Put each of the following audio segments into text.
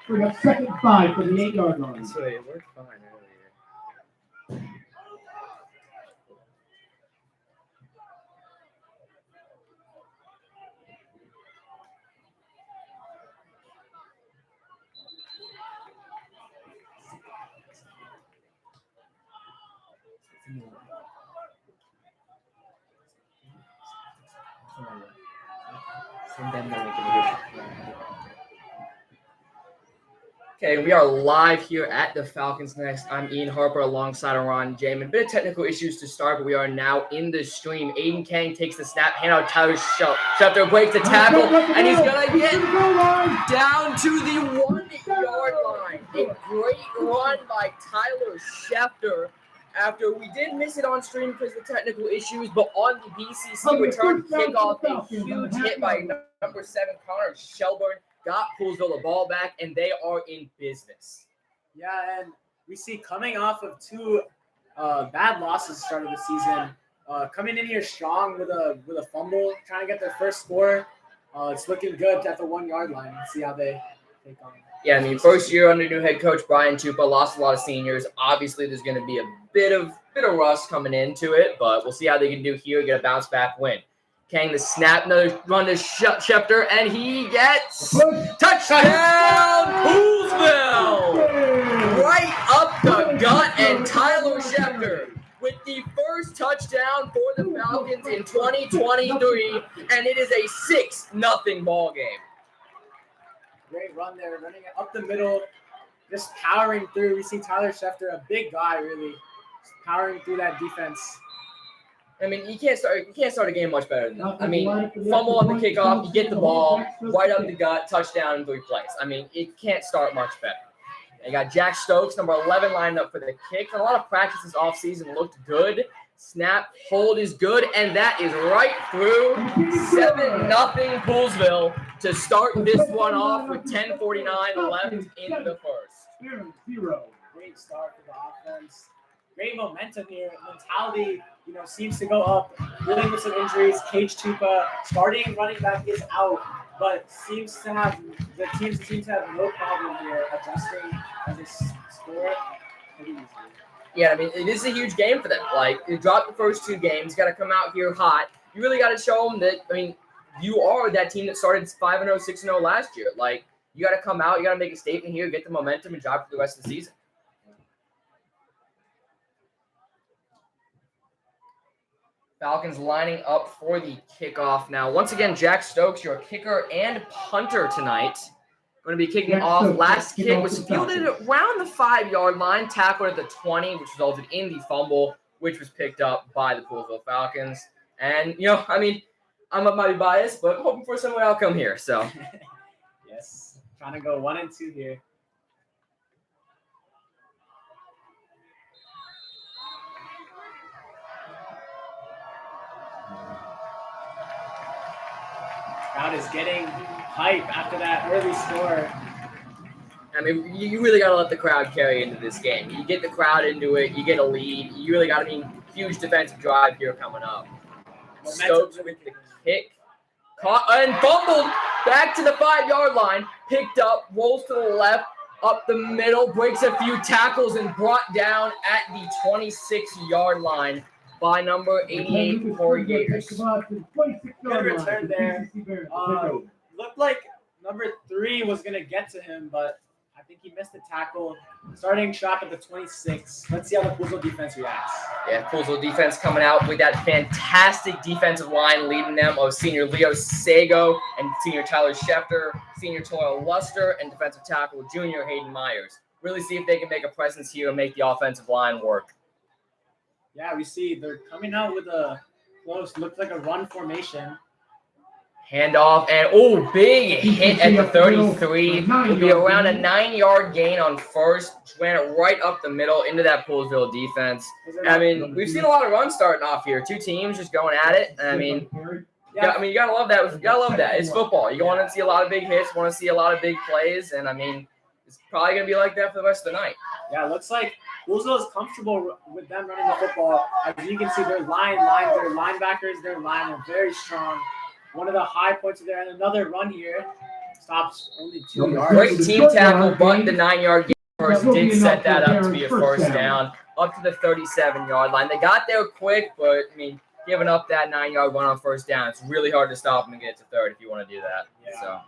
for the second 5 for the 8-yard line. So it worked fine earlier. Okay, we are live here at the Falcons Nest. I'm Ian Harper alongside Ron Jamin. Bit of technical issues to start, but we are now in the stream. Aiden Kang takes the snap, hand out Tyler Schefter, breaks the tackle, and he's going to get down to the 1-yard line. A great run by Tyler Schefter. After we did miss it on stream because of the technical issues, but on the BCC return kickoff, a huge hit by number 7, Connor Shelburne. Got Poolesville the ball back, and they are in business. Yeah, and we see coming off of 2 bad losses at the start of the season, coming in here strong with a fumble, trying to get their first score. It's looking good at the 1-yard line. Let's see how they take on. Yeah, I mean, first year under new head coach Brian Tupa, lost a lot of seniors. Obviously, there's going to be a bit of rust coming into it, but we'll see how they can do here, get a bounce back win. Kang the snap, another run to Schefter, and he gets touchdown, Poolesville! Right up the gut, and Tyler Schefter with the first touchdown for the Falcons in 2023, and it is a 6-0 ball game. Great run there, running it up the middle, just powering through. We see Tyler Schefter, a big guy, really, just powering through that defense. I mean, you can't start a game much better than that. I mean, fumble on the kickoff, you get the ball, right up the gut, touchdown in 3 plays. I mean, it can't start much better. You got Jack Stokes, number 11, lined up for the kick. A lot of practices offseason looked good. Snap, hold is good, and that is right through 7-0 Poolesville to start this one off with 10:49 left in the first. Great start for the offense. Great momentum here. Mentality, seems to go up. Dealing with some injuries. Cage Tupa, starting running back is out, but the teams seem to have no problem here adjusting as they score pretty easily. Yeah, I mean, it is a huge game for them. Like, you dropped the first 2 games, got to come out here hot. You really got to show them that, I mean, you are that team that started 5-0, 6-0 last year. Like, you got to come out, you got to make a statement here, get the momentum, and drive for the rest of the season. Falcons lining up for the kickoff now. Once again, Jack Stokes, your kicker and punter tonight. Going to be kicking off. Last kick was fielded around the 5-yard line, tackled at the 20, which resulted in the fumble, which was picked up by the Poolesville Falcons. And, I mean, I might be biased, but I'm hoping for a similar outcome here. So, yes, trying to go 1 and 2 here. Crowd is getting hype after that early score. I mean, you really got to let the crowd carry into this game. You get the crowd into it, you get a lead. You really got to huge defensive drive here coming up. Stokes with the kick. Caught and fumbled back to the 5-yard line. Picked up, rolls to the left, up the middle, breaks a few tackles, and brought down at the 26-yard line by number 88, Corey Gators. Good return there. Looked like number 3 was going to get to him, but I think he missed the tackle. Starting shot at the 26. Let's see how the Poolesville defense reacts. Yeah, Poolesville defense coming out with that fantastic defensive line leading them of senior Leo Sago and senior Tyler Schefter, senior Toyle Luster, and defensive tackle junior Hayden Myers. Really see if they can make a presence here and make the offensive line work. Yeah, we see they're coming out with a close, looks like a run formation. Handoff, and big hit at the 33. It'll be around a 9-yard gain on first. Ran it right up the middle into that Poolesville defense. I mean, we've seen a lot of runs starting off here. 2 teams just going at it. And I mean, you gotta love that. You gotta love that. It's football. You want to see a lot of big hits. Want to see a lot of big plays. And I mean, it's probably gonna be like that for the rest of the night. Yeah, it looks like Poolesville is comfortable with them running the football. As you can see, their linebackers, their line are very strong. One of the high points of there, and another run here. stops only 2 Number yards. Great team tackle, but the 9-yard gain first That will be did set enough that for up to be a Darren's first first down up to the 37-yard line. They got there quick, but I mean, giving up that 9-yard run on first down, it's really hard to stop them and get to third if you want to do that. Yeah. So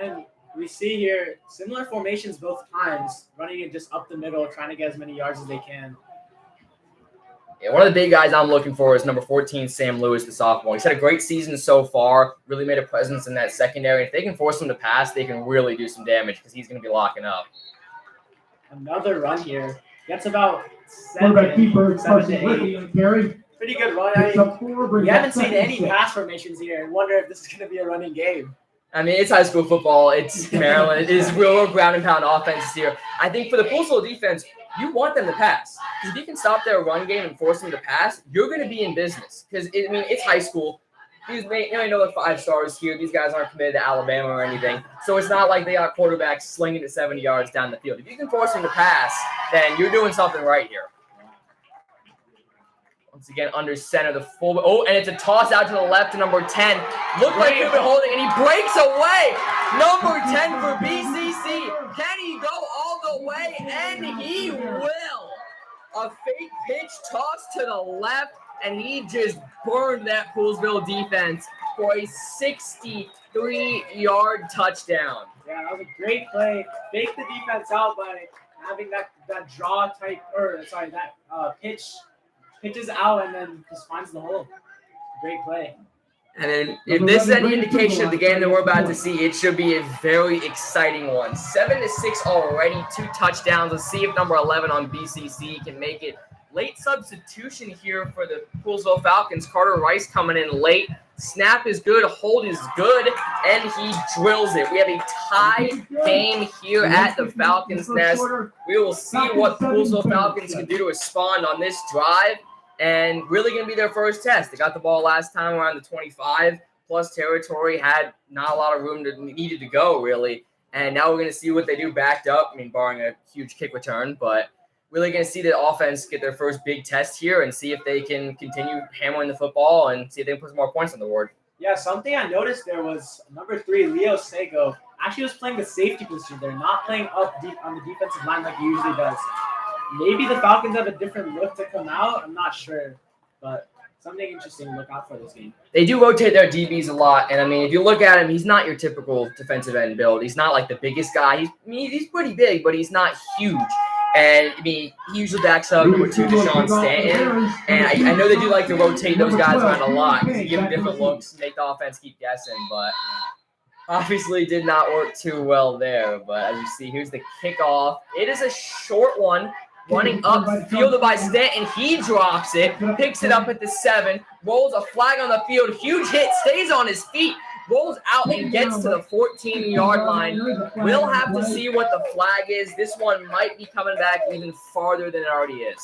And we see here similar formations both times, running it just up the middle, trying to get as many yards as they can. yeah, one of the big guys I'm looking for is number 14, Sam Lewis, the sophomore. He's had a great season so far, really made a presence in that secondary. If they can force him to pass, they can really do some damage because he's going to be locking up. Another run here. Gets about Quarterback keeper, 7 Carson to Whitley 8. on carry. Pretty good run. Picks up 4, brings We up haven't seen second any 6. pass formations here and wonder if this is going to be a running game. I mean, it's high school football. It's Maryland. It is real ground and pound offense here. I think for the Coastal defense, you want them to pass. Because if you can stop their run game and force them to pass, you're going to be in business. Because, it's high school. You know the 5 stars here. These guys aren't committed to Alabama or anything. So it's not like they got quarterbacks slinging it 70 yards down the field. If you can force them to pass, then you're doing something right here. Once again, under center, the full. Oh, and it's a toss out to the left to number 10. Looked like he'd been holding, and he breaks away. Number 10 for BCC. Can he go all the way? And he will. A fake pitch toss to the left, and he just burned that Poolesville defense for a 63-yard touchdown. Yeah, that was a great play. Fake the defense out by having that draw type, pitches out and then just finds the hole. Great play. And then if this is any indication of the game that we're about to see, it should be a very exciting one. 7-6 already, 2 touchdowns. Let's see if number 11 on BCC can make it. Late substitution here for the Poolesville Falcons. Carter Rice coming in late. Snap is good, hold is good, and he drills it. We have a tie game here at the Falcons' Nest. We will see what Poolesville Falcons can do to respond on this drive. And really going to be their first test. They got the ball last time around the 25, plus territory, had not a lot of room needed to go, really. And now we're going to see what they do backed up, barring a huge kick return. But really going to see the offense get their first big test here and see if they can continue hammering the football and see if they can put some more points on the board. Yeah, something I noticed there was number 3, Leo Sego, actually was playing the safety position. They're not playing up deep on the defensive line like he usually does. Maybe the Falcons have a different look to come out. I'm not sure, but something interesting to look out for this game. They do rotate their DBs a lot, and if you look at him, he's not your typical defensive end build. He's not like the biggest guy. He's pretty big, but he's not huge. And he usually backs up number 2, Deshaun Stanton. And I know they do like to rotate those guys around a lot because you give them different looks, make the offense keep guessing, but obviously did not work too well there. But as you see, here's the kickoff. It is a short one. Running up, fielded by Stanton, he drops it, picks it up at the 7, rolls a flag on the field, huge hit, stays on his feet, rolls out and gets to the 14-yard line. We'll have to see what the flag is. This one might be coming back even farther than it already is.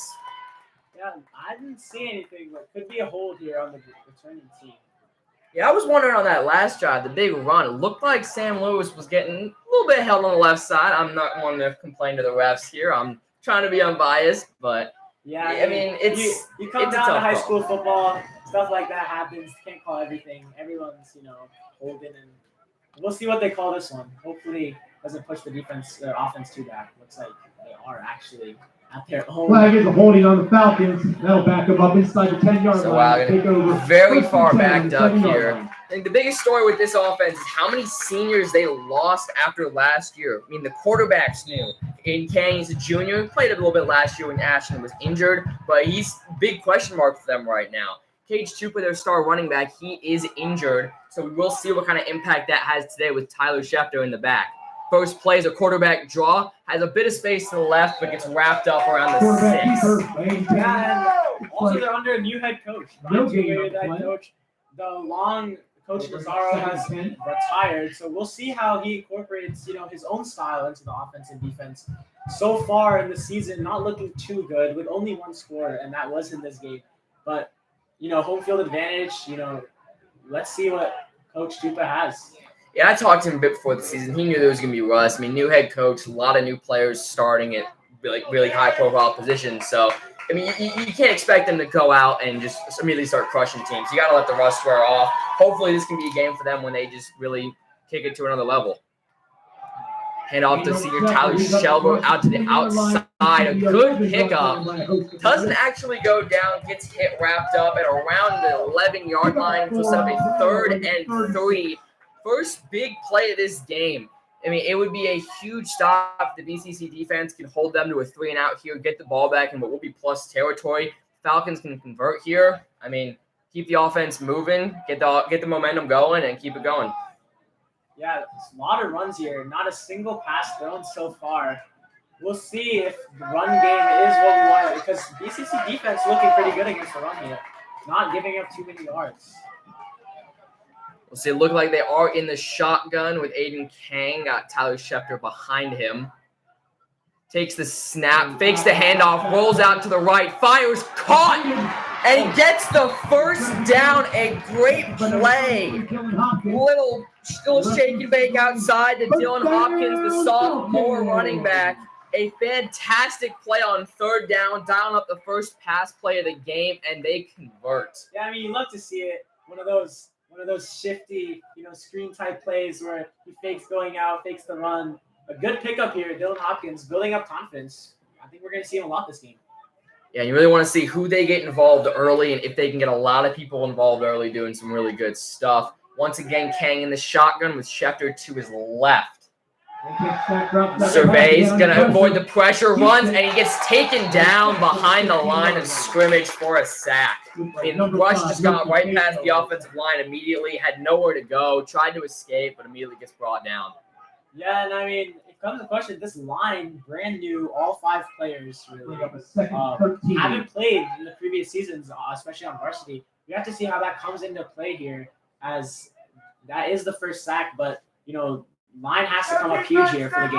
Yeah, I didn't see anything, but could be a hold here on the returning team. Yeah, I was wondering on that last drive, the big run, it looked like Sam Lewis was getting a little bit held on the left side. I'm not one to complain to the refs here. I'm trying to be unbiased, but yeah, it's you come it's down to high call. School football, stuff like that happens. Can't call everything. Everyone's holding, and we'll see what they call this one. Hopefully, doesn't push the offense too back. Looks like they are actually at their own. Flag is a holding on the Falcons. That'll back them up inside the 10-yard So line. wow, Take over. very First far and 10 backed up 7-yard here. line. I think the biggest story with this offense is how many seniors they lost after last year. The quarterback's new. Aiden Kang is a junior, played a little bit last year when Ashton was injured, but he's big question mark for them right now. Cage Tupa, their star running back, he is injured, so we will see what kind of impact that has today with Tyler Schefter in the back. First play is a quarterback draw, has a bit of space to the left, but gets wrapped up around the Quarterback 6. keeper, Wayne Kang. Yeah, and also they're under a new head coach. No Ryan gain Tuweier, on that play. coach. The long coach Nazaro has retired, so we'll see how he incorporates, his own style into the offense and defense. So far in the season, not looking too good with only 1 score, and that was in this game. But home field advantage. Let's see what Coach Tupa has. Yeah, I talked to him a bit before the season. He knew there was going to be rust. New head coach, a lot of new players starting at really high-profile positions. So, you can't expect them to go out and just immediately start crushing teams. You got to let the rust wear off. Hopefully, this can be a game for them when they just really kick it to another level. Hand off to senior Tyler Shelbo out to the outside. A good pickup. Doesn't actually go down. Gets hit wrapped up at around the 11-yard line to set up a 3rd and 3. First big play of this game. I mean, it would be a huge stop if the BCC defense can hold them to a 3-and-out here, get the ball back in what will be plus territory. Falcons can convert here. I mean, keep the offense moving, get the momentum going, and keep it going. Yeah, it's a lot of runs here. Not a single pass thrown so far. We'll see if the run game is what we want because BCC defense looking pretty good against the run here. Not giving up too many yards. We'll see. It look like they are in the shotgun with Aiden Kang. Got Tyler Schefter behind him. Takes the snap, fakes the handoff, rolls out to the right, fires, caught, and he gets the first down. A great play. Little shake and bake outside to Dylan Hopkins, the sophomore running back. A fantastic play on 3rd down, dialing up the first pass play of the game, and they convert. Yeah, I mean, you love to see it. One of those shifty, screen type plays where he fakes going out, fakes the run. A good pickup here, Dylan Hopkins, building up confidence. I think we're going to see him a lot this game. Yeah, you really want to see who they get involved early and if they can get a lot of people involved early doing some really good stuff. Once again, Kang in the shotgun with Schefter to his left. Surveys, going to avoid the pressure, runs, and he gets taken down behind the line of scrimmage for a sack. I mean, Rush just got right past the offensive line immediately, had nowhere to go, tried to escape, but immediately gets brought down. Yeah, and I mean, it comes to the question, this line, brand new, all 5 players really haven't played in the previous seasons, especially on varsity. We have to see how that comes into play here, as that is the first sack, but, line has to come up huge here for the game.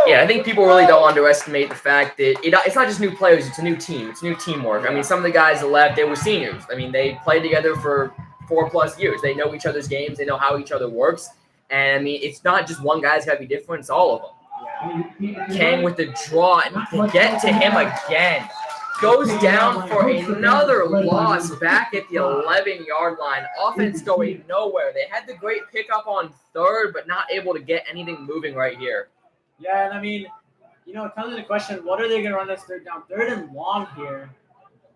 Yeah, I think people really don't underestimate the fact that it's not just new players, it's a new team. It's new teamwork. I mean, some of the guys that left, they were seniors. I mean, they played together for 4+ years. They know each other's games. They know how each other works. And, I mean, it's not just one guy's got to be different. It's all of them. Kang with the draw and to get to him again. Goes down for another loss back at the 11-yard line. Offense going nowhere. They had the great pickup on 3rd, but not able to get anything moving right here. Yeah, and I mean, it comes to the question, what are they going to run this 3rd down? 3rd and long here.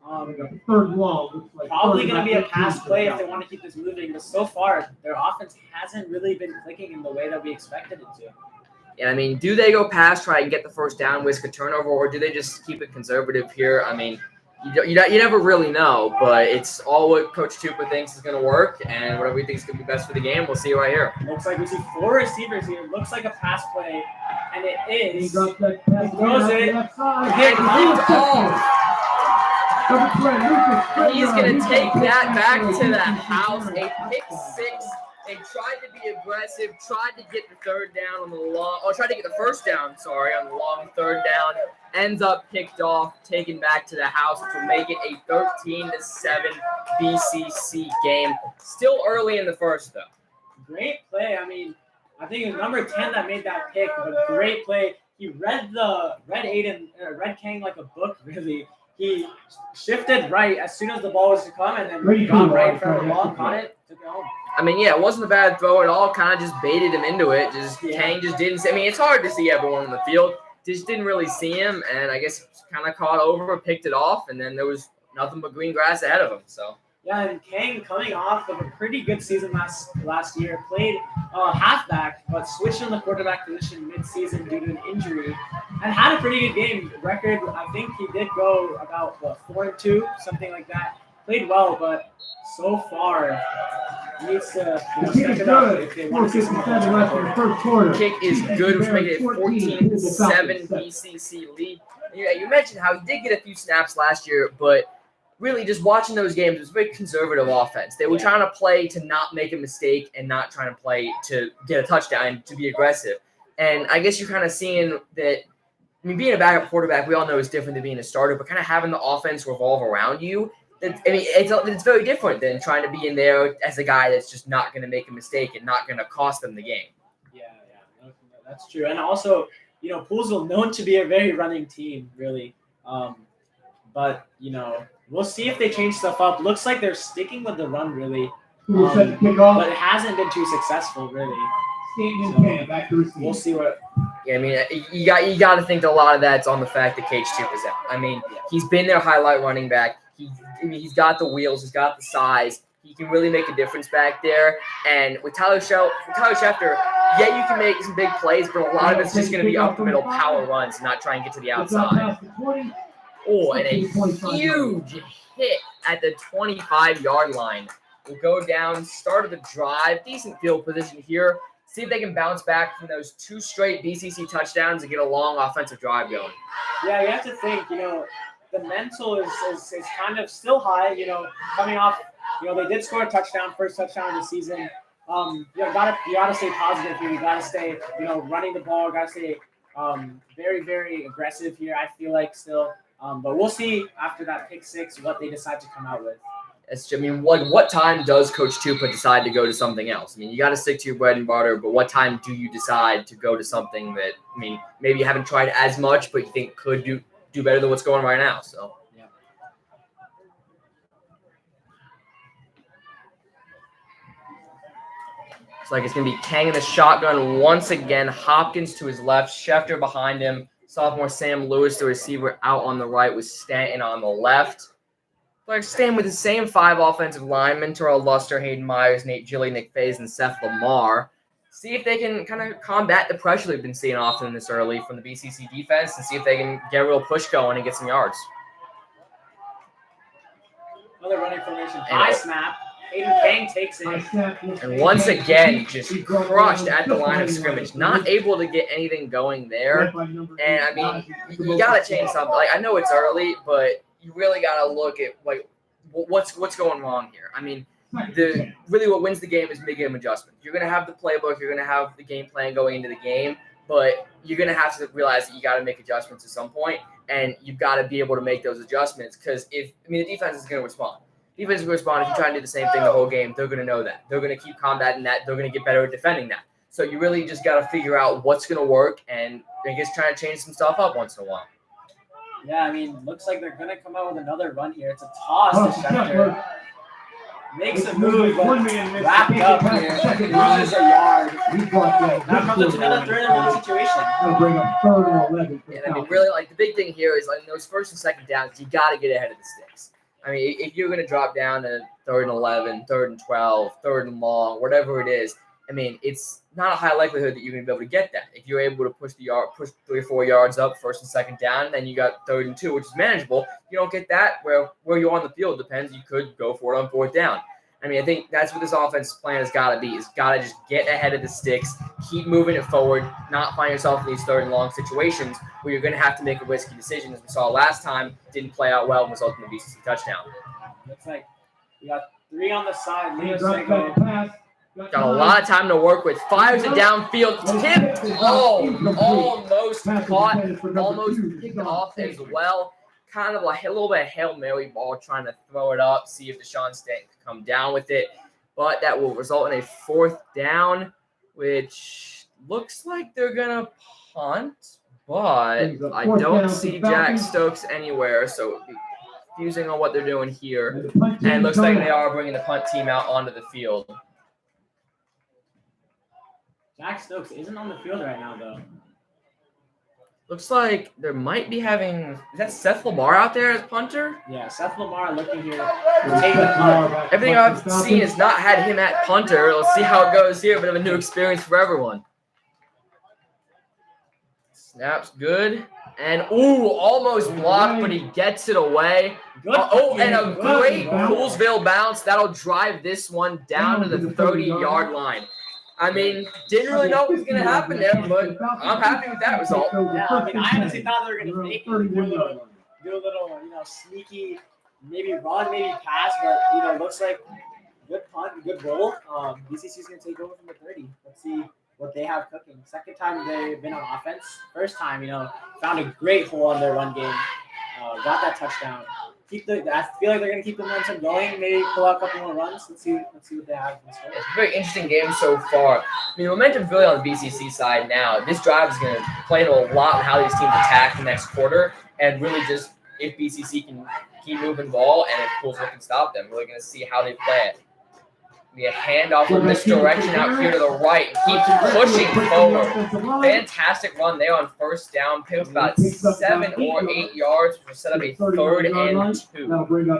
3rd long. Probably going to be a pass play if they want to keep this moving. But so far, their offense hasn't really been clicking in the way that we expected it to. And, I mean, do they go pass, try and get the first down, risk a turnover, or do they just keep it conservative here? I mean, you never really know, but it's all what Coach Tupa thinks is going to work, and whatever he thinks is going to be best for the game, we'll see right here. Looks like we see 4 receivers here. Looks like a pass play, and it is. He throws it. And he's going to take that back to the house. A pick 6. They tried to be aggressive, tried to get the 3rd down on the long, tried to get the first down, on the long 3rd down. Ends up picked off, taken back to the house, which will make it a 13-7 BCC game. Still early in the first, though. Great play. I mean, I think it was number 10 that made that pick, but great play. He read Kang like a book, really. He shifted right as soon as the ball was to come, and then got right in front of the ball, caught it, took it home. I mean, yeah, it wasn't a bad throw at all. Kind of just baited him into it. Kang just didn't see. I mean, it's hard to see everyone in the field. Just didn't really see him, and I guess kind of caught over, picked it off, and then there was nothing but green grass ahead of him. So. Yeah, and Kang coming off of a pretty good season last year, played halfback, but switched in the quarterback position mid-season due to an injury, and had a pretty good game. Record, I think he did go about 4-2, something like that. Played well, but so far needs to step it up if they want to see some more. Kick is good, which makes it a 14-7 BCC lead. Yeah, you mentioned how he did get a few snaps last year, but really just watching those games, it was a very conservative offense. They were trying to play to not make a mistake and not trying to play to get a touchdown, to be aggressive. And I guess you're kind of seeing that, I mean, being a backup quarterback, we all know is different than being a starter, but kind of having the offense revolve around you, it's very different than trying to be in there as a guy that's just not going to make a mistake and not going to cost them the game. Yeah, that's true. And also, Poolsville known to be a very running team, really. But, we'll see if they change stuff up. Looks like they're sticking with the run, really. Who set the kickoff? but it hasn't been too successful, really. Stanton and So, Cam back to receive. We'll see what. Yeah, I mean, you got to think that a lot of that's on the fact that Cage Tupa's out. I mean, he's been their highlight running back. He's got the wheels. He's got the size. He can really make a difference back there. And with Tyler Schefter, yeah, you can make some big plays, but a lot of it's just going to be up the middle power runs, not try and get to the outside. Oh, and a huge hit at the 25-yard line. Will go down, start of the drive, decent field position here. See if they can bounce back from those 2 straight BCC touchdowns and get a long offensive drive going. Yeah, you have to think, the mental is kind of still high, coming off, they did score a touchdown, first touchdown of the season. You gotta stay positive here. You gotta stay, running the ball, gotta stay very, very aggressive here, I feel like still. But we'll see after that pick 6 what they decide to come out with. What time does Coach Tupa decide to go to something else? I mean, you got to stick to your bread and butter, but what time do you decide to go to something that, maybe you haven't tried as much, but you think could do better than what's going on right now? So, yeah. It's like it's going to be Kang in the shotgun once again. Hopkins to his left, Schefter behind him. Sophomore Sam Lewis, the receiver, out on the right with Stanton on the left. Like staying with the same 5 offensive linemen, Terrell Luster, Hayden Myers, Nate Gilly, Nick Faze, and Seth Lamar. See if they can kind of combat the pressure they've been seeing often this early from the BCC defense and see if they can get a real push going and get some yards. Another running formation. High snap. Hayden Kang takes it. And once again, just crushed at the line of scrimmage. Not able to get anything going there. And, you got to change something. Like, I know it's early, but you really got to look at what's going wrong here. What wins the game is mid-game adjustment. You're going to have the playbook, you're going to have the game plan going into the game, but you're going to have to realize that you got to make adjustments at some point, and you've got to be able to make those adjustments because the defense is going to respond. Defense is going to respond if you try and do the same thing the whole game. They're going to know that. They're going to keep combating that. They're going to get better at defending that. So you really just got to figure out what's going to work and I guess try to change some stuff up once in a while. Yeah, looks like they're going to come out with another run here. It's a toss to Schefter. Makes a move, but wrapped up here. Loses a yard. Now comes into another 3rd and 1 situation. Gonna bring up 3rd and 11. And really, the big thing here is in those 1st and 2nd downs, you got to get ahead of the sticks. If you're going to drop down to 3rd and 11, 3rd and 12, 3rd and long, whatever it is, it's not a high likelihood that you're going to be able to get that. If you're able to push 3 or 4 yards up 1st and 2nd down, then you got 3rd and 2, which is manageable. You don't get that where you're on the field depends. You could go for it on 4th down. I think that's what this offense plan has got to be. It's got to just get ahead of the sticks, keep moving it forward, not find yourself in these 3rd and long situations where you're going to have to make a risky decision, as we saw last time. Didn't play out well and resulted in a BCC touchdown. Looks like we got 3 on the side. Leo Got Sego. Got a lot of time to work with. Fires it downfield. Tipped. Almost caught. Almost picked off as well. Kind of like a little bit of Hail Mary ball trying to throw it up, see if Deshaun Stanton can come down with it. But that will result in a 4th down, which looks like they're going to punt. But I don't see Jack Stokes anywhere, so it would be confusing on what they're doing here. And it looks like they are bringing the punt team out onto the field. Jack Stokes isn't on the field right now, though. Looks like there might be having – is that Seth Lamar out there as punter? Yeah, Seth Lamar looking here to take the punt. Everything I've seen has not had him at punter. Let's see how it goes here. Bit of a new experience for everyone. Snaps good. And, almost blocked, but he gets it away. And a great Coolsville bounce. That'll drive this one down to the 30-yard line. Didn't really know what was going to happen there, but I'm happy with that result. Yeah, I honestly thought they were going to make it, do a little, sneaky, maybe run, maybe pass, but, looks like good punt, good roll. BCC is going to take over from the 30. Let's see what they have cooking. 2nd time they've been on offense. 1st time, found a great hole on their run game. Got that touchdown. I feel like they're going to keep the momentum going, maybe pull out a couple more runs. Let's see what they have in store. It's a very interesting game so far. Momentum's really on the BCC side now. This drive is going to play into a lot on how these teams attack the next quarter and really just if BCC can keep moving the ball and if Coolsville can stop them. We're going to see how they play it. The handoff with misdirection out here to the right and keeps pushing forward. Fantastic run there on first down. Picked about 7 or 8 yards, which will set up a 3rd and 2.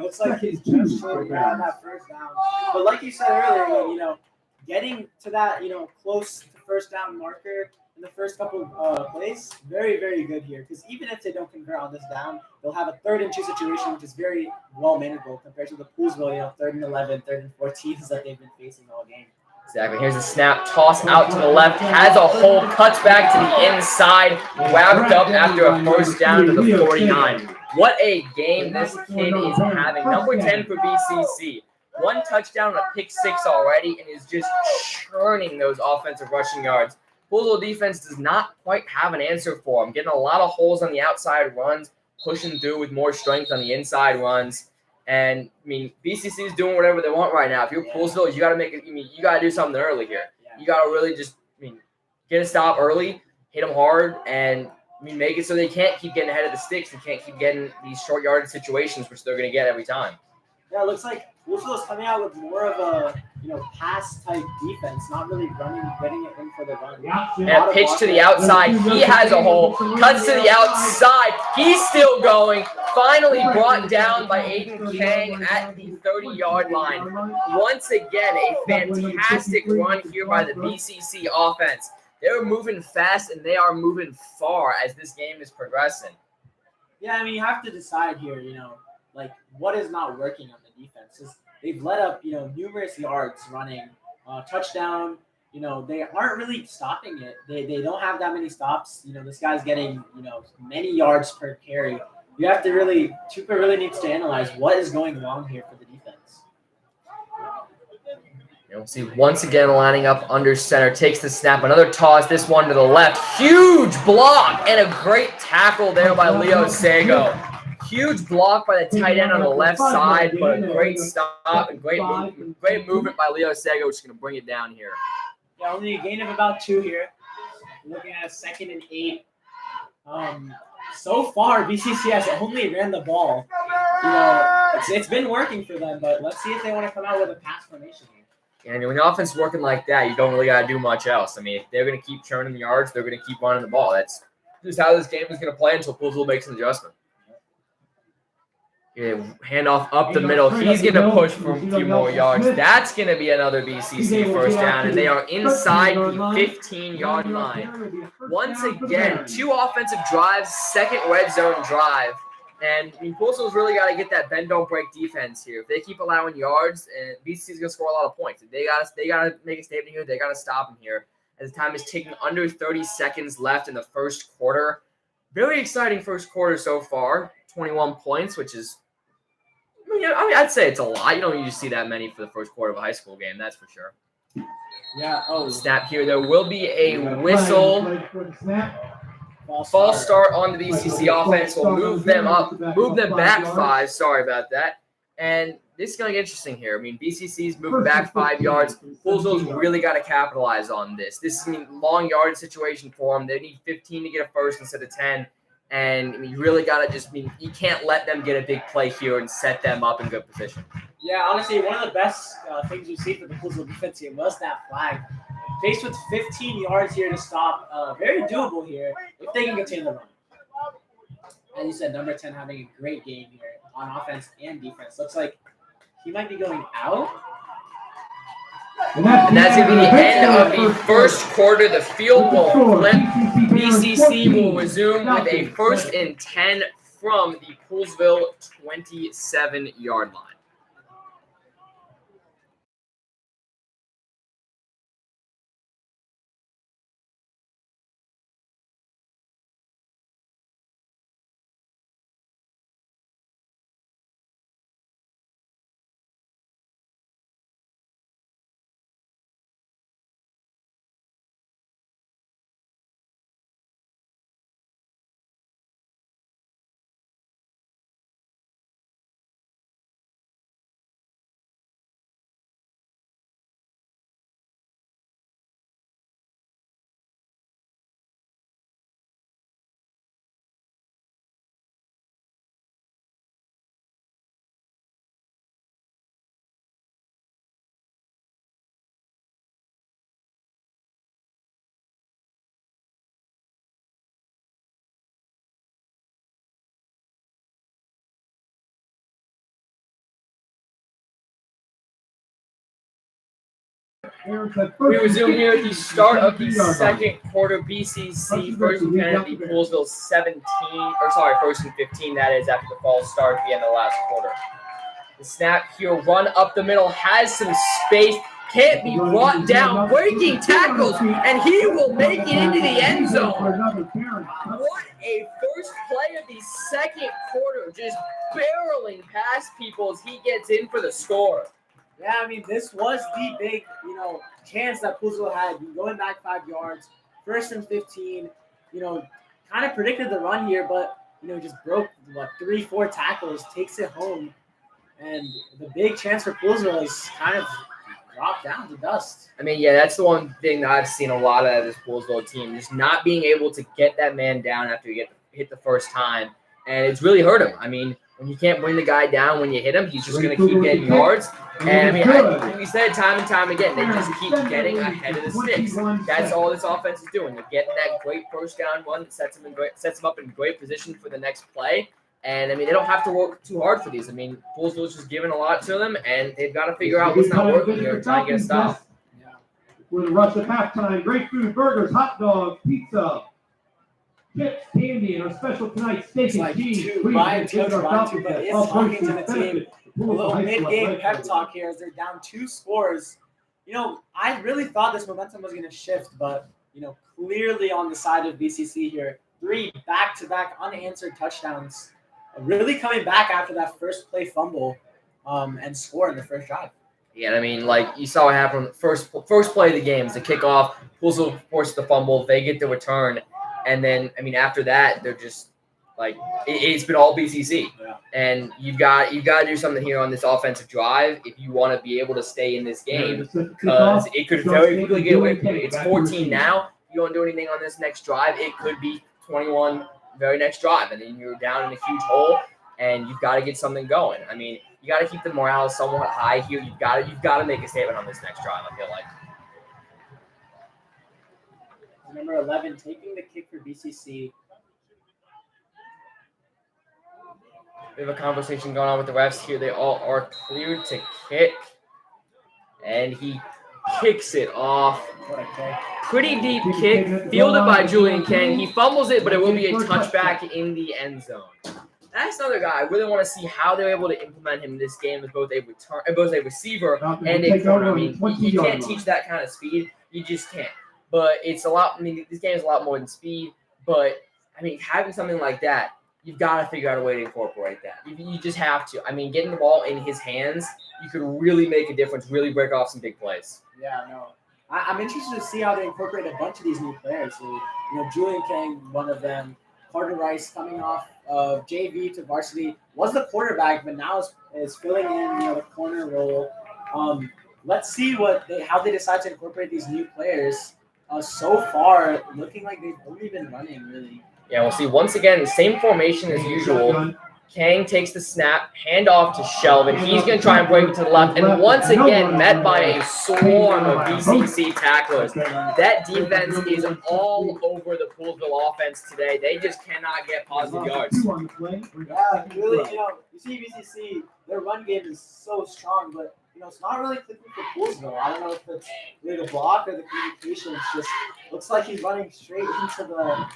Looks like he's just short on that first down. But like you said earlier, you know, getting to that, you know, close to first down marker in the first couple of plays, very, very good here. Because even if they don't convert on this down, they'll have a 3rd and 2 situation, which is very well manageable compared to the Poolsville, you know, 3rd and 11, 3rd and 14s that they've been facing all game. Exactly. Here's a snap, toss out to the left, has a hole, cuts back to the inside, wrapped up after a first down to the 49. What a game this kid is having. Number 10 for BCC. 1 touchdown and a pick 6 already, and is just churning those offensive rushing yards. Poolsville defense does not quite have an answer for him. Getting a lot of holes on the outside runs, pushing through with more strength on the inside runs. And I mean, BCC is doing whatever they want right now. If you're Poolsville, you got to make it. I mean, you got to do something early here. You got to really just, get a stop early, hit them hard, and make it so they can't keep getting ahead of the sticks and can't keep getting these short yardage situations, which they're going to get every time. Yeah, it looks like Poolsville is coming out with more of a, pass type defense, not really getting it in for the run. And a pitch to the outside. He has a hole. Cuts to the outside. He's still going. Finally brought down by Aiden Kang at the 30-yard line. Once again, a fantastic run here by the BCC offense. They're moving fast and they are moving far as this game is progressing. Yeah, you have to decide here, what is not working on the defense. They've let up, numerous yards running, touchdown. They aren't really stopping it. They don't have that many stops. This guy's getting, many yards per carry. You have to Tupa really needs to analyze what is going wrong here for the defense. We'll see once again lining up under center. Takes the snap. Another toss. This one to the left. Huge block and a great tackle there by Leo Sago. Huge block by the tight end on the left side, but a great stop and great movement by Leo Sago, which is going to bring it down here. Yeah, only a gain of about 2 here. Looking at a 2nd and 8. So far, BCC has only ran the ball. It's been working for them, but let's see if they want to come out with a pass formation here. And when the offense is working like that, you don't really got to do much else. If they're going to keep churning the yards, they're going to keep running the ball. That's just how this game is going to play until Poolsville makes an adjustment. Handoff up the middle. He's going to push for a few more yards. That's going to be another BCC first down, and they are inside the 15-yard line. Once again, 2 offensive drives, 2nd red zone drive. And Poolsville's really got to get that bend don't break defense here. If they keep allowing yards, and BCC's going to score a lot of points. They got to make a statement here. They got to stop them here. As the time is ticking, under 30 seconds left in the first quarter. Very exciting first quarter so far. 21 points, which is, I'd say it's a lot. You don't usually see that many for the first quarter of a high school game, that's for sure. Yeah. Snap here. There will be a whistle. False start on the BCC offense. We'll move them back 5. Sorry about that. And this is going to get interesting here. BCC's moving back 5 yards. Poolsville's really got to capitalize on this. This is a long yard situation for them. They need 15 to get a first instead of 10. And you really got to you can't let them get a big play here and set them up in good position. Yeah, honestly, one of the best things we've seen for the Poolsville defense here was that flag. Faced with 15 yards here to stop, very doable here if they can contain the run. As you said, number 10 having a great game here on offense and defense. Looks like he might be going out. And that's going to be the end of the first quarter. The field will flip. BCC will resume with a 1st and 10 from the Poolsville 27-yard line. We resume here at the start of the second quarter. BCC first and 10 at the Poolsville 17, or sorry, first and 15. That is after the false start at the end of the last quarter. The snap here, run up the middle, has some space, can't be brought down, breaking tackles, and he will make it into the end zone. What a first play of the second quarter, just barreling past people as he gets in for the score. Yeah, I mean, this was the big, chance that Poolsville had, going back 5 yards, first and 15, kind of predicted the run here, but, just broke, 3-4 tackles, takes it home. And the big chance for Poolsville is kind of dropped down to dust. I mean, yeah, that's the one thing that I've seen a lot of this Poolsville team, just not being able to get that man down after you hit the first time. And it's really hurt him. I mean, when you can't bring the guy down when you hit him, he's just going to keep getting yards. And, I mean, we said time and time again, they just keep getting ahead of the sticks. That's all this offense is doing. They're getting that great first down run that sets them up in great position for the next play. And, I mean, they don't have to work too hard for these. I mean, Poolsville's just giving a lot to them, and they've got to figure out what's not working here and try and get a stop. With a rush at halftime, great food, burgers, hot dogs, pizza, chips, candy, and our special tonight, steak and cheese. But is talking to the team. A little mid-game pep talk here as they're down 2 scores. I really thought this momentum was going to shift, but, clearly on the side of BCC here, 3 back-to-back unanswered touchdowns. Really coming back after that first play fumble and score in the first drive. Yeah, I mean, like you saw what happened on the first play of the game. It's a kickoff. Poolsville forced the fumble. They get the return. And then, I mean, after that, they're just like it's been all BCC. Yeah. And you've got to do something here on this offensive drive if you want to be able to stay in this game because it could very quickly get away from you. It's 14 now. You don't do anything on this next drive, it could be 21 very next drive, and then you're down in a huge hole, and you've got to get something going. I mean, you got to keep the morale somewhat high here. You've got to make a statement on this next drive, I feel like. Number 11 taking the kick for BCC. We have a conversation going on with the refs here. They all are cleared to kick, and he kicks it off. What a kick. Pretty deep kick, fielded by Julian Kang. He fumbles it, but it will be a touchback in the end zone. That's another guy. I really want to see how they're able to implement him in this game as both a receiver and a corner. I mean, you can't teach that kind of speed. You just can't. But it's a lot. I mean, this game is a lot more than speed. But I mean, having something like that, you've got to figure out a way to incorporate that. You just have to. I mean, getting the ball in his hands, you could really make a difference. Really break off some big plays. Yeah, no. I'm interested to see how they incorporate a bunch of these new players. So, Julian Kang, one of them. Carter Rice coming off of JV to varsity, was the quarterback, but now is filling in the corner role. Let's see how they decide to incorporate these new players. So far, looking like they've only been running really. Yeah, we'll see. Once again, same formation as usual. Kang takes the snap, hand off to Shelvin. He's going to try and break it to the left. And once again, met by a swarm of BCC tacklers. That defense is all over the Poolsville offense today. They just cannot get positive yards. Yeah, really, you see BCC, their run game is so strong, but, it's not really clicking for Poolsville. I don't know if it's really the block or the communication. It just looks like he's running straight into the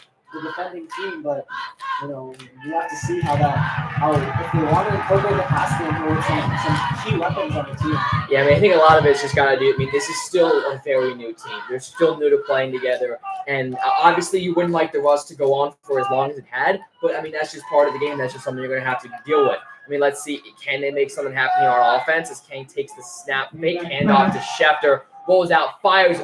defending team, but we have to see how if they want to incorporate the pass game with some key weapons on the team. Yeah, I mean, I think a lot of it's just got to do. I mean, this is still a very new team. They're still new to playing together, and obviously, you wouldn't like the rust to go on for as long as it had. But I mean, that's just part of the game. That's just something you're going to have to deal with. I mean, let's see. Can they make something happen here on offense as Kang takes the snap, fake handoff to Schefter. Rolls out, fires,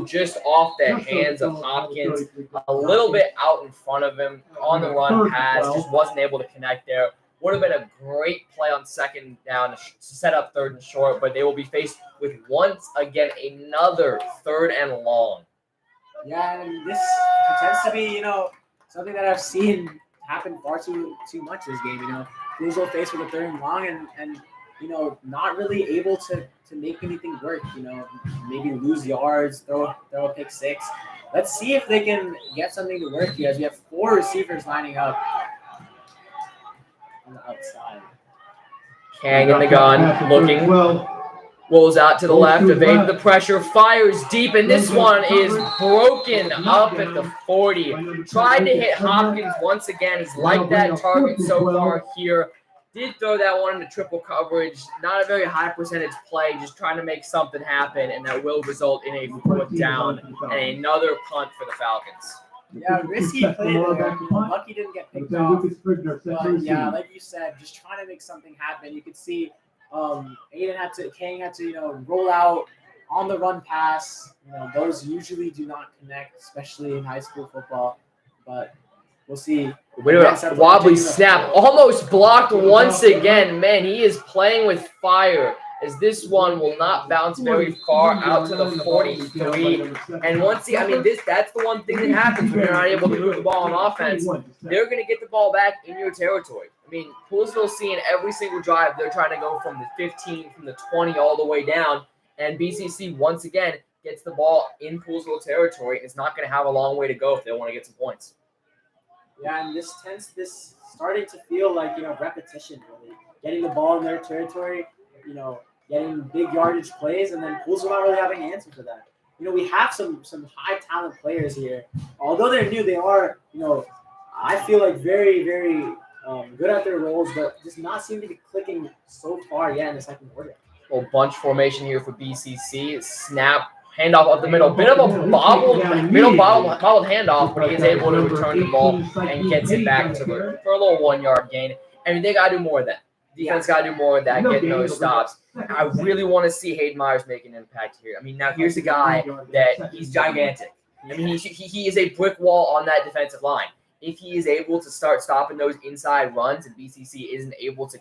just off the hands of Hopkins. A little bit out in front of him on the run pass. Just wasn't able to connect there. Would have been a great play on second down to set up third and short, but they will be faced with once again another third and long. Yeah, and this tends to be, something that I've seen happen far too much this game. Poolsville faced with a third and long and not really able to make anything work, maybe lose yards, throw a pick six. Let's see if they can get something to work here as we have 4 receivers lining up on the outside. Kang in the gun, looking. Rolls out to the Goes left, to evades left. the pressure, fires deep, and this one is broken up at the 40. Tried to hit Hopkins once again. He's liked that target so far here. Did throw that one into triple coverage. Not a very high percentage play, just trying to make something happen, and that will result in a 4th down and another punt for the Falcons. Yeah, risky play there. Lucky didn't get picked off. But yeah, like you said, just trying to make something happen. You could see Kang had to, roll out on the run pass. Those usually do not connect, especially in high school football. But we'll see. Wobbly snap, almost blocked once again. Man, he is playing with fire, as this one will not bounce very far out to the 43. And once that's the one thing that happens when you're not able to move the ball on offense. They're going to get the ball back in your territory. I mean, Poolesville's seeing every single drive. They're trying to go from the 15, from the 20, all the way down. And BCC, once again, gets the ball in Poolesville territory. It's not going to have a long way to go if they want to get some points. Yeah, and this starting to feel like, repetition, really. Getting the ball in their territory, getting big yardage plays, and then Poolesville not really having an answer for that. We have some high talent players here. Although they're new, they are, I feel like very, very good at their roles, but just not seem to be clicking so far yet in the second quarter. Little bunch formation here for BCC. Snap, handoff up the middle. Bit of a bobbled handoff, but he is able to return the ball and gets it back to them for a little 1-yard gain. I mean, they got to do more of that. Defense got to do more of that, getting those stops. I really want to see Hayden Myers make an impact here. I mean, now here's a guy that he's gigantic. I mean, he is a brick wall on that defensive line. If he is able to start stopping those inside runs and BCC isn't able to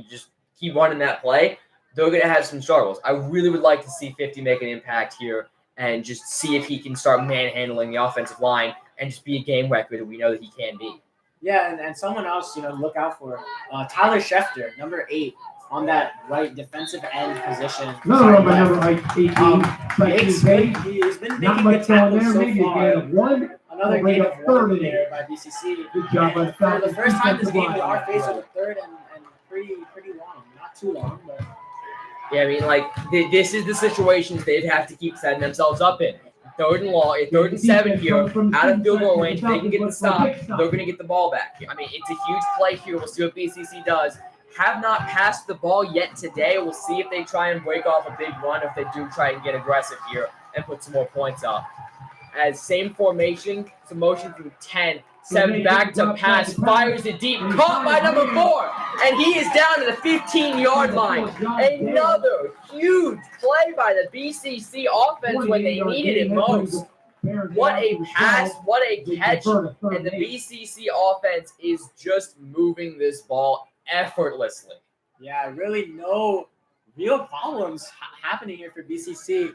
just keep running that play, they're going to have some struggles. I really would like to see 50 make an impact here and just see if he can start manhandling the offensive line and just be a game wrecker that we know that he can be. Yeah, and someone else, look out for. Tyler Schefter, number 8, on that right defensive end position. Number 18. He's been making good tackles so far. Another gain of 1 there by BCC. Good job by the For Falcons. the first time this game, they are faced with a 3rd and pretty long. Not too long, but... Yeah, I mean, this is the situations they'd have to keep setting themselves up in. 3rd and 7 here, out of field goal range. If they can get the stop, they're going to get the ball back. I mean, it's a huge play here. We'll see what BCC does. Have not passed the ball yet today. We'll see if they try and break off a big run, if they do try and get aggressive here and put some more points up. As same formation, some motion from 10. 7 back to pass, fires it deep, caught by number 4, and he is down to the 15-yard line. Another huge play by the BCC offense when they needed it most. What a pass, what a catch, and the BCC offense is just moving this ball effortlessly. Yeah, really no real problems happening here for BCC.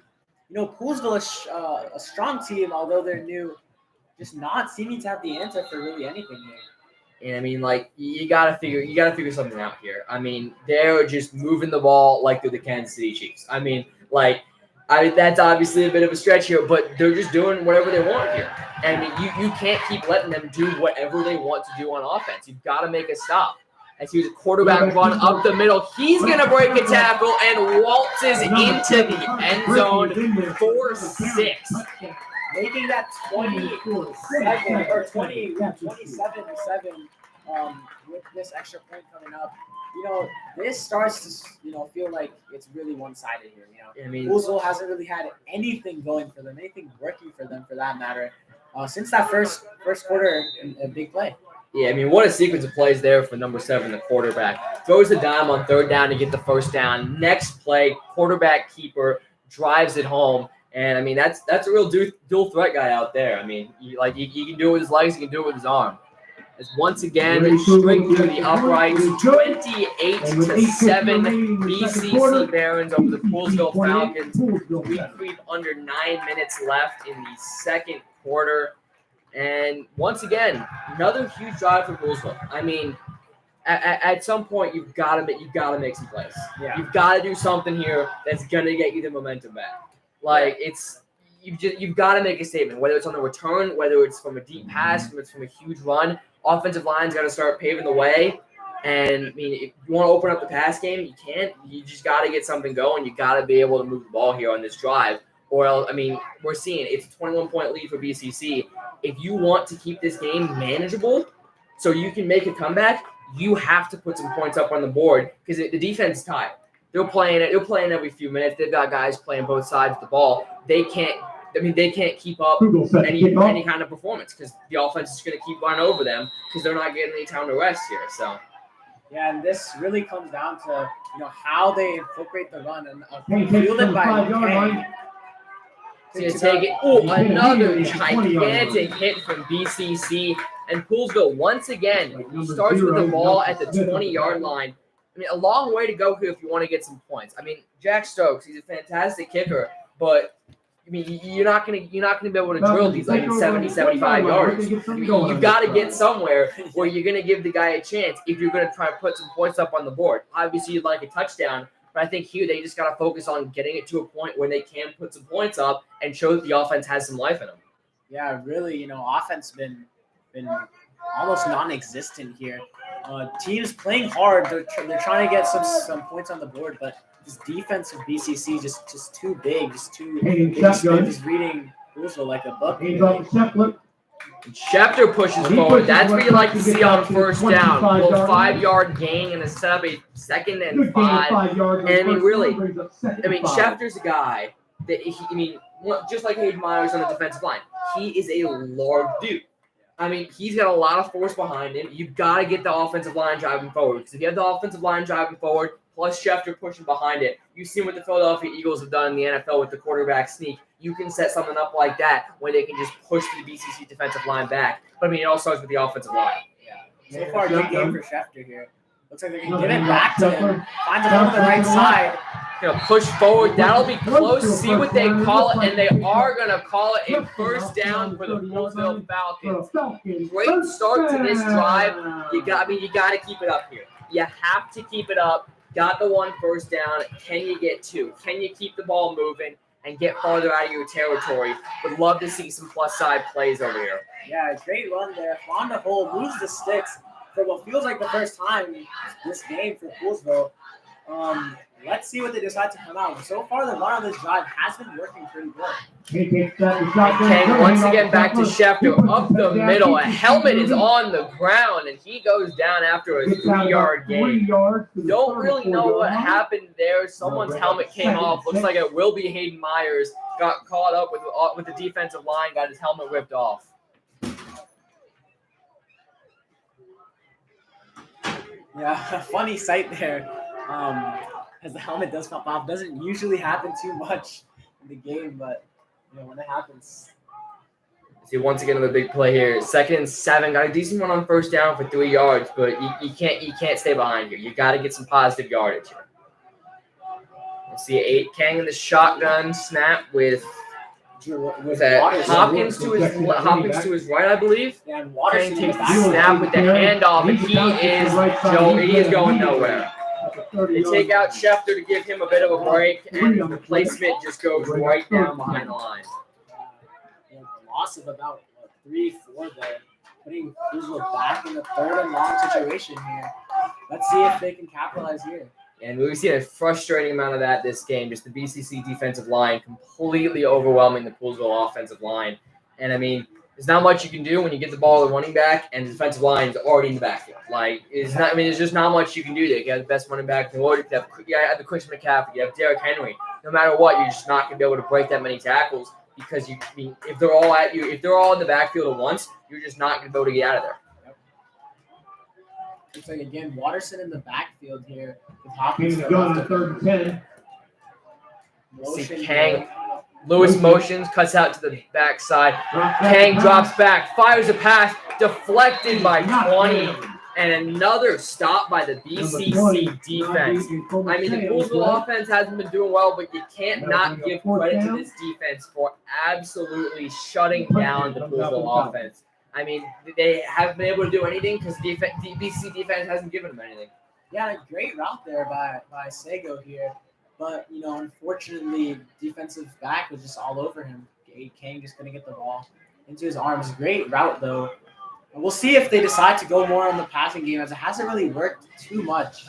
Poolesville is a strong team, although they're new. Just not seeming to have the answer for really anything here. And I mean, you gotta figure something out here. I mean, they're just moving the ball like they're the Kansas City Chiefs. I mean, that's obviously a bit of a stretch here, but they're just doing whatever they want here. And I mean, you can't keep letting them do whatever they want to do on offense. You've got to make a stop. As here's a quarterback run up the middle. He's going to break a tackle and waltzes into the end zone for 6. Making that 27-7 with this extra point coming up. This starts to, feel like it's really one-sided here. I mean, Poolesville hasn't really had anything going for them, anything working for them for that matter, since that first quarter, a big play. Yeah, I mean, what a sequence of plays there for number 7, the quarterback. Throws the dime on 3rd down to get the first down. Next play, quarterback keeper drives it home. And, I mean, that's a real dual threat guy out there. I mean, he can do it with his legs, he can do it with his arm. As once again, straight through the uprights, 28-7, BCC Barons over the Poolesville Falcons. We creep under 9 minutes left in the second quarter. And once again, another huge drive for Poolesville. I mean, at some point you've got to make some plays. Yeah. You've got to do something here that's gonna get you the momentum back. You've got to make a statement, whether it's on the return, whether it's from a deep pass, whether it's from a huge run. Offensive line's got to start paving the way. And I mean, if you want to open up the pass game, you can't. You just got to get something going. You got to be able to move the ball here on this drive. Or else, I mean, we're seeing it's a 21-point lead for BCC. If you want to keep this game manageable, so you can make a comeback, you have to put some points up on the board because the defense is tired. They're playing it. They're playing every few minutes. They've got guys playing both sides of the ball. They can't keep up any kind of performance because the offense is going to keep running over them because they're not getting any time to rest here. So. Yeah, and this really comes down to how they incorporate the run and Hey, fielded by 5-yard line. He's going to take it. Oh, another gigantic hit from BCC. And Poolsville, once again, starts with the ball at the 20-yard line. I mean, a long way to go here if you want to get some points. I mean, Jack Stokes, he's a fantastic kicker, but I mean, you're not gonna be able to drill these like 70, 75 yards. You've got to get somewhere where you're gonna give the guy a chance if you're gonna try to put some points up on the board. Obviously, you'd like a touchdown, but I think here they just gotta focus on getting it to a point where they can put some points up and show that the offense has some life in them. Yeah, really, offense been almost non-existent here. Teams playing hard. They're trying to get some points on the board, but this defense of BCC just too big, just too. Just reading Poolsville like a book. Schefter pushes forward. That's what you like to see on first down. A little 5-yard gain and a set up a 2nd and 5. And I mean, really, Schefter's a guy that just like Hayden Myers on the defensive line, he is a large dude. I mean, he's got a lot of force behind him. You've got to get the offensive line driving forward. Because if you have the offensive line driving forward, plus Schefter pushing behind it, you've seen what the Philadelphia Eagles have done in the NFL with the quarterback sneak. You can set something up like that where they can just push the BCC defensive line back. But, I mean, it all starts with the offensive line. Yeah. So far, good game for Schefter here. Looks like they can get it back to him. Finds it on the right side. Push forward. That'll be close. See what they call it, and they are going to call it a first down for the Poolsville Falcons. Great start to this drive. You got to keep it up here. You have to keep it up. Got the one first down. Can you get two? Can you keep the ball moving and get farther out of your territory? Would love to see some plus side plays over here. Yeah, great run there. On the hole, moves the sticks for what feels like the first time this game for Poolsville. Let's see what they decide to come out with. So far, the run on this drive has been working pretty good. Kang once again back to Schefter up the middle. A helmet is on the ground, and he goes down after a 3-yard gain. Don't really know what happened there. Someone's helmet came off. Looks like it will be Hayden Myers. Got caught up with the defensive line, got his helmet ripped off. Yeah, funny sight there. As the helmet does pop off. Doesn't usually happen too much in the game, but when it happens. See, once again, another big play here. 2nd and 7. Got a decent one on first down for 3 yards, but you can't stay behind here. You got to get some positive yardage here. We'll see Kang in the shotgun snap with Hopkins to his right, I believe. Yeah, and Kang takes the snap with the handoff, and he is going nowhere. They take out Schefter to give him a bit of a break, and the placement just goes right down behind the line. Loss of about 3-4 there, putting Poolsville back in the 3rd and long situation here. Let's see if they can capitalize here. And we've seen a frustrating amount of that this game. Just the BCC defensive line completely overwhelming the Poolsville offensive line. And I mean, there's not much you can do when you get the ball to the running back and the defensive line is already in the backfield. There's just not much you can do there. You have the best running back in the world. You have the Christian McCaffrey. You have Derrick Henry. No matter what, you're just not going to be able to break that many tackles because if they're all at you, if they're all in the backfield at once, you're just not going to be able to get out of there. Looks like, again, Watterson in the backfield here with Hopkins. Going to 3rd and 10. Kang. Lewis motions, cuts out to the backside. Kang drops back, fires a pass, deflected by 20, and another stop by the BCC defense. I mean, the Poolsville offense hasn't been doing well, but you can't not give credit to this defense for absolutely shutting down the Poolsville offense. I mean, they haven't been able to do anything because the BCC defense hasn't given them anything. Yeah, a great route there by Sego here. But, unfortunately, defensive back was just all over him. Kang just couldn't get the ball into his arms. Great route, though. We'll see if they decide to go more on the passing game, as it hasn't really worked too much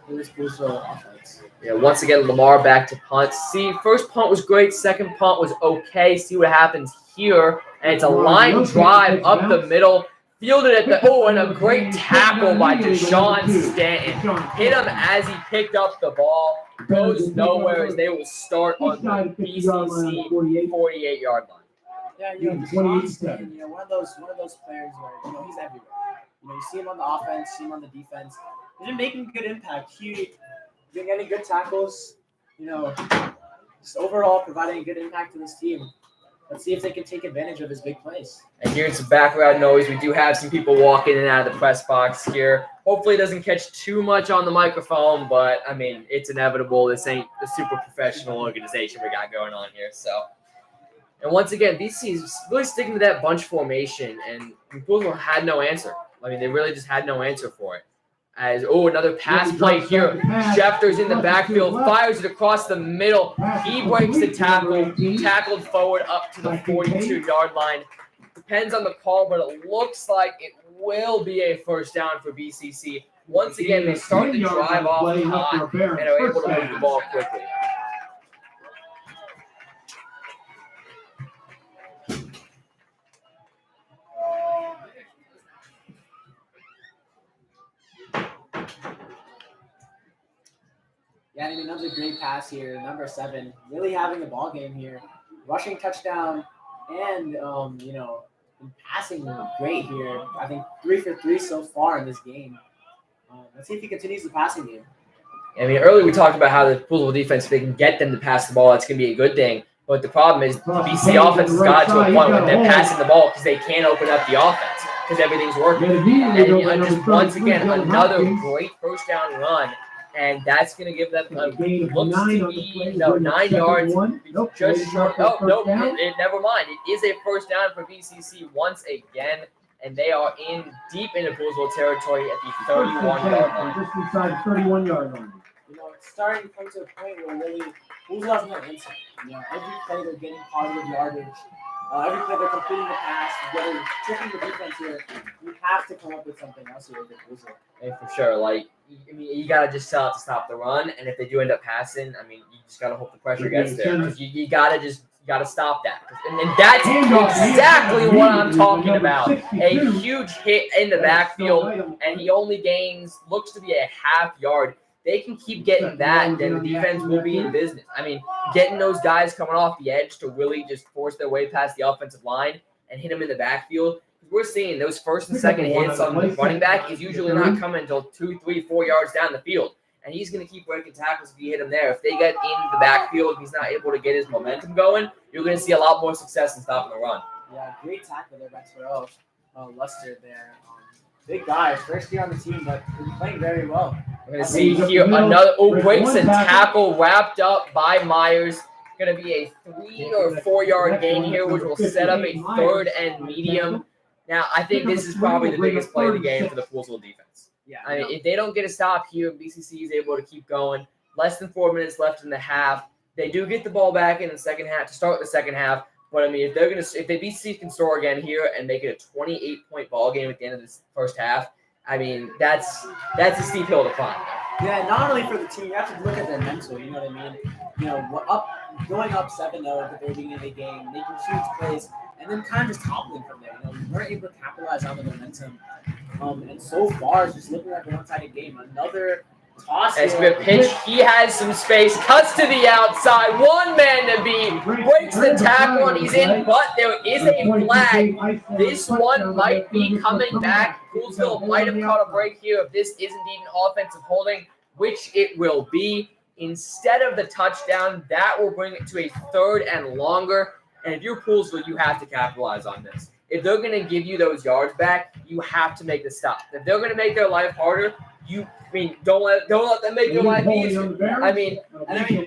for this Bluesville offense. Yeah, once again, Lamar back to punt. See, first punt was great. Second punt was okay. See what happens here. And it's a line drive up the middle. Fielded at the, and a great tackle by Deshaun Stanton. Hit him as he picked up the ball. Goes nowhere as they will start on the BCC 48-yard line. Yeah, Deshaun Stanton, one of those players where, he's everywhere. You see him on the offense, see him on the defense. He's been making good impact. He's been getting good tackles, just overall providing a good impact to this team. Let's see if they can take advantage of his big plays. And hearing some background noise, we do have some people walking in and out of the press box here. Hopefully it doesn't catch too much on the microphone, but, it's inevitable. This ain't the super professional organization we got going on here. So, and once again, BC is really sticking to that bunch formation, and Bluesville had no answer. They really just had no answer for it. As another pass play here. Schefter's in the backfield, fires it across the middle. He breaks the tackle, tackled forward up to the 42-yard line. Depends on the call, but it looks like it will be a first down for BCC. Once again, they start the drive off hot and are able to move the ball quickly. Yeah, another great pass here. Number 7, really having a ball game here. Rushing touchdown and, passing great here. I think 3 for 3 so far in this game. Let's see if he continues the passing game. Earlier we talked about how the Bluesville defense, if they can get them to pass the ball, that's going to be a good thing. But the problem is BC offense has got to a point where they're passing the ball because they can't open up the offense because everything's working. And just once again, another great first down run. And that's going to give them looks to be 9 yards, just short. Oh, no, never mind. It is a first down for BCC once again, and they are deep into Bluesville territory at the 31-yard line. Just inside the 31-yard line. It's starting to come to a point where really Bluesville has no answer. Every play they're getting positive yardage. Every play they're completing the pass, they're tricking the defense here. You have to come up with something else here with Bluesville. And for sure, you gotta just sell it to stop the run, and if they do end up passing, you just gotta hope the pressure gets there. You gotta stop that, and that's exactly what I'm talking about. A huge hit in the backfield, and he only looks to be a half yard. They can keep getting that, then the defense will be in business. Getting those guys coming off the edge to really just force their way past the offensive line and hit them in the backfield. We're seeing those first and second hits on the running back is usually not coming until 2, 3, 4 yards down the field. And he's going to keep breaking tackles if you hit him there. If they get in the backfield and he's not able to get his momentum going, you're going to see a lot more success in stopping the run. Yeah, great tackle there by Terrell Luster there. Big guy, first year on the team, but he's playing very well. We're going to see here another breaks and tackle wrapped up by Myers. Going to be a 3 or 4 yard gain here, which will set up a 3rd and medium. Now, I think this is probably the biggest play of the game for the Bluesville defense. Yeah, if they don't get a stop here, BCC is able to keep going. Less than 4 minutes left in the half. They do get the ball back in the second half to start the second half. But if they BCC can score again here and make it a 28-point ball game at the end of this first half, that's a steep hill to climb. Yeah, not only for the team, you have to look at their mental. You know what I mean? Going up 7-0 at the very beginning of the game, making huge plays, and then kind of just toppling from there. We weren't able to capitalize on the momentum. And so far, it's just looking like a one-sided game. Another toss. As a pitch, he has some space, cuts to the outside, one man to beat, breaks the tackle, and he's in, but there is a flag. This one might be coming back. Bluesville might have caught a break here if this is indeed an offensive holding, which it will be. Instead of the touchdown, that will bring it to a 3rd and longer. And if you're Bluesville, you have to capitalize on this. If they're going to give you those yards back, you have to make the stop. If they're going to make their life harder, don't let them make their life easier.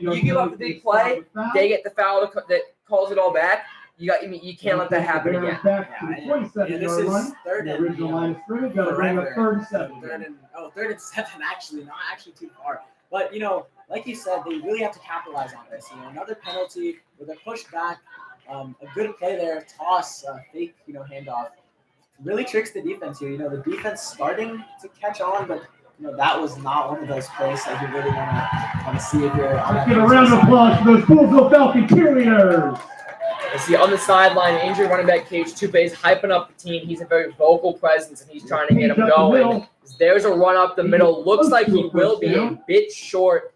You give up the big play, they get the foul that calls it all back. You can't let that happen again. This is 3rd and original line of scrimmage. Got to bring up 3rd and 7. 3rd and 7 actually, not actually too far. But like you said, they really have to capitalize on this. Another penalty with a push back. A good play there, toss, fake, handoff. really tricks the defense here. The defense starting to catch on, but that was not one of those plays that you really want to see if you're on Let's that get a round of applause for those Poolsville Falcon cheerleaders. I see on the sideline, injured running back Cage Tupa is hyping up the team. He's a very vocal presence, and he's trying to get them going. There's a run up the middle. Looks like he will be a bit short.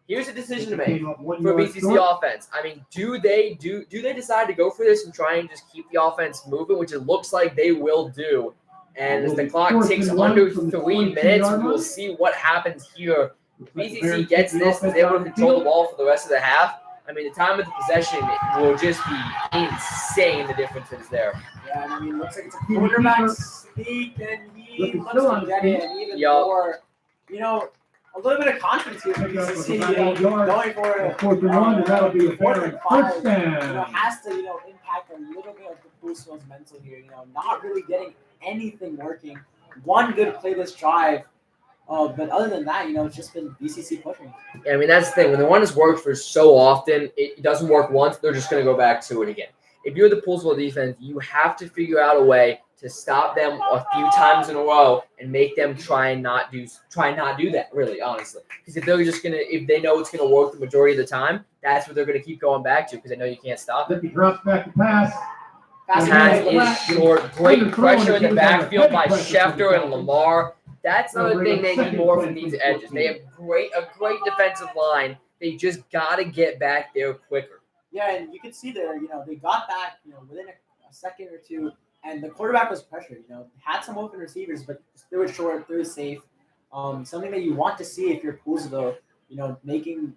Here's a decision to make for BCC offense. I mean, do they decide to go for this and try and just keep the offense moving, which it looks like they will do. And as the clock ticks under 3 minutes, we'll see what happens here. BCC gets this and is able to control the ball for the rest of the half. I mean, the time of the possession will just be insane, the difference that is there. Yeah, and I mean, looks like it's a quarterback sneak, and he looks to get it, and even more, a little bit of confidence here for BCC, going for it. 4th and 1, and that'll be a Fourth and five, first down. Has to, impact a little bit of the Poolsville's mental here, not really getting anything working. One good play this drive. But other than that, it's just been BCC pushing. Yeah, I mean, that's the thing. When the one has worked for so often, it doesn't work once, they're just going to go back to it again. If you're the Poolsville defense, you have to figure out a way to stop them a few times in a row and make them try not do that, really, honestly. Because if they know it's going to work the majority of the time, that's what they're going to keep going back to because they know you can't stop it. He drops back to pass. Pass is short. Great pressure in the backfield by Schefter and Lamar. That's another thing they need more from these edges. They have a great defensive line. They just got to get back there quicker. Yeah, and you can see there, they got back, within a second or two, and the quarterback was pressured, had some open receivers, but threw it short, threw it safe. Something that you want to see if you're Poolsville, making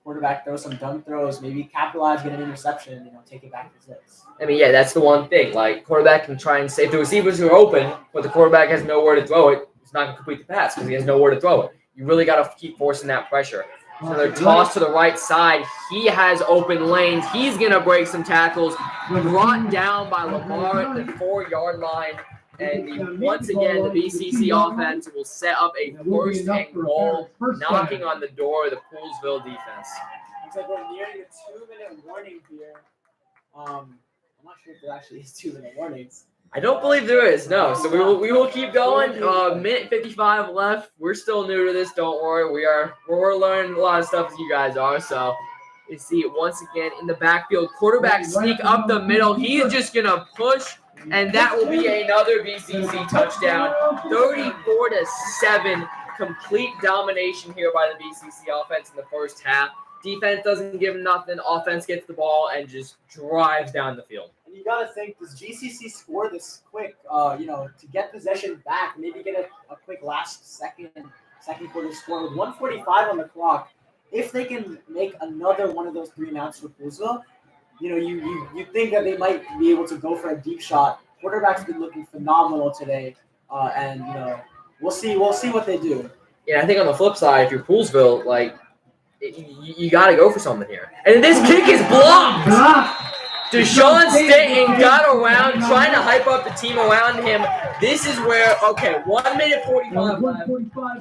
quarterback throw some dumb throws, maybe capitalize, get an interception, take it back to 6. I mean, yeah, that's the one thing. Like, quarterback can try and save the receivers who are open, but the quarterback has nowhere to throw it. He's not going to complete the pass because he has nowhere to throw it. You really got to keep forcing that pressure. So they're tossed to the right side. He has open lanes. He's going to break some tackles. Brought down by Lamar at the 4-yard line. And once again, the BCC offense will set up a 1st and goal, knocking on the door of the Poolsville defense. Looks like we're nearing the 2-minute warning here. I'm not sure if there actually is 2-minute warnings. I don't believe there is, no. So we will keep going. Minute 55 left. We're still new to this. Don't worry. We're learning a lot of stuff as you guys are. So you see it once again in the backfield. Quarterback sneak up the middle. He's just gonna push, and that will be another BCC touchdown. 34-7. Complete domination here by the BCC offense in the first half. Defense doesn't give them nothing. Offense gets the ball and just drives down the field. And you got to think, does GCC score this quick, to get possession back, maybe get a quick last second quarter score with 1:45 on the clock? If they can make another one of those 3 and outs for Poolsville, you think that they might be able to go for a deep shot. Quarterback's been looking phenomenal today, and we'll see what they do. Yeah, I think on the flip side, if you're Poolsville, you got to go for something here. And this kick is blocked. Deshaun Stanton got around, trying to hype up the team around him. This is where, 1 minute 45 left.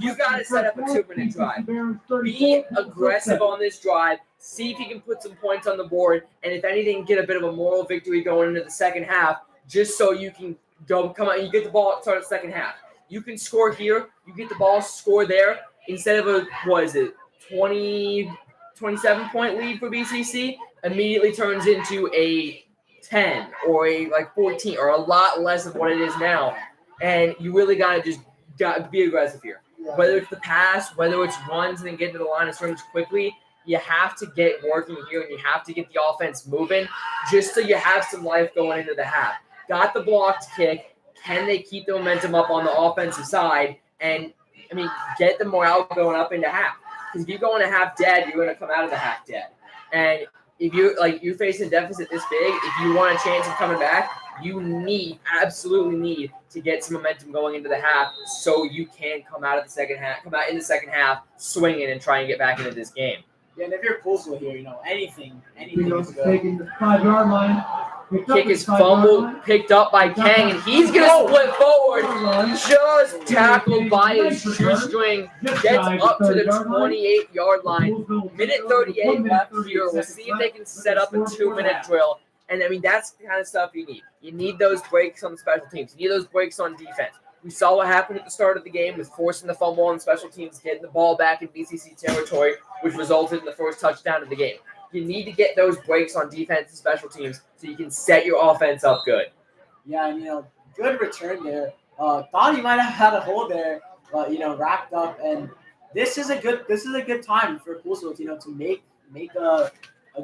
You got to set up a 2-minute drive. Be aggressive on this drive. See if you can put some points on the board. And if anything, get a bit of a moral victory going into the second half, just so you can come out and you get the ball at the second half. You can score here. You get the ball, score there. Instead of a, 27-point lead for BCC, immediately turns into a 10 or a 14 or a lot less of what it is now. And you really got to be aggressive here. Whether it's the pass, whether it's runs and then get to the line of scrimmage quickly, you have to get working here and you have to get the offense moving just so you have some life going into the half. Got the blocked kick. Can they keep the momentum up on the offensive side? And, get the morale going up into half. Because if you go into half dead, you're going to come out of the half dead. And if you're facing a deficit this big, if you want a chance of coming back, you absolutely need to get some momentum going into the half so you can come out in the second half swinging and try and get back into this game. Yeah, and if you're Poolsville here, anything is good. Taking the 5-yard line. Kick is fumbled, picked up by Kang, and he's going to split forward. Just tackled by his shoestring. Gets up to the 28-yard line. Minute 38 left here. We'll see if they can set up a 2-minute drill. And, I mean, that's the kind of stuff you need. You need those breaks on the special teams. You need those breaks on defense. We saw what happened at the start of the game with forcing the fumble on special teams, getting the ball back in BCC territory, which resulted in the first touchdown of the game. You need to get those breaks on defense and special teams so you can set your offense up good. Yeah, and good return there. Thought he might have had a hole there, but wrapped up. And this is a good time for Poolsville, to make a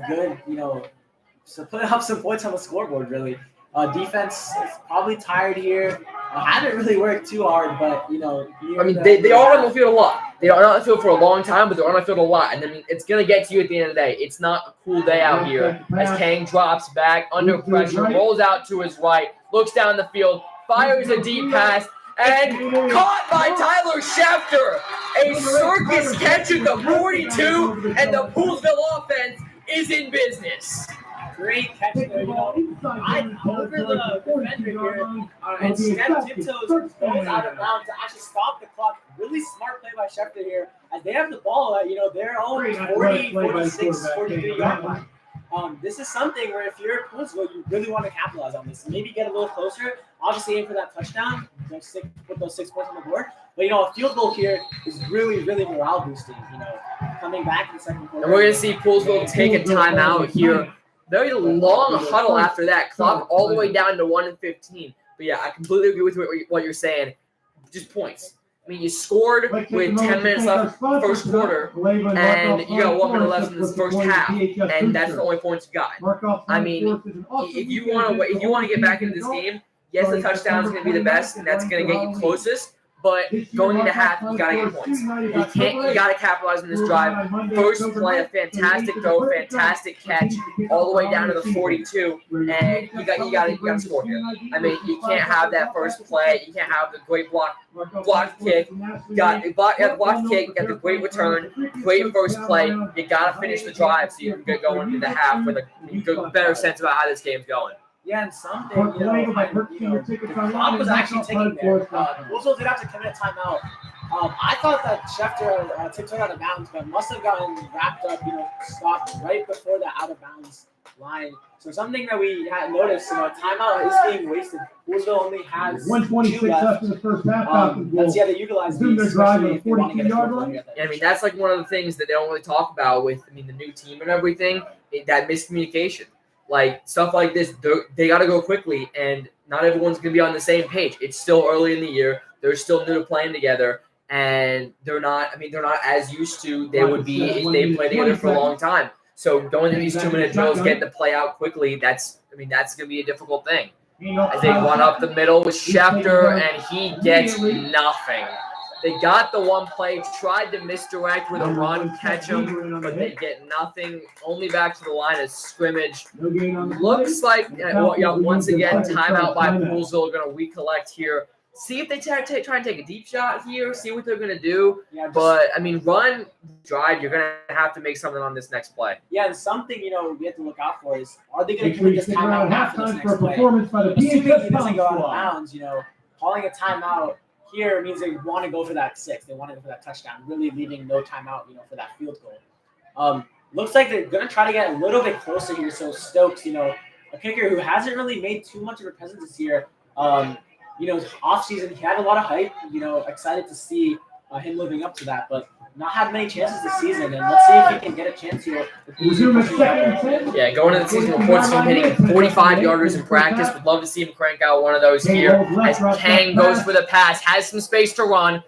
good, to put up some points on the scoreboard. Really, defense is probably tired here. Haven't really worked too hard, but I mean, they are on the field a lot. They are on the field for a long time, but they're on the field a lot. And I mean, it's gonna get to you at the end of the day. It's not a cool day out here. As Kang drops back under pressure, rolls out to his right, looks down the field, fires a deep pass, and caught by Tyler Schefter. A circus catch at the 42, and the Poolsville offense is in business. Great catch there, I over the defender here and Steph tiptoes goes out of bounds to actually stop the clock. Really smart play by Schefter here as they have the ball at their own 40, 46, 43-yard line. This is something where if you're Poolsville, you really want to capitalize on this. Maybe get a little closer. Obviously aim for that touchdown. Put those 6 points on the board. But a field goal here is really, really morale boosting. Coming back in the second quarter. And we're gonna see Poolsville take a timeout here. Very long huddle after that. Clock all the way down to 1:15. But yeah, I completely agree with what you're saying. Just points. I mean, you scored with 10 minutes left first quarter, and you got 1 minute left in this first half, and that's the only points you got. I mean, if you want to get back into this game, yes, the touchdown is going to be the best, and that's going to get you closest. But going into half, you gotta get points. You gotta capitalize on this drive. First play, a fantastic throw, fantastic catch, all the way down to the 42, and you gotta score here. I mean, you can't have that first play. You can't have the great block kick. You got the block kick. You got the great return, great first play. You gotta finish the drive so you can get going into the half with a better sense about how this game's going. Yeah, and something, the clock was actually ticking there. Poolsville did have to commit a timeout. I thought that Schefter tiptoed out of bounds, but must have gotten wrapped up, stopped right before the out of bounds line. So something that we had noticed, timeout is being wasted. Poolsville only has 1:26 left in the first half. Let's they utilize these, especially if they want to get a 42-yard Yeah, I mean, that's like one of the things that they don't really talk about with, the new team and everything, that miscommunication. Like, stuff like this, they got to go quickly, and not everyone's going to be on the same page. It's still early in the year. They're still new to playing together, and they're not as used to they would be if they played together for a long time. So going to these 2-minute drills, getting the play out quickly, that's going to be a difficult thing. As they run up the middle with Schefter, and he gets nothing. They got the one play, tried to misdirect with a run, catch him, but they get nothing. Only back to the line of scrimmage. Looks like, once again, timeout by Poolsville. Going to recollect here. See if they try and take a deep shot here, see what they're going to do. But, run, drive, you're going to have to make something on this next play. Yeah, and something, we have to look out for is, are they going to commit this timeout after this next play? Assuming he doesn't go out of bounds, calling a timeout here means they want to go for that 6. They want to go for that touchdown, really leaving no timeout, for that field goal. Looks like they're going to try to get a little bit closer here. So Stokes, a kicker who hasn't really made too much of a presence this year. Off season, he had a lot of hype. Excited to see him living up to that, but not had many chances this season. And let's see if he can get a chance here. Yeah, going into the season, reports him hitting 45-yarders in practice. Would love to see him crank out one of those here. As Kang goes for the pass, has some space to run,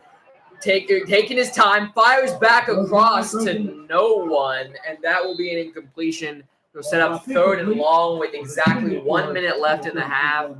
taking his time, fires back across to no one, and that will be an incompletion. They'll set up 3rd and long with exactly 1 minute left in the half.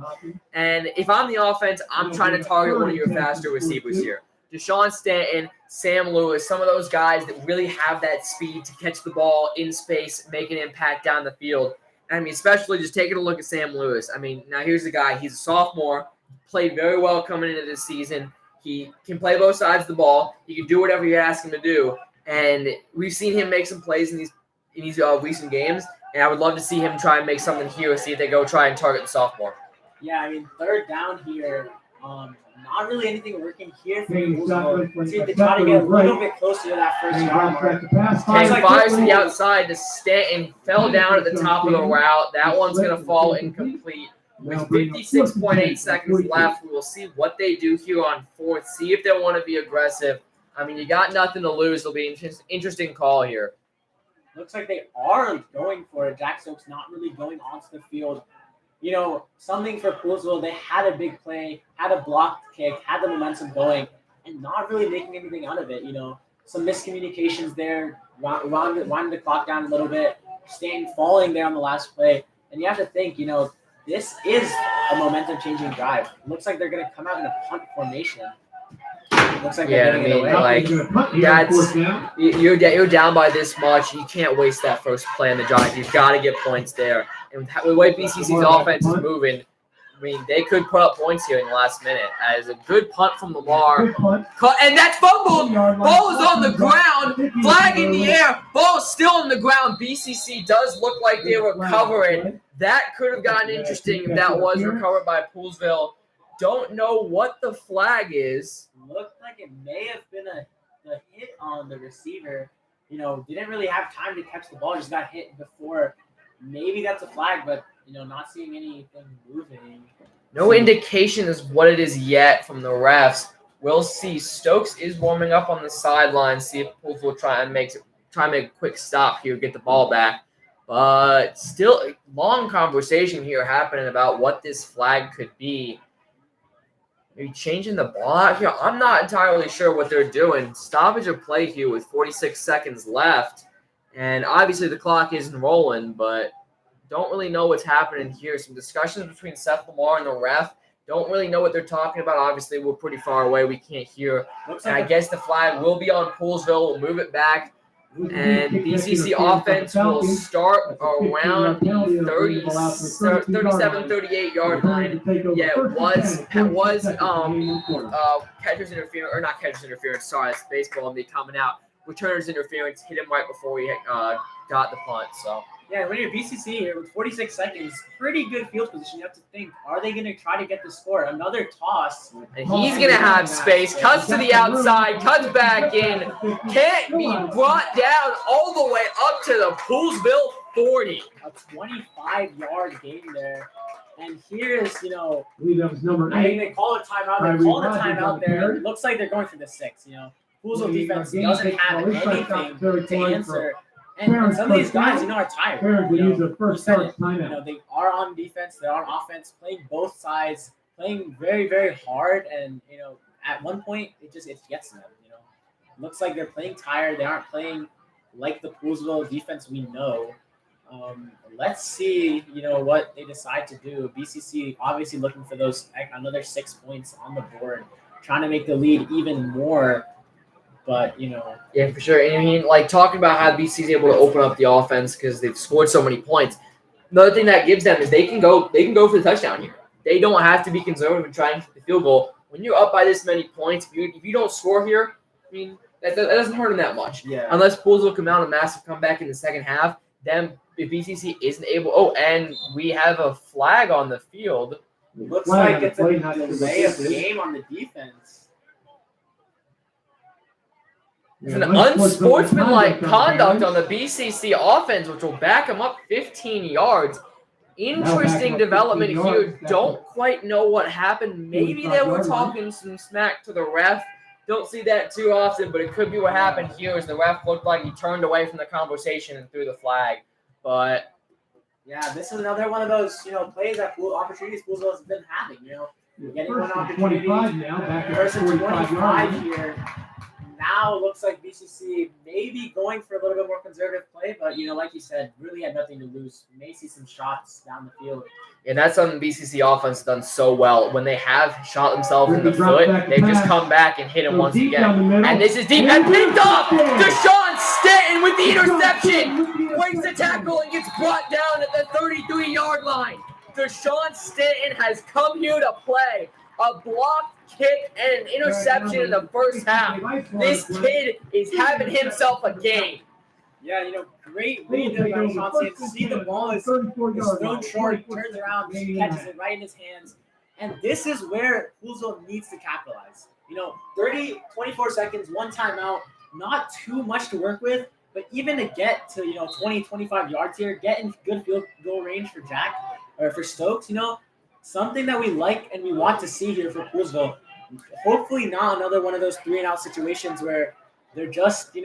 And if I'm the offense, I'm trying to target one of your faster receivers here. Deshaun Stanton, Sam Lewis, some of those guys that really have that speed to catch the ball in space, make an impact down the field. Especially just taking a look at Sam Lewis. Now here's the guy. He's a sophomore, played very well coming into this season. He can play both sides of the ball. He can do whatever you ask him to do. And we've seen him make some plays in these recent games. And I would love to see him try and make something here, see if they go try and target the sophomore. Yeah, 3rd down here. not really anything working here for Taking a shot Poolsville. right See if they point, try to get a little right. bit closer to that first And he yard drops mark. back to pass. King like fires to the quickly- outside to Stanton, fell down at the top of the route. That one's going to fall incomplete. With 56.8 seconds left, we will see what they do here on fourth, see if they want to be aggressive. I mean, you got nothing to lose. It'll be an interesting call here. Looks like they are going for it. Jack Stokes not really going onto the field. You know, something for Poolsville, they had a big play, had a blocked kick, had the momentum going, and not really making anything out of it. You know, some miscommunications there, winding the clock down a little bit, Stanton falling there on the last play. And you have to think, you know, this is a momentum-changing drive. Looks like they're going to come out in a punt formation. Looks like Yeah, they're I getting mean, it away. like, you're down by this much. You can't waste that first play on the drive. You've got to get points there. And with the way BCC's offense is moving, I mean, they could put up points here in the last minute. As a good punt from Lamar. Good punt. And that's fumbled. Ball is on the ground. Flag in the air. Ball is still on the ground. BCC does look like they were covering. That could have gotten interesting if that was recovered by Poolsville. Don't know what the flag is. Looked like it may have been a hit on the receiver. You know, didn't really have time to catch the ball. Just got hit before. Maybe that's a flag, but, you know, not seeing anything moving. No indication as what it is yet from the refs. We'll see. Stokes is warming up on the sideline. See if Poolsville will try and make a quick stop here, get the ball back. But still, a long conversation here happening about what this flag could be. Maybe changing the ball out here. I'm not entirely sure what they're doing. Stoppage of play here with 46 seconds left. And obviously the clock isn't rolling, but don't really know what's happening here. Some discussions between Seth Lamar and the ref. Don't really know what they're talking about. Obviously, we're pretty far away. We can't hear. And I guess the flag will be on Poolsville. We'll move it back. And BCC offense will start around the 37, 38 yard line. Yeah, it was catcher's interference, or not catcher's interference. Sorry, it's baseball and me coming out. Returner's interference hit him right before he got the punt. So yeah, when you're BCC here with 46 seconds, pretty good field position. You have to think, are they going to try to get the score? Another toss. And he's going to have space. Cuts to the outside. Cuts back in. Can't be brought down all the way up to the Poolsville 40. A 25-yard gain there. And here's, you know, I believe that was number I 8. mean, they call a timeout. They call a timeout there. It looks like they're going for the 6, you know. Poolsville defense doesn't have anything to answer. And some of these guys, you know, are tired. Parents will use their first start You timeout. know, they are on defense, they're on offense, playing both sides, playing very, very hard. And, you know, at one point, it gets to them, you know. Looks like they're playing tired. They aren't playing like the Poolsville defense we know. Let's see, you know, what they decide to do. BCC obviously looking for those another 6 points on the board, trying to make the lead even more. But, you know. Yeah, for sure. And I mean, like, talking about how BC is able to open up the offense because they've scored so many points. Another thing that gives them is they can go for the touchdown here. They don't have to be conservative and try and hit the field goal. When you're up by this many points, if you don't score here, I mean, that doesn't hurt them that much. Yeah. Unless Pools will come out a massive comeback in the second half, then if BCC isn't able – oh, and we have a flag on the field. Looks like it's a delay of game on the defense. It's an unsportsmanlike conduct on the BCC offense, which will back them up 15 yards. Interesting development here. Don't quite know what happened. Maybe they were talking some smack to the ref. Don't see that too often, but it could be what happened here is the ref looked like he turned away from the conversation and threw the flag. But yeah, this is another one of those, you know, plays that opportunities Poolsville has been having, you know. Getting one opportunity. 25 now, back at First and 45 yards. 25 here. Now it looks like BCC may be going for a little bit more conservative play, but, you know, like you said, really had nothing to lose. You may see some shots down the field. and that's something BCC offense has done so well. When they have shot themselves in the foot, they've just come back and hit him once again. And this is deep and picked up. Deshaun Stanton with the interception. Breaks the tackle and gets brought down at the 33-yard line. Deshaun Stanton has come here to play. A blocked kick and an interception in the first half. This kid is having himself a game. Yeah, you know, great read there by Deshaun Stanton. See the ball is thrown short, turns around, catches it right in his hands. And this is where Poolsville needs to capitalize. 24 seconds, one timeout, not too much to work with, but even to get to 20, 25 yards here, get in good field goal range for Jack or for Stokes, something that we like and we want to see here for Poolsville. Hopefully not another one of those 3-and-out situations where they're just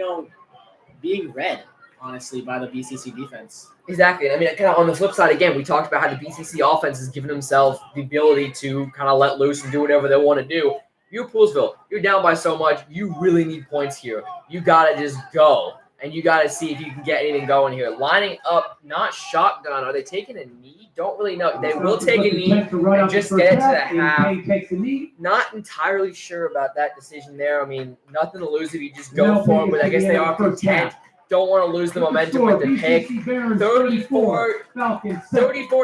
being read, honestly, by the BCC defense. Exactly. I mean, kind of on the flip side, again, we talked about how the BCC offense has given themselves the ability to kind of let loose and do whatever they want to do. You're Poolsville. You're down by so much. You really need points here. You got to just go, and you got to see if you can get anything going here. Lining up, not shotgun. Are they taking a knee? Don't really know. They will take a knee and just get it to the half. Not entirely sure about that decision there. I mean, nothing to lose if you just go for it, but I guess they are content. Don't want to lose the momentum with the pick. 34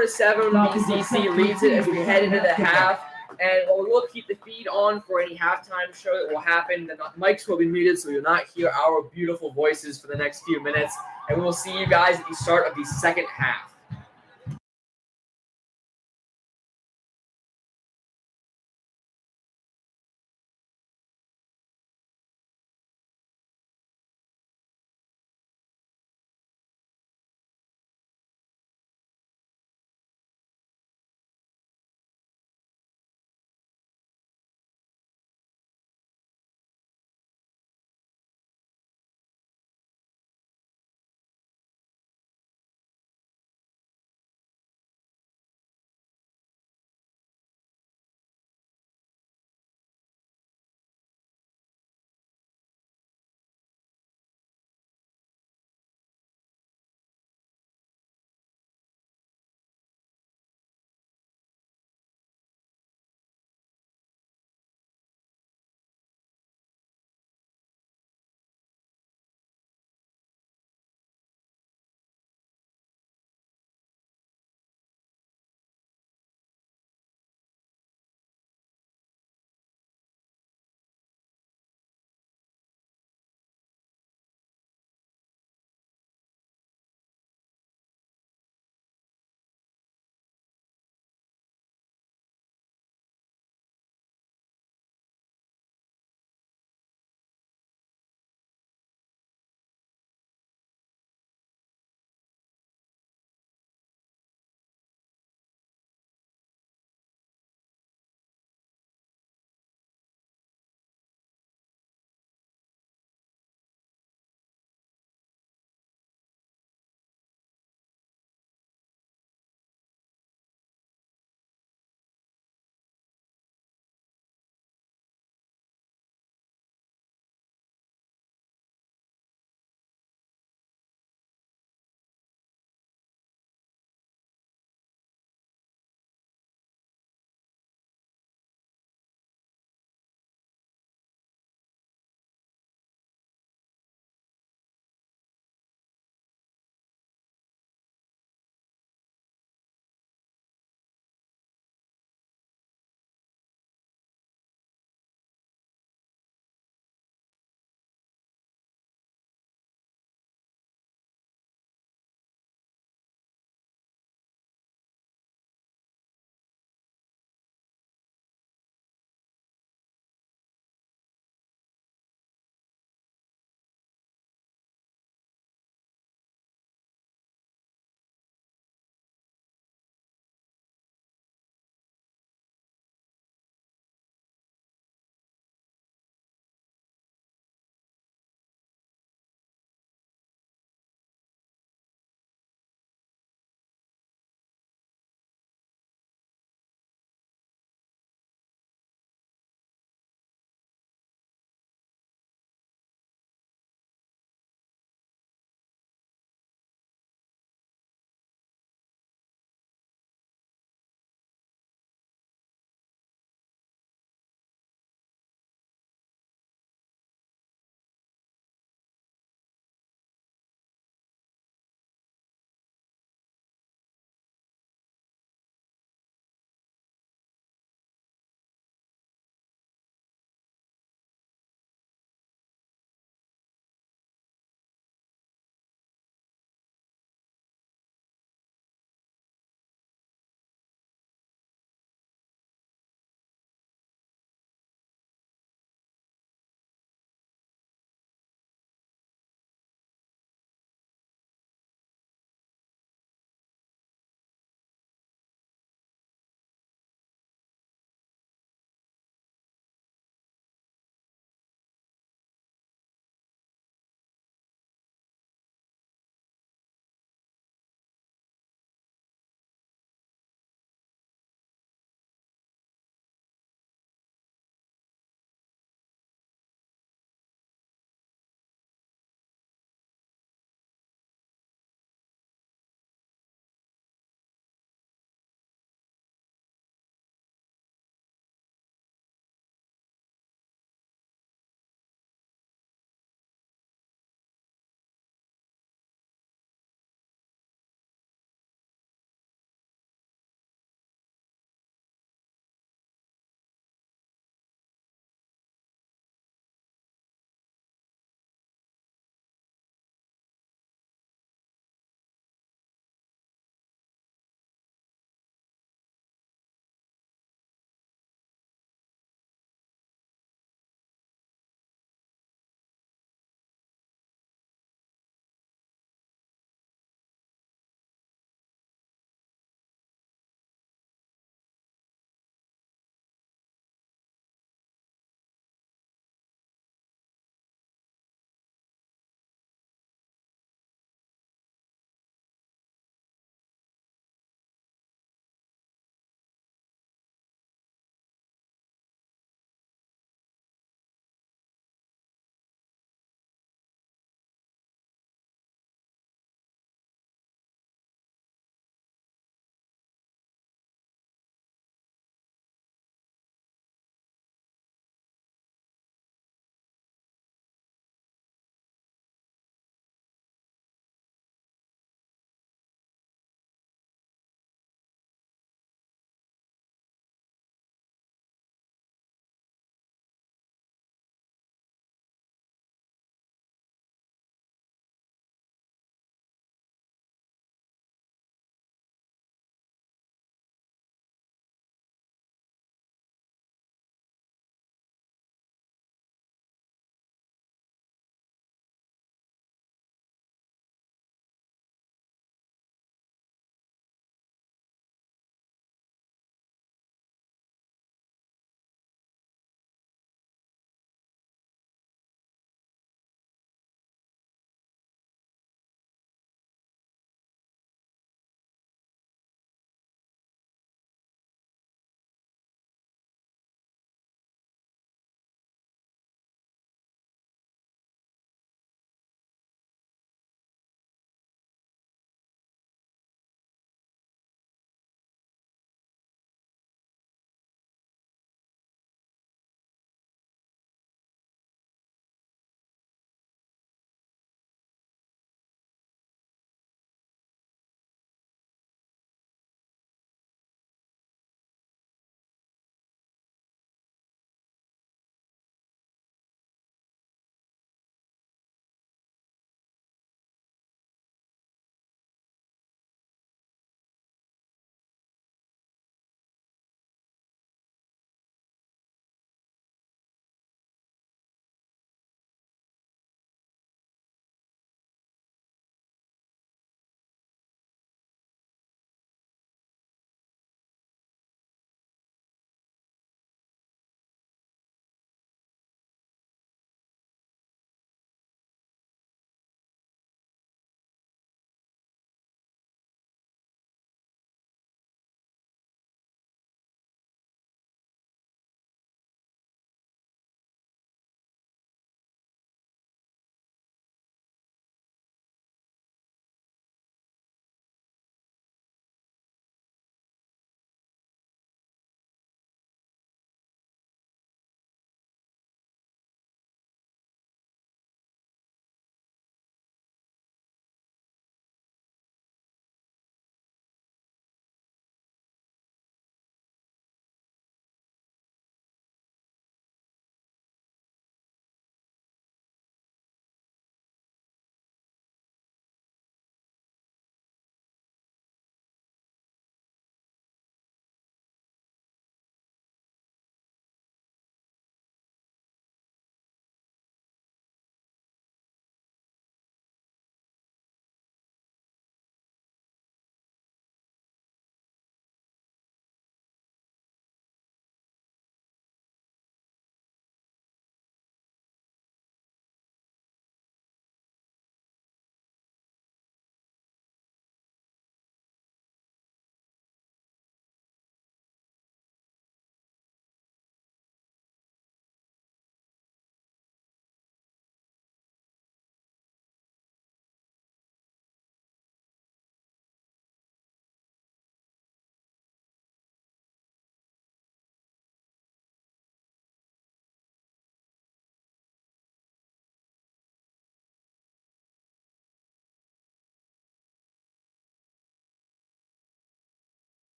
to 7. BCC leads it as we head into the half. And we'll keep the feed on for any halftime show that will happen. The mics will be muted, so you'll not hear our beautiful voices for the next few minutes. And we will see you guys at the start of the second half.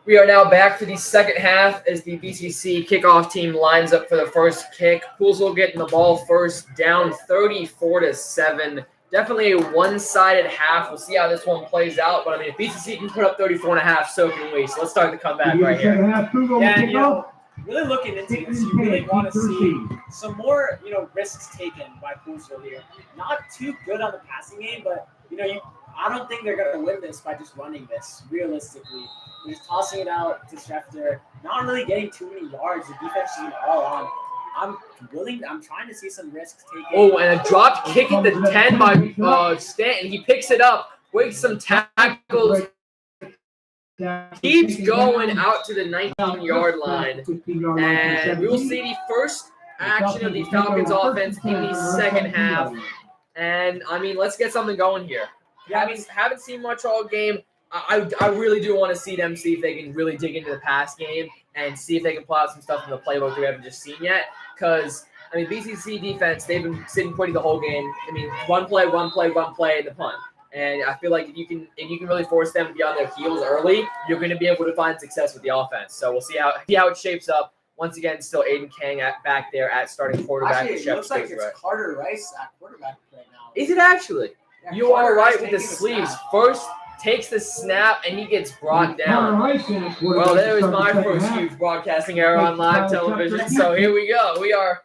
We are now back for the second half as the BCC kickoff team lines up for the first kick. Poolsville getting the ball first, down 34-7. Definitely a one-sided half. We'll see how this one plays out. But, I mean, if BCC can put up 34.5, so can we. So let's start the comeback right here. Yeah, and, really looking into this, you really want to see some more, risks taken by Poolsville here. Not too good on the passing game, but, I don't think they're going to win this by just running this, realistically. They're just tossing it out to Schefter, not really getting too many yards. The defense is all on. I'm trying to see some risks taken. Oh, and a dropped kick at the 10 by Stanton. He picks it up, breaks some tackles, keeps going out to the 19-yard line. And we will see the first action of the Falcons offense in the second half. And, I mean, let's get something going here. Yeah, haven't seen much all game. I really do want to see them see if they can really dig into the pass game and see if they can pull out some stuff in the playbook that we haven't just seen yet. Because, BCC defense, they've been sitting pretty the whole game. One play, and the punt. And I feel like if you can really force them to be on their heels early, you're going to be able to find success with the offense. So we'll see how it shapes up. Once again, still Aiden Kang back there at starting quarterback. Actually, it looks like it's Carter Rice at quarterback right now. Is it actually? Yeah, you are right with the sleeves. First takes the snap, and he gets brought down. Well, there is my first huge broadcasting error on live television. So here we go. We are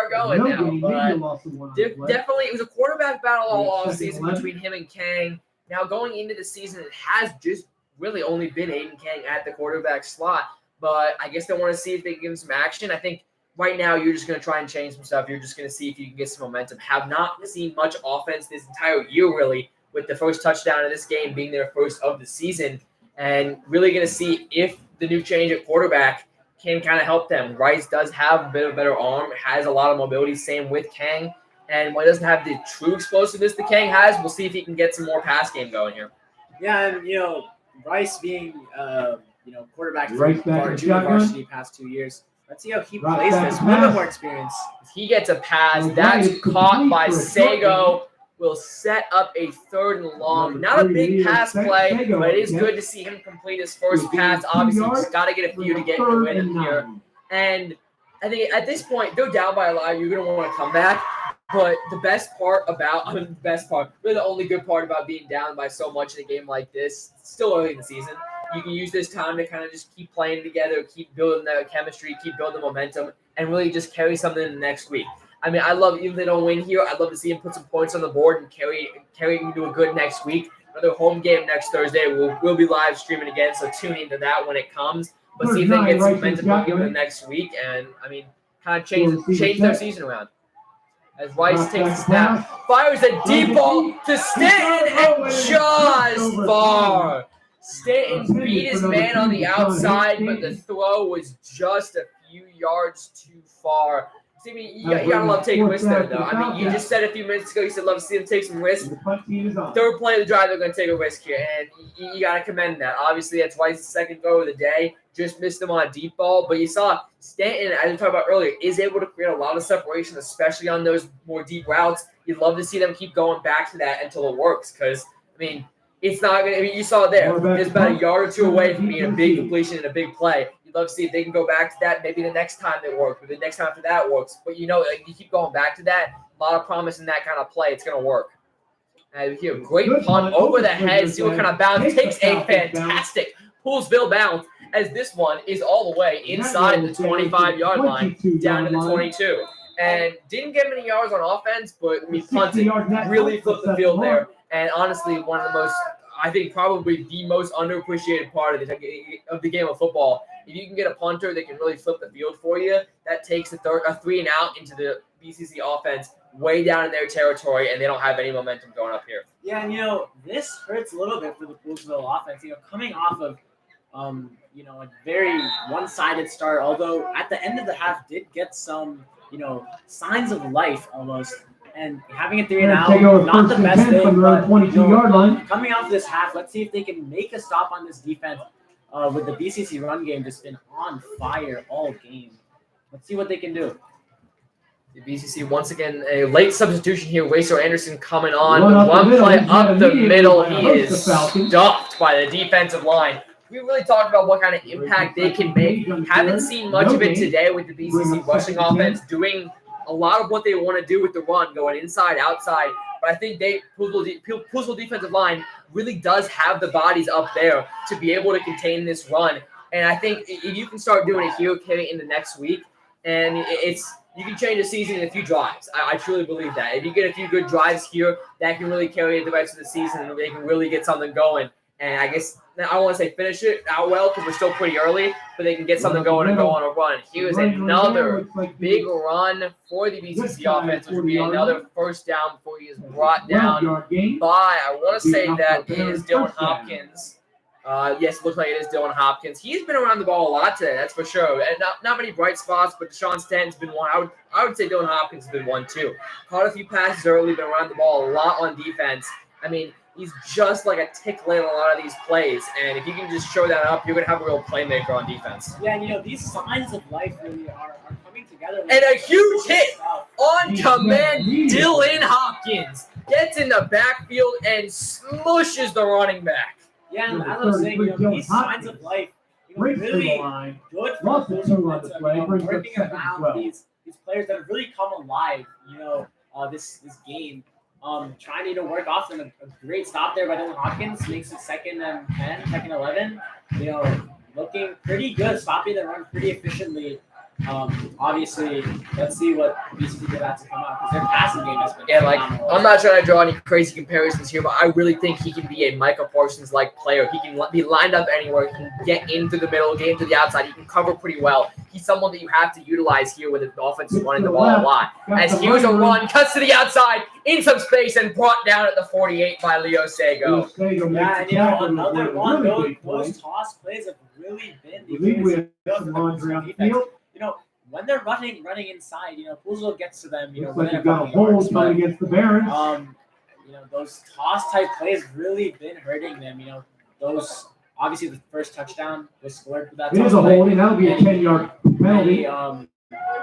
going now. But definitely, it was a quarterback battle all offseason between him and Kang. Now, going into the season, it has just really only been Aiden Kang at the quarterback slot. But I guess they want to see if they can give him some action. I think right now you're just going to try and change some stuff. You're just going to see if you can get some momentum. Have not seen much offense this entire year, really, with the first touchdown of this game being their first of the season. And really going to see if the new change at quarterback can kind of help them. Rice does have a bit of a better arm, has a lot of mobility, same with Kang. And when he doesn't have the true explosiveness that Kang has, we'll see if he can get some more pass game going here. Yeah, and, Rice being, quarterback for junior varsity past 2 years. Let's see how he plays this. A little bit more experience. He gets a pass. That's caught by Sago. Will set up a 3rd and long. Not a big pass play, but it is good to see him complete his first pass. Obviously, just got to get a few to get the win here. And I think at this point, they're down by a lot. You're going to want to come back. But the best part about, really the only good part about being down by so much in a game like this, still early in the season, you can use this time to kind of just keep playing together, keep building the chemistry, keep building momentum, and really just carry something in the next week. I love, even if they don't win here, I'd love to see him put some points on the board and carry into a good next week. Another home game next Thursday. We'll be live streaming again, so tune into that when it comes. But see if they can get some momentum over the next week and, kind of change their season around. As Rice takes a snap, fires a deep ball to Stanton and just far. Stanton beat his man on the outside, but the throw was just a few yards too far. See, you gotta love taking risks there, though. You just said a few minutes ago, you said love to see them take some risks. Third play of the drive, they're going to take a risk here, and you gotta commend that. Obviously, that's Rice's second throw of the day. Just missed him on a deep ball, but you saw Stanton, as we talked about earlier, is able to create a lot of separation, especially on those more deep routes. You'd love to see them keep going back to that until it works, because, it's not going to – you saw it there. It's about a yard or two away from being a big completion and a big play. You'd love to see if they can go back to that. Maybe the next time it works, or the next time after that works. But, you keep going back to that. A lot of promise in that kind of play. It's going to work. And here, great punt over the head. See what kind of bounce. Takes a fantastic Poolsville bounce, as this one is all the way inside the 25-yard line, down to the 22. And didn't get many yards on offense, but punted, really flipped the field there. And honestly, one of the most, I think probably the most underappreciated part of the game of football. If you can get a punter that can really flip the field for you, that takes a 3 and out into the BCC offense way down in their territory, and they don't have any momentum going up here. Yeah, and this hurts a little bit for the Poolsville offense. Coming off of, a very one-sided start, although at the end of the half did get some, signs of life almost. And having a 3 and out, not the best thing, but 22-yard line. Coming off this half, let's see if they can make a stop on this defense with the BCC run game just been on fire all game. Let's see what they can do. The BCC, once again, a late substitution here. Waso Anderson coming on. One play up the middle. He is stopped by the defensive line. we really talked about what kind of impact they can make. Haven't seen much of it today with the BCC rushing offense doing a lot of what they want to do with the run, going inside, outside. But I think Poolsville defensive line really does have the bodies up there to be able to contain this run. And I think if you can start doing it here, Kerry, in the next week, and you can change the season in a few drives. I truly believe that. If you get a few good drives here, that can really carry the rest of the season, and they can really get something going. And I guess I don't want to say finish it out well because we're still pretty early, but they can get something going and go on a run. Here's another big run for the BCC offense, which will be another first down before he is brought down by, I want to say that is Dylan Hopkins. Yes, it looks like it is Dylan Hopkins. He's been around the ball a lot today, that's for sure. And not many bright spots, but Sean Stanton's been one. I would say Dylan Hopkins has been one too. Caught a few passes early, been around the ball a lot on defense. I mean, he's just like a tick late on a lot of these plays. And if you can just show that up, you're going to have a real playmaker on defense. Yeah, and these signs of life really are coming together. And a huge hit on command, Dylan Hopkins gets in the backfield and smushes the running back. Yeah, and as I was saying, these signs of life, really good for the working around these players that have really come alive, this game. Trying to work off them. A great stop there by Dylan Hopkins makes it 2nd and 10, 2nd and 11. Looking pretty good, stopping the run pretty efficiently. Obviously, let's see what BCC did have to come out because their passing game has been phenomenal. I'm not trying to draw any crazy comparisons here, but I really think he can be a Micah Parsons-like player. He can be lined up anywhere. He can get into the middle, get into the outside. He can cover pretty well. He's someone that you have to utilize here when the offense is running the ball a lot. As here's a run, cuts to the outside, in some space, and brought down at the 48 by Leo Sago. Yeah, and another one. Those toss plays have really been the defense. When they're running inside, Poolsville gets to them, like you got a hold trying against the Barons. Those toss type plays really been hurting them. Those obviously the first touchdown was scored for that. It is a holding. That'll be a 10-yard penalty.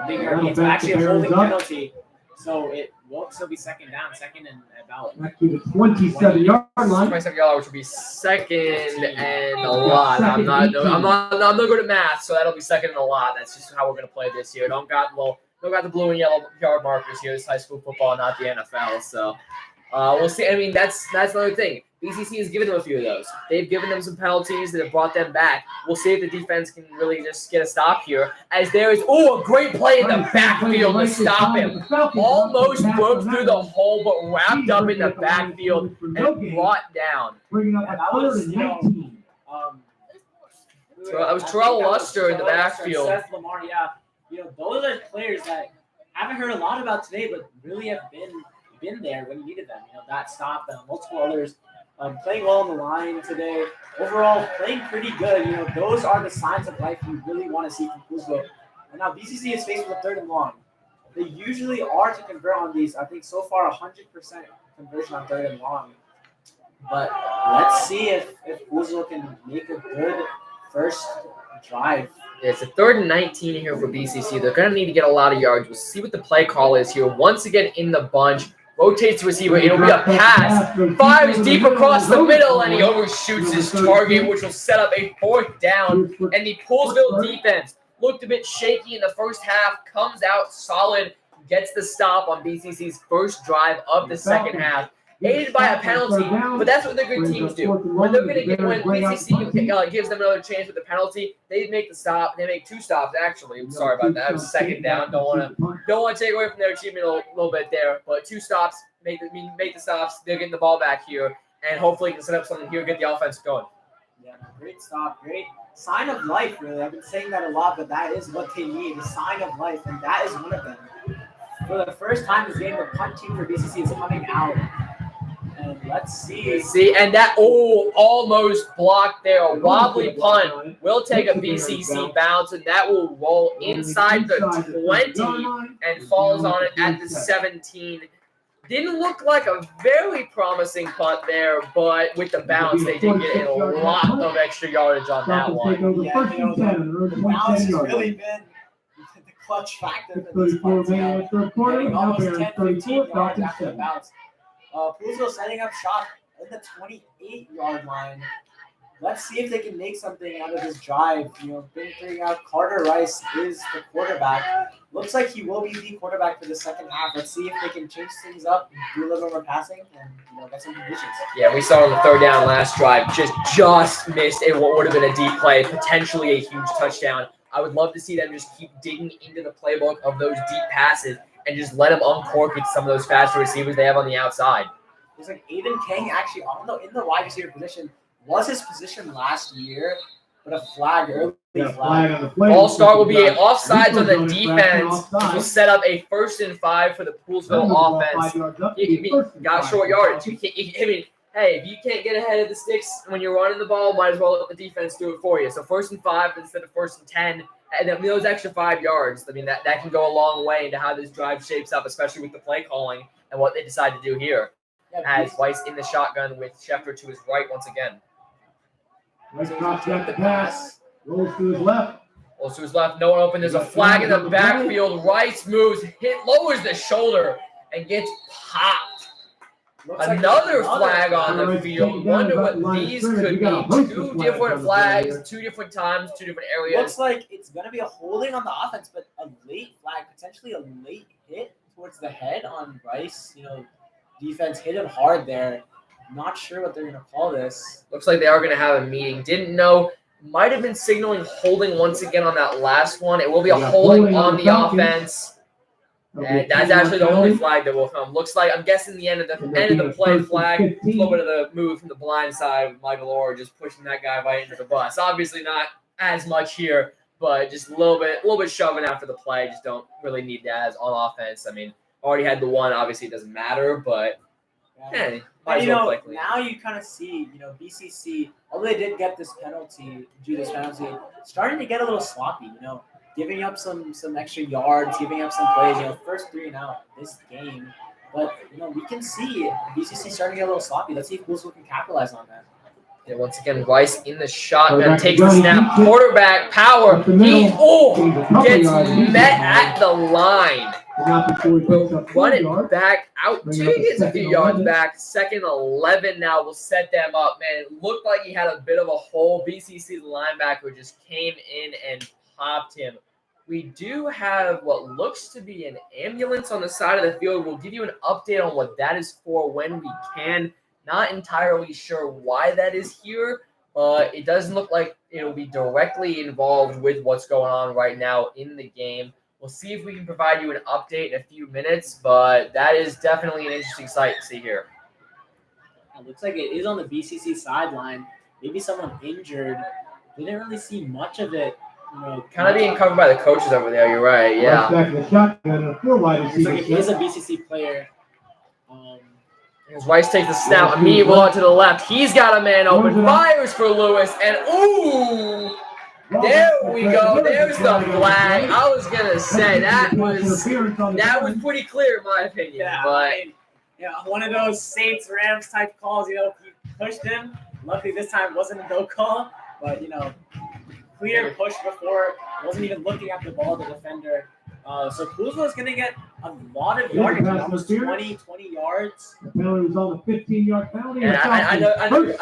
It's actually a holding penalty, so it will still be 2nd down, 2nd and about. Back to the 27-yard line. 27-yard, which will be 2nd and a lot. I'm not good at math, so that'll be 2nd and a lot. That's just how we're gonna play this year. Don't got the blue and yellow yard markers here. It's high school football, not the NFL. So we'll see. I mean, that's another thing. BCC has given them a few of those. They've given them some penalties that have brought them back. We'll see if the defense can really just get a stop here. As there is, a great play in the backfield to stop him. Almost broke through the hole, but wrapped up in the backfield and brought down. Bringing up a 3rd and 19. That was Terrell Luster in the backfield. Seth Lamar, those are players that haven't heard a lot about today, but really have been there when you needed them. That stop, multiple others. Playing well on the line today. Overall, playing pretty good. Those are the signs of life you really want to see from Poolsville. And now BCC is faced with a 3rd and long. They usually are to convert on these. I think so far 100% conversion on 3rd and long. But let's see if Poolsville can make a good first drive. It's a 3rd and 19 here for BCC. They're going to need to get a lot of yards. We'll see what the play call is here. Once again in the bunch. Rotates the receiver. It'll be a pass. Fires deep across the middle, and he overshoots his target, which will set up a 4th down. And the Poolsville defense looked a bit shaky in the first half, comes out solid, gets the stop on BCC's first drive of the second half. Aided by a penalty, but that's what the good teams do. When BCC gives them another chance with the penalty, they make the stop. They make 2 stops, actually. I'm sorry about that. It was 2nd down. Don't want to take away from their achievement a little bit there. But 2 stops, make the stops. They're getting the ball back here, and hopefully can set up something here, get the offense going. Yeah, great stop, great sign of life. Really, I've been saying that a lot, but that is what they need, a sign of life, and that is one of them. For the first time this game, the punt team for BCC is coming out. And let's see. And that almost blocked there. A wobbly punt will take a BCC bounce, and that will roll inside the 20 and falls on it at the 17. Didn't look like a very promising punt there, but with the bounce, they did get a lot of extra yardage on that one. Yeah, the bounce has really been the clutch factor for these punts. Almost 10, 15 yards after the bounce. Poolsville setting up shop at the 28-yard line. let's see if they can make something out of this drive. Figuring out Carter Rice is the quarterback. Looks like he will be the quarterback for the second half. Let's see if they can change things up, do a little more passing, and get some conditions. Yeah, we saw on the third down last drive, just missed what would have been a deep play, potentially a huge touchdown. I would love to see them just keep digging into the playbook of those deep passes and just let them uncork with some of those faster receivers they have on the outside. Looks like Aiden King actually in the wide receiver position was his position last year, but a flag early. Flag on the play. All-star will be an offsides on the defense, which will set up a 1st and 5 for the Poolesville offense. You got short yardage. Hey, if you can't get ahead of the sticks when you're running the ball, might as well let the defense do it for you. So 1st and 5 instead of 1st and 10. And then those extra 5 yards, that can go a long way into how this drive shapes up, especially with the play calling and what they decide to do here. As Weiss in the shotgun with Schefter to his right once again. Weiss drops back the pass. Rolls to his left. Rolls to his left. No one open. There's a flag in the backfield. Rice moves, lowers the shoulder, and gets popped. Another flag on the field. Wonder what these could be. 2 different flags, 2 different times, 2 different areas. Looks like it's going to be a holding on the offense, but a late flag, potentially a late hit towards the head on Rice. Defense hit him hard there. Not sure what they're going to call this. Looks like they are going to have a meeting. Didn't know. Might have been signaling holding once again on that last one. It will be a holding on the offense. And that's actually the only flag that will come. Looks like, I'm guessing the end of the play flag. A little bit of the move from the blind side with Michael Orr just pushing that guy right into the bus. Obviously not as much here, but just a little bit shoving after the play. Just don't really need that as on offense. Already had the one. Obviously, it doesn't matter, but hey, might as well play clean. Now you kind of see, BCC, although they did get this penalty, starting to get a little sloppy, giving up some extra yards, giving up some plays, first 3 and out this game. But, we can see BCC starting to get a little sloppy. Let's see if Poolesville can capitalize on that. Yeah, once again, Rice in the shotgun, takes the snap, quarterback power. He gets met at the line. We'll run it back out. He gets a few yards back. 2nd 11 now will set them up. Man, it looked like he had a bit of a hole. BCC linebacker just came in and popped him. We do have what looks to be an ambulance on the side of the field. We'll give you an update on what that is for when we can. Not entirely sure why that is here, but it doesn't look like it'll be directly involved with what's going on right now in the game. We'll see if we can provide you an update in a few minutes, but that is definitely an interesting sight to see here. It looks like it is on the BCC sideline. Maybe someone injured. We didn't really see much of it. Kind of being covered by the coaches over there. You're right. Yeah. Looks like it is a BCC player. As Rice takes the snap, immediately out to the left. He's got a man open. Fires for Lewis, and ooh. There we go. There's the flag. I was gonna say that was pretty clear in my opinion. Yeah, but one of those Saints Rams type calls. He pushed him. Luckily this time it wasn't a no call, but clear push before. Wasn't even looking at the ball. The defender. So Poolesville is gonna get a lot of yardage, almost 20 yards. The penalty was on the 15-yard penalty. Yeah, I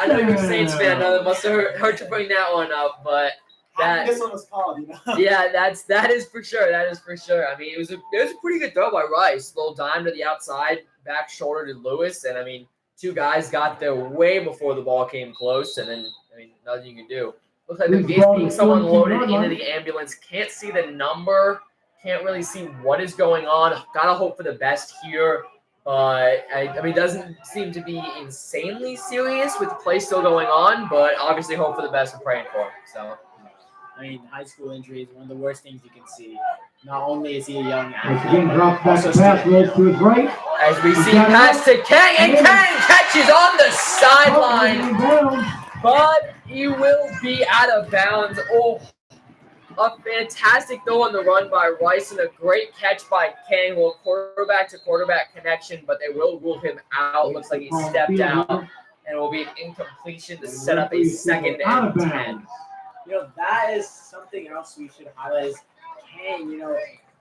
know you're a Saints fan. That must have hurt you bring that one up, but. This one was called, Yeah, that is for sure. That is for sure. It was a pretty good throw by Rice. Little dime to the outside, back shoulder to Lewis, and 2 guys got there way before the ball came close, and then nothing you can do. Looks like there is being someone loaded into the ambulance. Can't see the number. Can't really see what is going on. Gotta hope for the best here. But it doesn't seem to be insanely serious with the play still going on. But obviously, hope for the best and praying for him. So. High school injury is one of the worst things you can see. Not only is he a young athlete, drops back the pass, rolls to his right. As we see pass to Kang, and Kang catches on the sideline, but he will be out of bounds. Oh, a fantastic throw on the run by Rice and a great catch by Kang. Well, quarterback to quarterback connection, but they will rule him out. Looks like he stepped out, and it will be an incompletion to set up a 2nd and 10. That is something else we should highlight is Kang,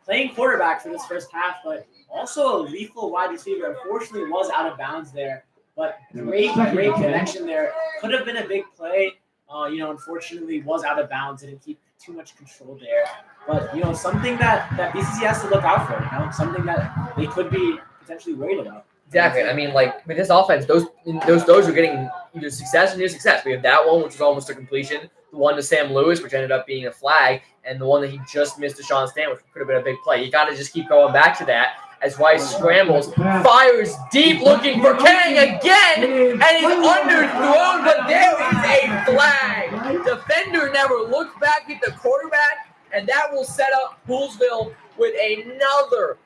playing quarterback for this first half, but also a lethal wide receiver. Unfortunately, was out of bounds there, but great connection there. Could have been a big play. unfortunately was out of bounds, didn't keep too much control there. But, something that BCC has to look out for, something that they could be potentially worried about. Exactly. I mean, like with this offense, those are getting either success or near success. We have that one, which was almost a completion. The one to Sam Lewis, which ended up being a flag, and the one that he just missed to Sean Stan, which could have been a big play. You got to just keep going back to that as Rice scrambles, fires deep, looking for Kang again, and he's underthrown. But there is a flag. Defender never looked back at the quarterback, and that will set up Poolesville with another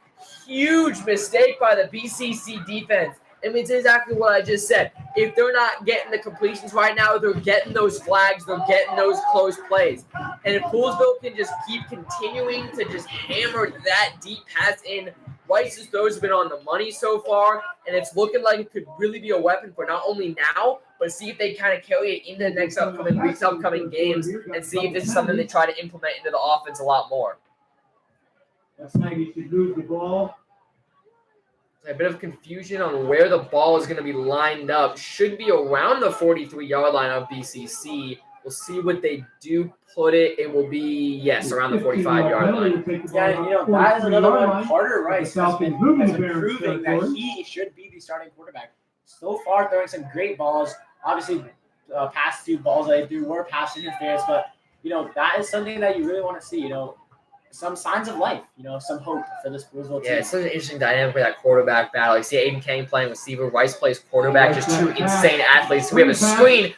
huge mistake by the BCC defense. I mean, it's exactly what I just said. If they're not getting the completions right now, they're getting those flags, they're getting those close plays. And if Poolesville can just keep continuing to just hammer that deep pass in, Rice's throws have been on the money so far, and it's looking like it could really be a weapon for not only now, but see if they kind of carry it into the next upcoming weeks, upcoming games, and see if this is something they try to implement into the offense a lot more. That's how you should lose the ball. A bit of confusion on where the ball is going to be lined up. Should be around the 43-yard line of BCC. We'll see what they do put it. It will be, yes, around the 45-yard line. Yeah, that is another one. Carter Rice has been proving that he should be the starting quarterback. So far, throwing some great balls. Obviously, past two balls that they threw were pass interference, but, that is something that you really want to see, some signs of life, some hope for this Poolesville team. Yeah, it's such an interesting dynamic for that quarterback battle. You see Aiden Kang playing receiver, Rice plays quarterback, just two insane athletes. So we have a screen.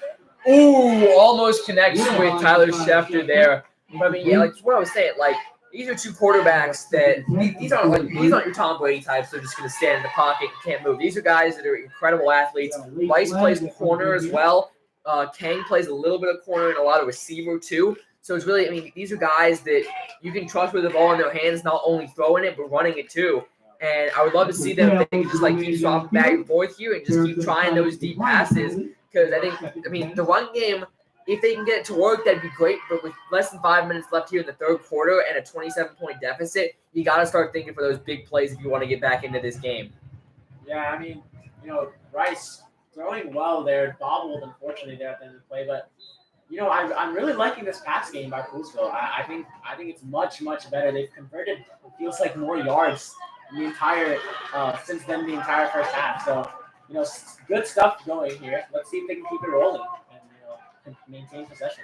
Ooh, almost connects with Tyler Schefter there. But I mean, yeah, like what I was saying, like these are two quarterbacks that these aren't your Tom Brady types. They're just going to stand in the pocket and can't move. These are guys that are incredible athletes. Rice plays corner as well. Kang plays a little bit of corner and a lot of receiver too. So it's really, I mean, these are guys that you can trust with the ball in their hands, not only throwing it, but running it too. And I would love to see them if they can just like keep swapping back and forth here and just keep trying those deep passes. Because I mean, the run game, if they can get it to work, that'd be great. But with less than 5 minutes left here in the third quarter and a 27-point deficit, you got to start thinking for those big plays if you want to get back into this game. Yeah, I mean, Rice throwing well there, bobbled unfortunately there at the end of the play, but. I'm really liking this pass game by Poolesville. I think it's much, much better. They've converted, it feels like, more yards in the entire since then the entire first half. So, good stuff going here. Let's see if they can keep it rolling and maintain possession.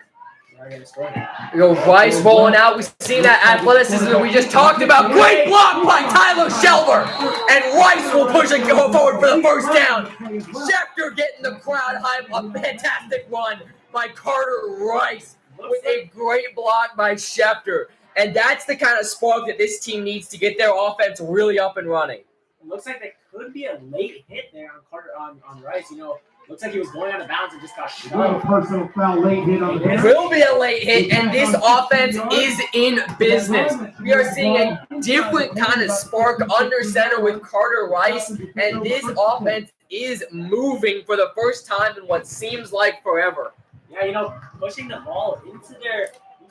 Rice rolling out. We've seen that athleticism that we just talked about. Great block by Tyler Shelver. And Rice will push and go forward for the first down. Schefter getting the crowd hype. A fantastic run by Carter Rice with a great block by Schefter. And that's the kind of spark that this team needs to get their offense really up and running. It looks like there could be a late hit there on Rice. Looks like he was going out of bounds and just got shoved. Personal foul, late hit on the It will be a late hit, and this offense is in business. We are seeing a different kind of spark under center with Carter Rice, and this offense is moving for the first time in what seems like forever. Yeah, pushing the ball into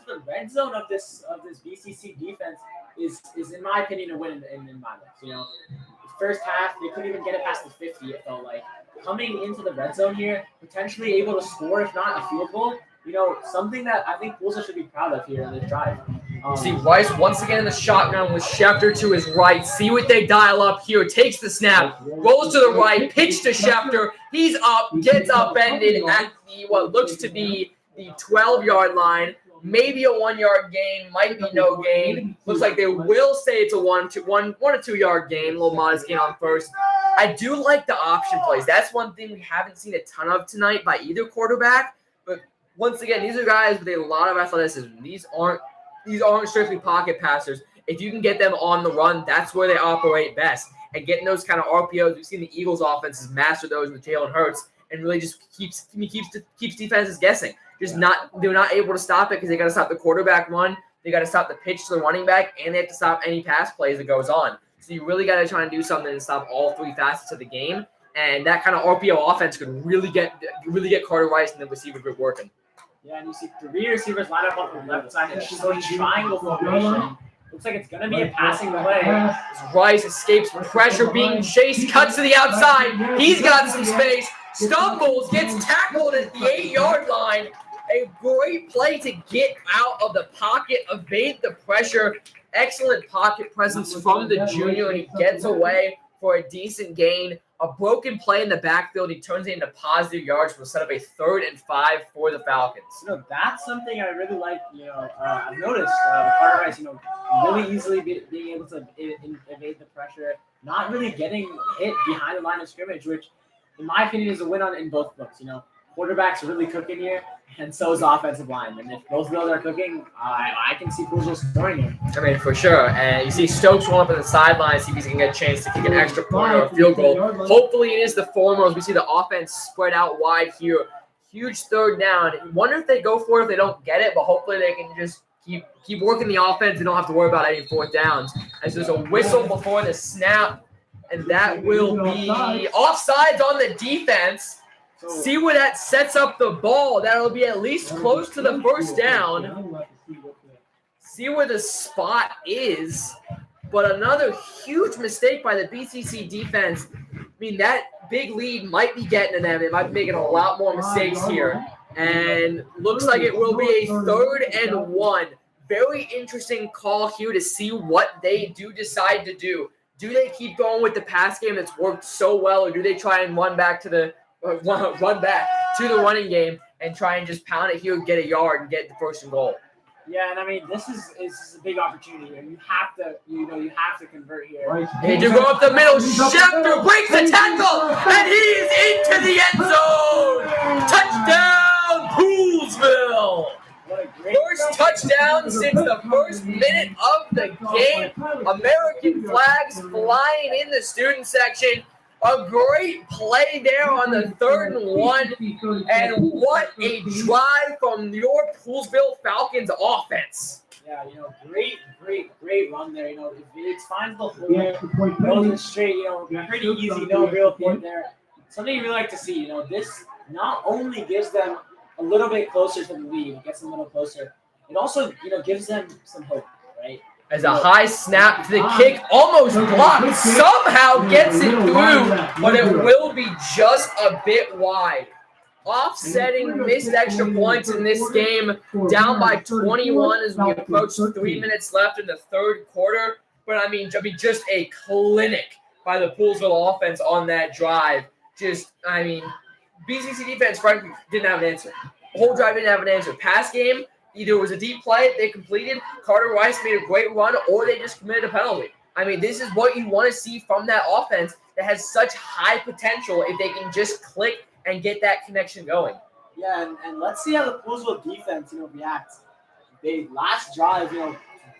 the red zone of this BCC defense is in my opinion a win in my books. First half they couldn't even get it past the 50. It felt like coming into the red zone here, potentially able to score if not a field goal. Something that I think Poolesville should be proud of here in this drive. See Rice once again in the shotgun with Schefter to his right. See what they dial up here. Takes the snap, rolls to the right, pitch to Schefter. He's up, gets upended at what looks to be the 12-yard line. Maybe a 1-yard gain, might be no gain. Looks like they will say it's a 1 to 2-yard gain, a little modest gain on first. I do like the option plays. That's one thing we haven't seen a ton of tonight by either quarterback. But once again, these are guys with a lot of athleticism. These aren't strictly pocket passers. If you can get them on the run, that's where they operate best. And getting those kind of RPOs, we've seen the Eagles' offenses master those with Jalen Hurts, and really just keeps defenses guessing. They're not able to stop it because they got to stop the quarterback run, they got to stop the pitch to the running back, and they have to stop any pass plays that goes on. So you really got to try and do something to stop all three facets of the game, and that kind of RPO offense could really get Carter Rice and the receiver group working. Yeah, and you see three receivers line up on the left side and so triangle formation. Looks like it's going to be a passing play. As Rice escapes pressure, being chased, cuts to the outside. He's got some space, stumbles, gets tackled at the 8-yard line. A great play to get out of the pocket, evade the pressure. Excellent pocket presence from the junior, and he gets away for a decent gain. A broken play in the backfield, he turns it into positive yards to set up a 3rd and 5 for the Falcons. That's something I really like. I've noticed Carter Rice, really easily being able to evade the pressure, not really getting hit behind the line of scrimmage, which, in my opinion, is a win in both books. Quarterback's really cooking here, and so is the offensive line. And if both of those are cooking, I can see Poolsville scoring here. I mean, for sure. And you see Stokes rolling up on the sideline, see if he's going to get a chance to kick an extra point or a field goal. Hopefully it is the former as we see the offense spread out wide here. Huge 3rd down. Wonder if they go for it if they don't get it, but hopefully they can just keep working the offense and don't have to worry about any 4th downs. As there's a whistle before the snap, and that will be offsides on the defense. See where that sets up the ball. That'll be at least close to the 1st down. See where the spot is. But another huge mistake by the BCC defense. I mean, that big lead might be getting to them. They might be making a lot more mistakes here. And looks like it will be a 3rd and 1. Very interesting call here to see what they do decide to do. Do they keep going with the pass game that's worked so well, or do they try and run back to the running game and try and just pound it here, get a yard, and get the 1st and goal? Yeah, and I mean, this is a big opportunity, and you have to convert here. They do go up the middle. Schefter breaks the tackle, and he's into the end zone. Touchdown, Poolsville! First touchdown since the 1st minute of the game. American flags flying in the student section. A great play there on the 3rd and 1. And what a drive from your Poolsville Falcons offense. Yeah, great run there. If it finds the hole, goes in straight, pretty easy, no real hit there. Something you really like to see. This not only gives them a little bit closer to the lead, it gets them a little closer. It also, gives them some hope, right? As a high snap to the kick, almost blocked, somehow gets it through, but it will be just a bit wide. Offsetting missed extra points in this game, down by 21 as we approach 3 minutes left in the 3rd quarter. But I mean, just a clinic by the Poolsville offense on that drive. BCC defense, frankly, didn't have an answer. The whole drive didn't have an answer. Pass game, either it was a deep play they completed, Carter Rice made a great run, or they just committed a penalty. I mean, this is what you want to see from that offense that has such high potential if they can just click and get that connection going. Yeah, and let's see how the Poolsville defense, reacts. They last drive,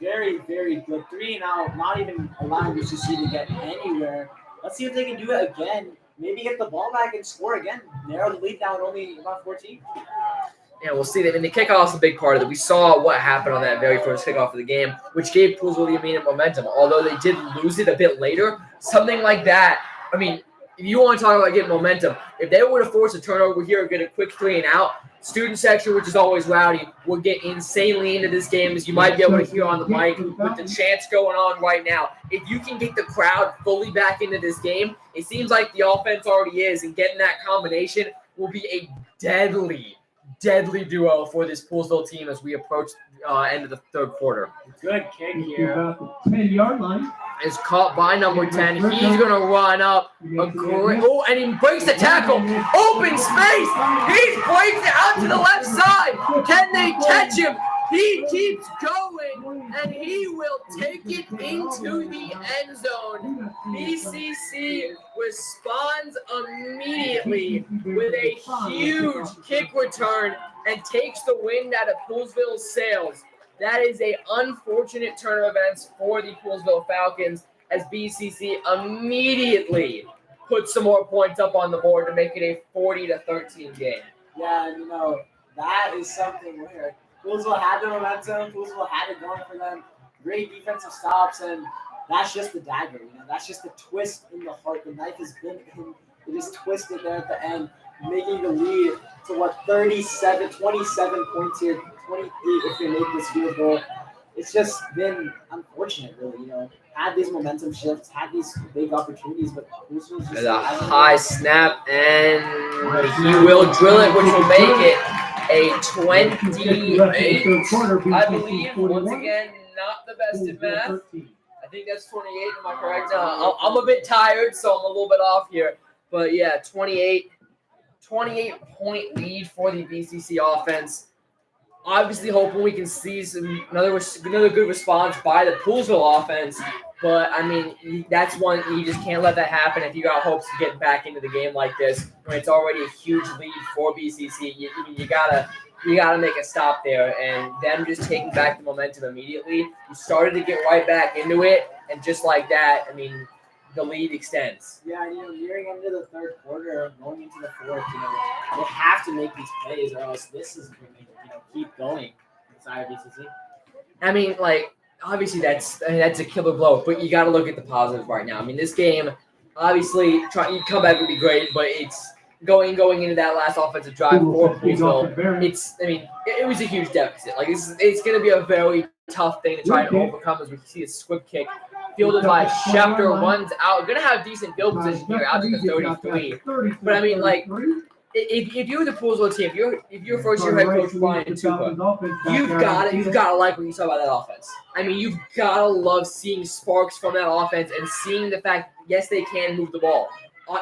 very, very good. 3 and out, not even allowing BCC to get anywhere. Let's see if they can do it again. Maybe get the ball back and score again. Narrow the lead down only about 14. Yeah, we'll see. I mean, the kickoff is a big part of it. We saw what happened on that very first kickoff of the game, which gave Poolsville the immediate momentum. Although they did lose it a bit later, something like that. I mean, if you want to talk about getting momentum, if they were to force a turnover here, get a quick 3 and out, student section, which is always rowdy, will get insanely into this game, as you might be able to hear on the mic with the chants going on right now. If you can get the crowd fully back into this game, it seems like the offense already is, and getting that combination will be a deadly duo for this Poolsville team as we approach end of the 3rd quarter. Good kick here. 10-yard line. Is caught by number 10. He's going to run up. And he breaks the tackle. Open space. He breaks it out to the left side. Can they catch him? He keeps going, and he will take it into the end zone. BCC responds immediately with a huge kick return and takes the wind out of Poolsville's sails. That is an unfortunate turn of events for the Poolsville Falcons, as BCC immediately puts some more points up on the board to make it a 40-13 game. Yeah, that is something where Poolsville had the momentum. Poolsville had it going for them. Great defensive stops, and that's just the dagger. That's just the twist in the heart. The knife has been in. It is twisted there at the end, making the lead to 27 points here, 28 if they make this field goal. It's just been unfortunate, really. Had these momentum shifts, had these big opportunities, but Poolsville just a high snap, and he will drill it, which will make it a 28, I believe. Once again, not the best at math. I think that's 28. Am I correct? I'm a bit tired, so I'm a little bit off here. But yeah, 28-point lead for the BCC offense. Obviously, hoping we can see another good response by the Poolesville offense. But I mean, that's one you just can't let that happen if you got hopes to get back into the game like this when it's already a huge lead for BCC. You gotta make a stop there, and them just taking back the momentum immediately. You started to get right back into it, and just like that, I mean, the lead extends. Yeah, nearing into the third quarter, going into the fourth, they have to make these plays, or else this is going to keep going inside of BCC. I mean, like, obviously that's a killer blow, but you got to look at the positives right now. I mean, this game, obviously, you come back would be great, but it's going into that last offensive drive for Poolesville. It was a huge deficit. Like, it's going to be a very tough thing to try and overcome as we see a squib kick fielded by Schefter, runs out. Going to have decent field position here out to the 33. But I mean, like, if you're the Poolesville team, if you're first year head coach Brian Tupa, you've got to like what you saw about that offense. I mean, you've got to love seeing sparks from that offense and seeing the fact, yes, they can move the ball.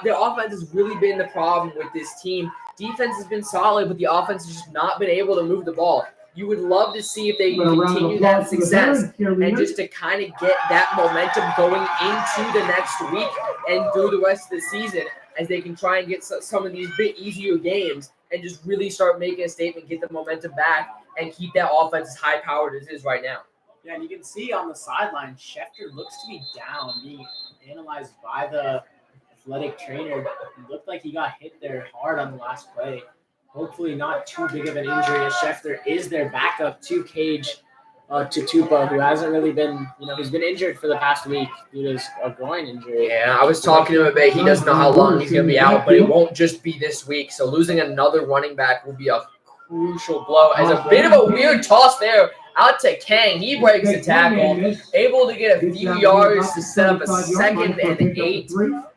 Their offense has really been the problem with this team. Defense has been solid, but the offense has just not been able to move the ball. You would love to see if they can continue that success and just to kind of get that momentum going into the next week and through the rest of the season as they can try and get some of these bit easier games and just really start making a statement, get the momentum back, and keep that offense as high-powered as it is right now. Yeah, and you can see on the sideline, Schefter looks to be down, being analyzed by the athletic trainer. It looked like he got hit there hard on the last play. Hopefully not too big of an injury, as Schefter is their backup to Cage, to Tupa, who hasn't really been, he's been injured for the past week due to a groin injury. Yeah, I was talking to him a bit. He doesn't know how long he's going to be out, but it won't just be this week. So losing another running back will be a crucial blow. As a bit of a weird toss there out to Kang. He breaks the tackle, able to get a few yards to set up a 2nd and 8.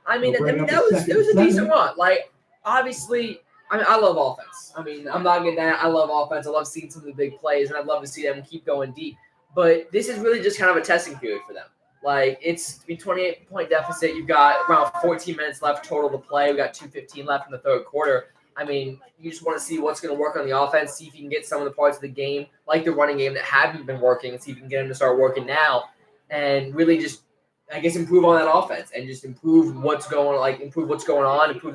I mean, that was a decent run. Like, obviously, I love offense. I mean, I'm not getting that. I love offense. I love seeing some of the big plays, and I'd love to see them keep going deep. But this is really just kind of a testing period for them. Like, it's a 28-point deficit. You've got around 14 minutes left total to play. We've got 2:15 left in the third quarter. I mean, you just want to see what's going to work on the offense, see if you can get some of the parts of the game, like the running game, that haven't been working, and see if you can get them to start working now, and really just, I guess, improve on that offense and just improve what's going on, improve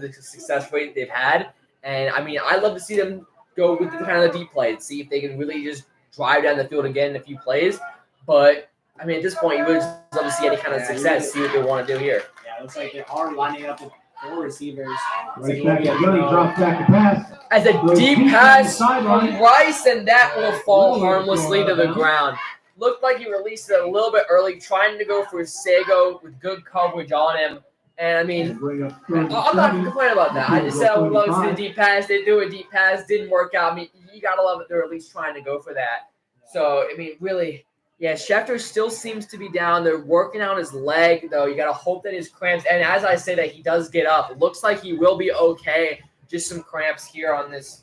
the success rate they've had. And, I mean, I'd love to see them go with the kind of the deep plays, see if they can really just drive down the field again in a few plays. But, I mean, at this point, you really just love to see any kind of success, see what they want to do here. Yeah, it looks like they are lining up with 4 receivers. Drops back to pass. As a deep pass from Rice, and that will fall harmlessly to the ground. Looked like he released it a little bit early, trying to go for Sago with good coverage on him. And, I mean, I'm not complaining about that. I just said I would love to see a deep pass. They do a deep pass. Didn't work out. I mean, you got to love that they're at least trying to go for that. So, I mean, really, yeah, Schefter still seems to be down. They're working on his leg, though. You got to hope that his cramps, and as I say that, he does get up. It looks like he will be okay. Just some cramps here on this,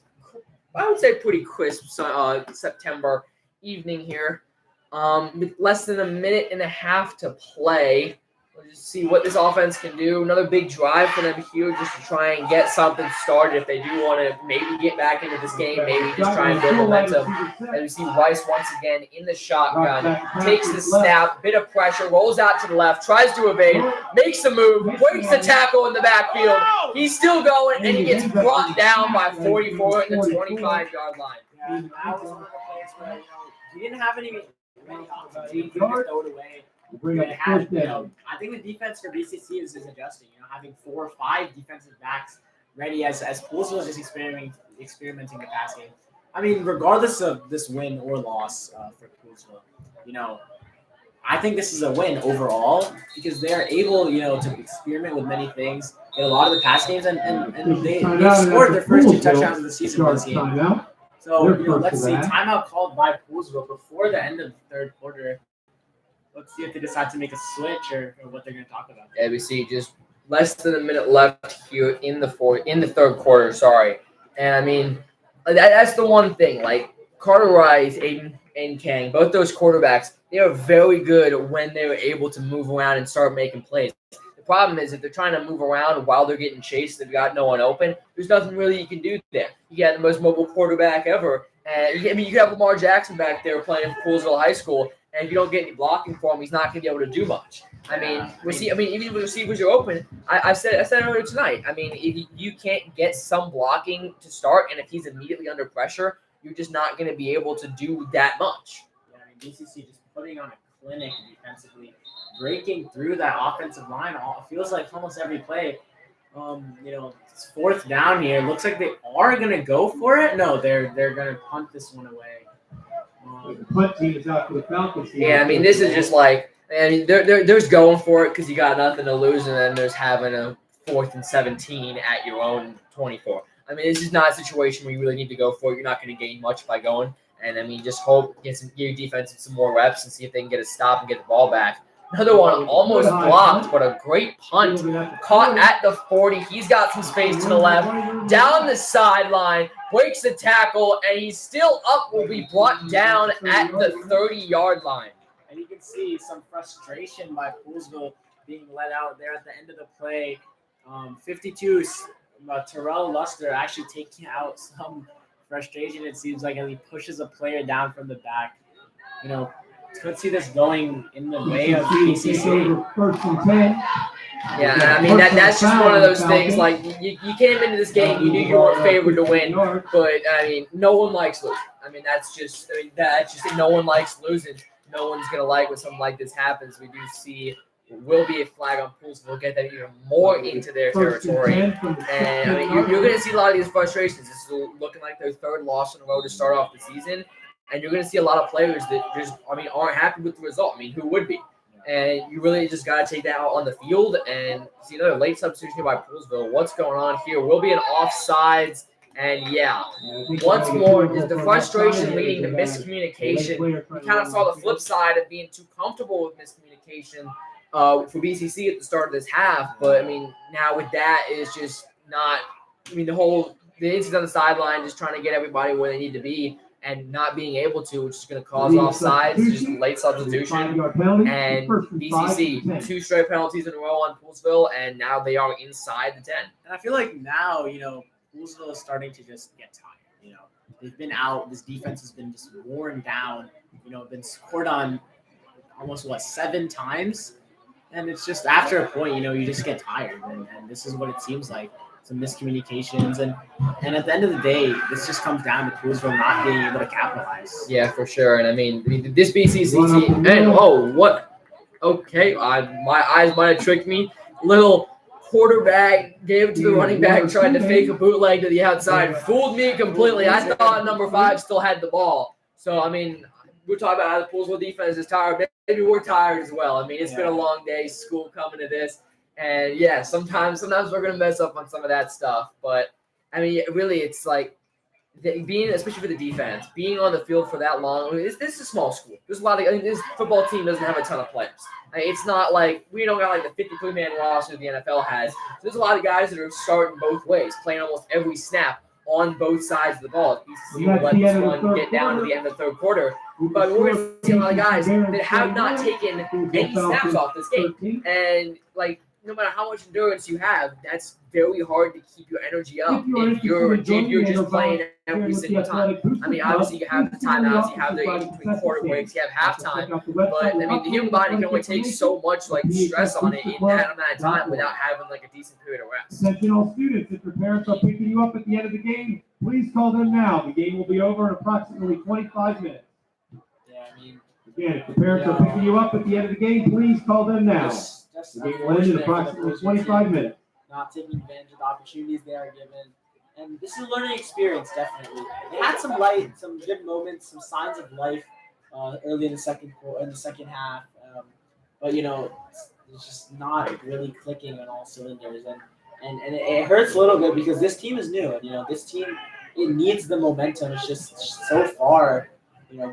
I would say, pretty crisp September evening here. With less than a minute and a half to play. We'll just see what this offense can do. Another big drive for them here just to try and get something started if they do want to maybe get back into this game, maybe just try and build momentum. As we see Rice once again in the shotgun, takes the snap, bit of pressure, rolls out to the left, tries to evade, makes the move, breaks the tackle in the backfield. He's still going, and he gets brought down by 44 at the 25-yard line. Yeah, that was one of the plays where, he didn't have any opportunities to throw it away. I think the defense for BCC is adjusting. Having 4 or 5 defensive backs ready as Poolesville is just experimenting the pass game. I mean, regardless of this win or loss for Poolesville, I think this is a win overall because they are able, to experiment with many things, get a lot of the pass games, and they scored their first 2 touchdowns of the season in this game. So, let's see. Timeout called by Poolesville before the end of the third quarter. Let's see if they decide to make a switch or what they're going to talk about. Yeah, we see just less than a minute left here in the third quarter. Sorry, and I mean, That's the one thing. Like Carter Rice, Aiden, and Kang, both those quarterbacks, they are very good when they were able to move around and start making plays. The problem is if they're trying to move around while they're getting chased, they've got no one open. There's nothing really you can do there. You got the most mobile quarterback ever, and you have Lamar Jackson back there playing for Poolsville High School, and if you don't get any blocking for him, he's not going to be able to do much. I mean, even when receivers are open, I said earlier tonight. I mean, if you can't get some blocking to start, and if he's immediately under pressure, you're just not going to be able to do that much. Yeah, I mean, BCC just putting on a clinic defensively, breaking through that offensive line. It feels like almost every play. It's fourth down here. Looks like they are going to go for it. No, they're going to punt this one away. The punt team is out for the Falcons. Yeah, I mean, this is just like, there's going for it because you got nothing to lose, and then there's having a 4th and 17 at your own 24. I mean, this is not a situation where you really need to go for it. You're not going to gain much by going. And, I mean, just hope, give your defense some more reps and see if they can get a stop and get the ball back. Another one almost blocked, but a great punt. Caught at the 40. He's got some space to the left. Down the sideline, breaks the tackle, and he's still up, will be brought down at the 30-yard line. And you can see some frustration by Poolsville being let out there at the end of the play. 52, Terrell Luster actually taking out some frustration, it seems like, as he pushes a player down from the back. Could see this going in the way of BCC. First and 10. Yeah, I mean, that's just one of those things. Like, you came into this game, you knew you weren't favored to win, but, I mean, no one likes losing. I mean, that's just no one likes losing. No one's going to like when something like this happens. We do see will be a flag on Poolsville. We'll get that even more into their territory. And, I mean, you're going to see a lot of these frustrations. This is looking like their third loss in a row to start off the season. And you're going to see a lot of players that aren't happy with the result. I mean, who would be? And you really just got to take that out on the field and see another late substitution by Poolsville. What's going on here? Will be an offsides. And, yeah, once more, is the frustration leading to miscommunication. We kind of saw the flip side of being too comfortable with miscommunication for BCC at the start of this half. But, I mean, now with that, it's just not – I mean, the incident on the sideline, just trying to get everybody where they need to be. And not being able to, which is going to cause offsides, just late substitution. And BCC, 2 straight penalties in a row on Poolsville, and now they are inside the 10. And I feel like now, Poolsville is starting to just get tired. They've been out. This defense has been just worn down. Been scored on almost, 7 times. And it's just after a point, you just get tired. And this is what it seems like. Some miscommunications, and at the end of the day, this just comes down to Poolsville not being able to capitalize. Yeah, for sure. And I mean this BCC team. And what? Okay, my eyes might have tricked me. Little quarterback gave it to the running back, tried to fake a bootleg to the outside, fooled me completely. I thought number 5 still had the ball. So I mean, we're talking about how the Poolsville defense is tired. Maybe we're tired as well. I mean, it's been a long day, school coming to this. And, yeah, sometimes we're going to mess up on some of that stuff. But, I mean, really, it's like being, especially for the defense, being on the field for that long. I mean, this is a small school. There's a lot of this football team doesn't have a ton of players. I mean, it's not like we don't got like the 53-man roster the NFL has. So there's a lot of guys that are starting both ways, playing almost every snap on both sides of the ball. BCC will let this one get down to the end of the third quarter. But we're going to see a lot of guys that have not taken any snaps off this game. And, like, no matter how much endurance you have, that's very hard to keep your energy up if you're just playing every single time. I mean, obviously you have the timeouts, you have the in-between quarter breaks, you have halftime, but I mean, the human body can only take so much like stress on it in that amount of time without having like a decent period of rest. Attention all students, if your parents are picking you up at the end of the game, please call them now. The game will be over in approximately 25 minutes. Yeah, I mean, again, if your parents are picking you up at the end of the game, please call them now. The game will end in approximately 25 minutes. Not taking advantage of the opportunities they are given. And this is a learning experience, definitely. They had some good moments, some signs of life early in the second half. But, it's just not really clicking on all cylinders. And it hurts a little bit because this team is new. And, this team, it needs the momentum. It's just so far,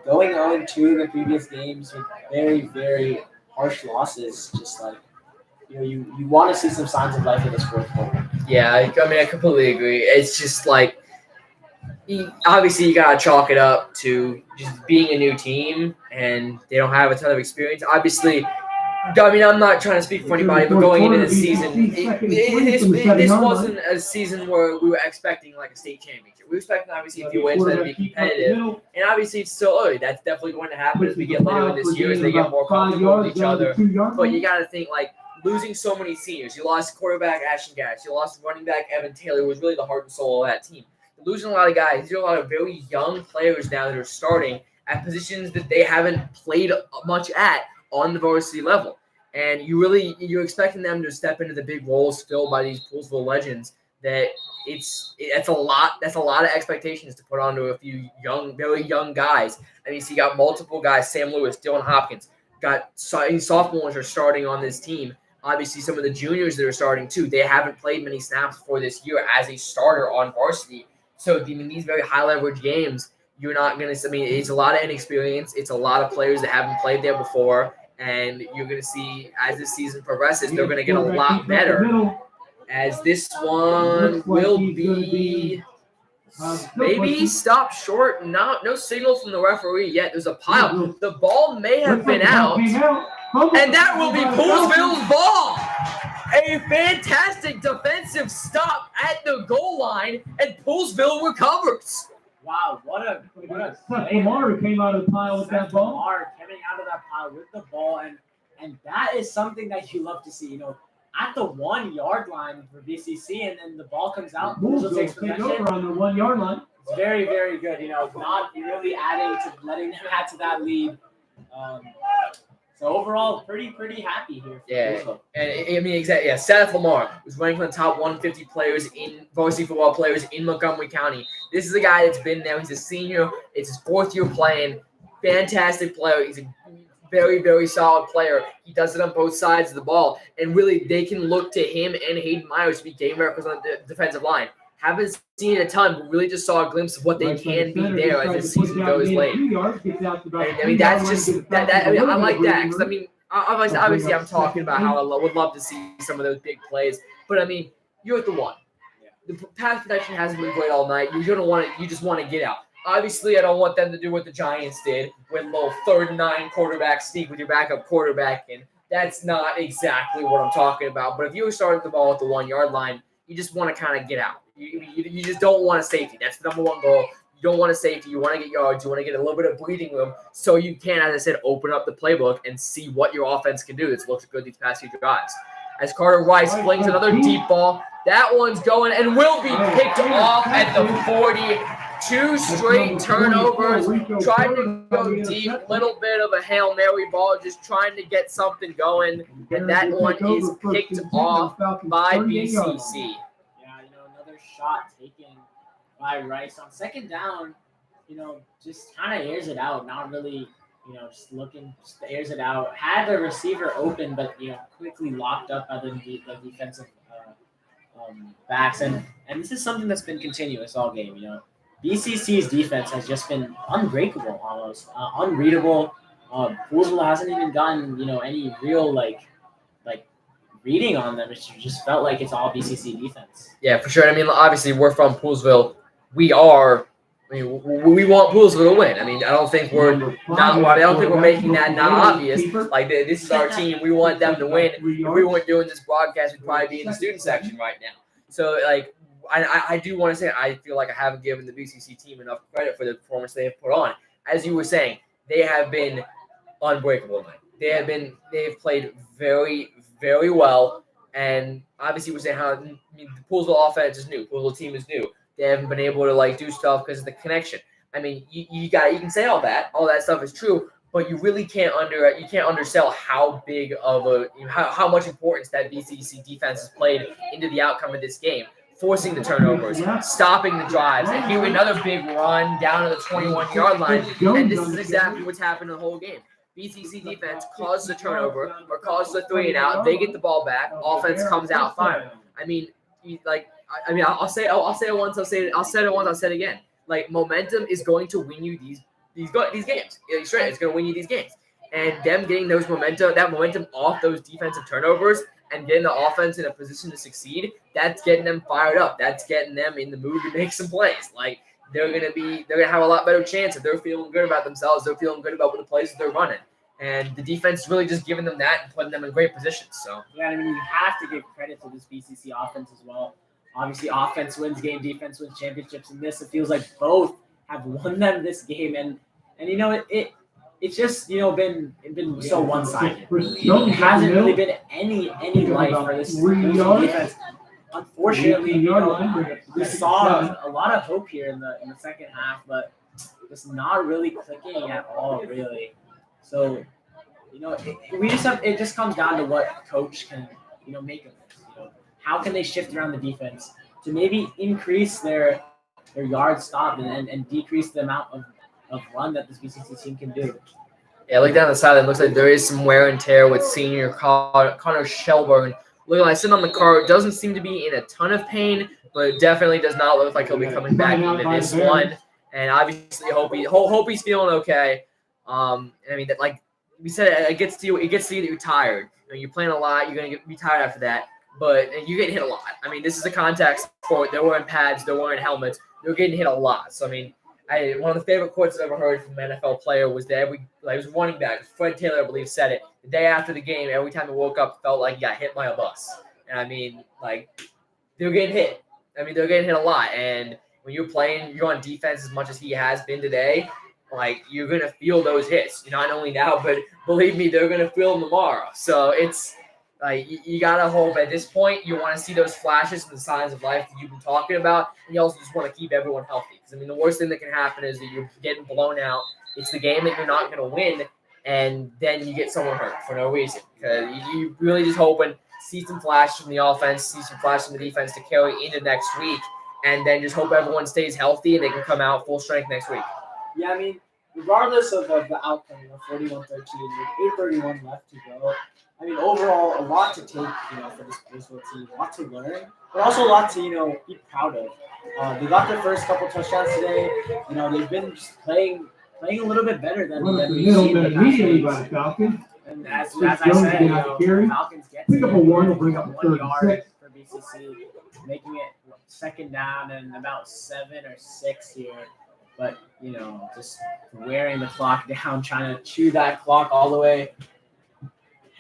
going 0-2 the previous games with very, very harsh losses, just like, you want to see some signs of life in this fourth quarter. Yeah, I mean, I completely agree. It's just like Obviously you gotta chalk it up to just being a new team, and they don't have a ton of experience. Obviously, I mean, I'm not trying to speak for anybody, but going into this season, this wasn't a season where we were expecting like a state championship. We were expecting obviously a few wins that would be competitive, and obviously it's still early. That's definitely going to happen as we get later in this year, as they get more comfortable with each other. But you got to think like losing so many seniors. You lost quarterback Ashton Gass. You lost running back Evan Taylor, who was really the heart and soul of that team. You're losing a lot of guys. You're a lot of very young players now that are starting at positions that they haven't played much at on the varsity level. And you're expecting them to step into the big roles filled by these Poolesville legends. That's a lot of expectations to put onto a few very young guys. I mean, so you got multiple guys: Sam Lewis, Dylan Hopkins. Got sophomores are starting on this team. Obviously, some of the juniors that are starting too. They haven't played many snaps for this year as a starter on varsity. So in these very high leverage games, you're not going to. I mean, it's a lot of inexperience. It's a lot of players that haven't played there before. And you're going to see as this season progresses, they're going to get a lot better. As this one will be maybe stopped short. No signal from the referee yet. There's a pile. The ball may have been out. And that will be Poolesville's ball. A fantastic defensive stop at the goal line, and Poolesville recovers. Wow, what a Seth Lamar came out of the pile with that ball. Lamar coming out of that pile with the ball, and that is something that you love to see. You know, at the 1 yard line for BCC, and then the ball comes out. Poolesville takes possession over on the 1 yard line. It's very, very good. You know, not really adding to letting them add to that lead. So overall, pretty happy here. Yeah, and I mean exactly. Yeah, Seth Lamar was ranked one of the top 150 players in varsity football players in Montgomery County. This is a guy that's been there. He's a senior. It's his 4th year playing. Fantastic player. He's a very, very solid player. He does it on both sides of the ball, and really they can look to him and Hayden Myers to be game records on the defensive line. Haven't seen a ton, but really just saw a glimpse of what they can be there as the season goes late. I mean, that's just that. I mean, I like that because I mean, obviously, I'm talking about how I would love to see some of those big plays, but I mean, you're at the 1. The pass protection hasn't been great all night. You just want to get out. Obviously, I don't want them to do what the Giants did with a little 3rd and 9 quarterback sneak with your backup quarterback, and that's not exactly what I'm talking about. But if you were starting the ball at the 1 yard line, you just want to kind of get out. You just don't want a safety. That's the number 1 goal. You don't want a safety. You want to get yards. You want to get a little bit of breathing room so you can, as I said, open up the playbook and see what your offense can do. It's looked good these past few drives. As Carter Rice flings another deep ball, that one's going and will be picked off at the 40. 2 straight turnovers. Tried to go deep. Little bit of a Hail Mary ball, just trying to get something going. And that one is picked off by BCC. Another shot taken by Rice on 2nd down. Just kind of airs it out. Not really, just airs it out. Had the receiver open, but quickly locked up by the defensive backs. And this is something that's been continuous all game. BCC's defense has just been unbreakable, almost unreadable. Poolesville hasn't even gotten any real like reading on them. It just felt like it's all BCC defense. Yeah, for sure. I mean, obviously we're from Poolesville. We want Poolesville to win. I mean, I don't think we're making that not obvious. Like this is our team. We want them to win. If we weren't doing this broadcast, we'd probably be in the student section right now. So like. I do want to say I feel like I haven't given the BCC team enough credit for the performance they have put on. As you were saying, they have been unbreakable tonight. They have played very, very well. And obviously we're saying the Poolesville offense is new. Poolesville team is new. They haven't been able to do stuff because of the connection. I mean, you can say all that stuff is true, but you really can't undersell how big of how much importance that BCC defense has played into the outcome of this game. Forcing the turnovers, stopping the drives, and here another big run down to the 21-yard line, and this is exactly what's happened the whole game. BCC defense causes a turnover or causes a 3-and-out. They get the ball back. Offense comes out firing. I mean, I'll say it once. I'll say it once. I'll say it again. Like momentum is going to win you these games. It's going to win you these games, and them getting that momentum off those defensive turnovers. And getting the offense in a position to succeed, that's getting them fired up. That's getting them in the mood to make some plays. Like they're gonna have a lot better chance if they're feeling good about themselves. They're feeling good about the plays that they're running, and the defense is really just giving them that and putting them in great positions. So Yeah, I mean, you have to give credit to this BCC offense as well. Obviously, offense wins game, defense wins championships. In this, it feels like both have won them this game, and you know it's just been so one sided. It hasn't really been any life for this defense. Unfortunately, we saw a lot of hope here in the second half, but just not really clicking at all, really. So, it just comes down to what coach can make of this. How can they shift around the defense to maybe increase their yards stopped and decrease the amount of run that this BCC team can do. Yeah, look down the side. It looks like there is some wear and tear with senior Connor Shelburne. Looking like sitting on the cart, doesn't seem to be in a ton of pain, but definitely does not look like he'll be coming back into this one. And obviously, hope he's feeling okay. I mean, that like we said, it gets to you that you're tired. You're playing a lot. You're gonna be tired after that. But you get hit a lot. I mean, this is a contact sport. They're wearing pads. They're wearing helmets. They're getting hit a lot. So I mean, one of the favorite quotes I've ever heard from an NFL player was that it was running back. Fred Taylor, I believe, said it. The day after the game, every time he woke up, felt like he got hit by a bus. And I mean, like, they're getting hit. I mean, they're getting hit a lot. And when you're playing, you're on defense as much as he has been today, like, you're going to feel those hits. Not only now, but believe me, they're going to feel them tomorrow. So it's like you got to hope at this point you want to see those flashes and the signs of life that you've been talking about. And you also just want to keep everyone healthy. Because, I mean, the worst thing that can happen is that you're getting blown out. It's the game that you're not going to win, and then you get someone hurt for no reason. Because you really just hoping see some flashes from the offense, see some flashes from the defense to carry into next week, and then just hope everyone stays healthy and they can come out full strength next week. Yeah, I mean, regardless of the outcome, 41-13, with 8:31 left to go, I mean, overall, a lot to take, for this baseball team, a lot to learn, but also a lot to, be proud of. They got their first couple touchdowns today. They've been just playing a little bit better than we've seen in the past immediately by weeks. the Falcons. And as I said, the Falcons get Pick up a one, will bring up 1 yard 36. for BCC, making it second down and about 7 or 6 here. But, just wearing the clock down, trying to chew that clock all the way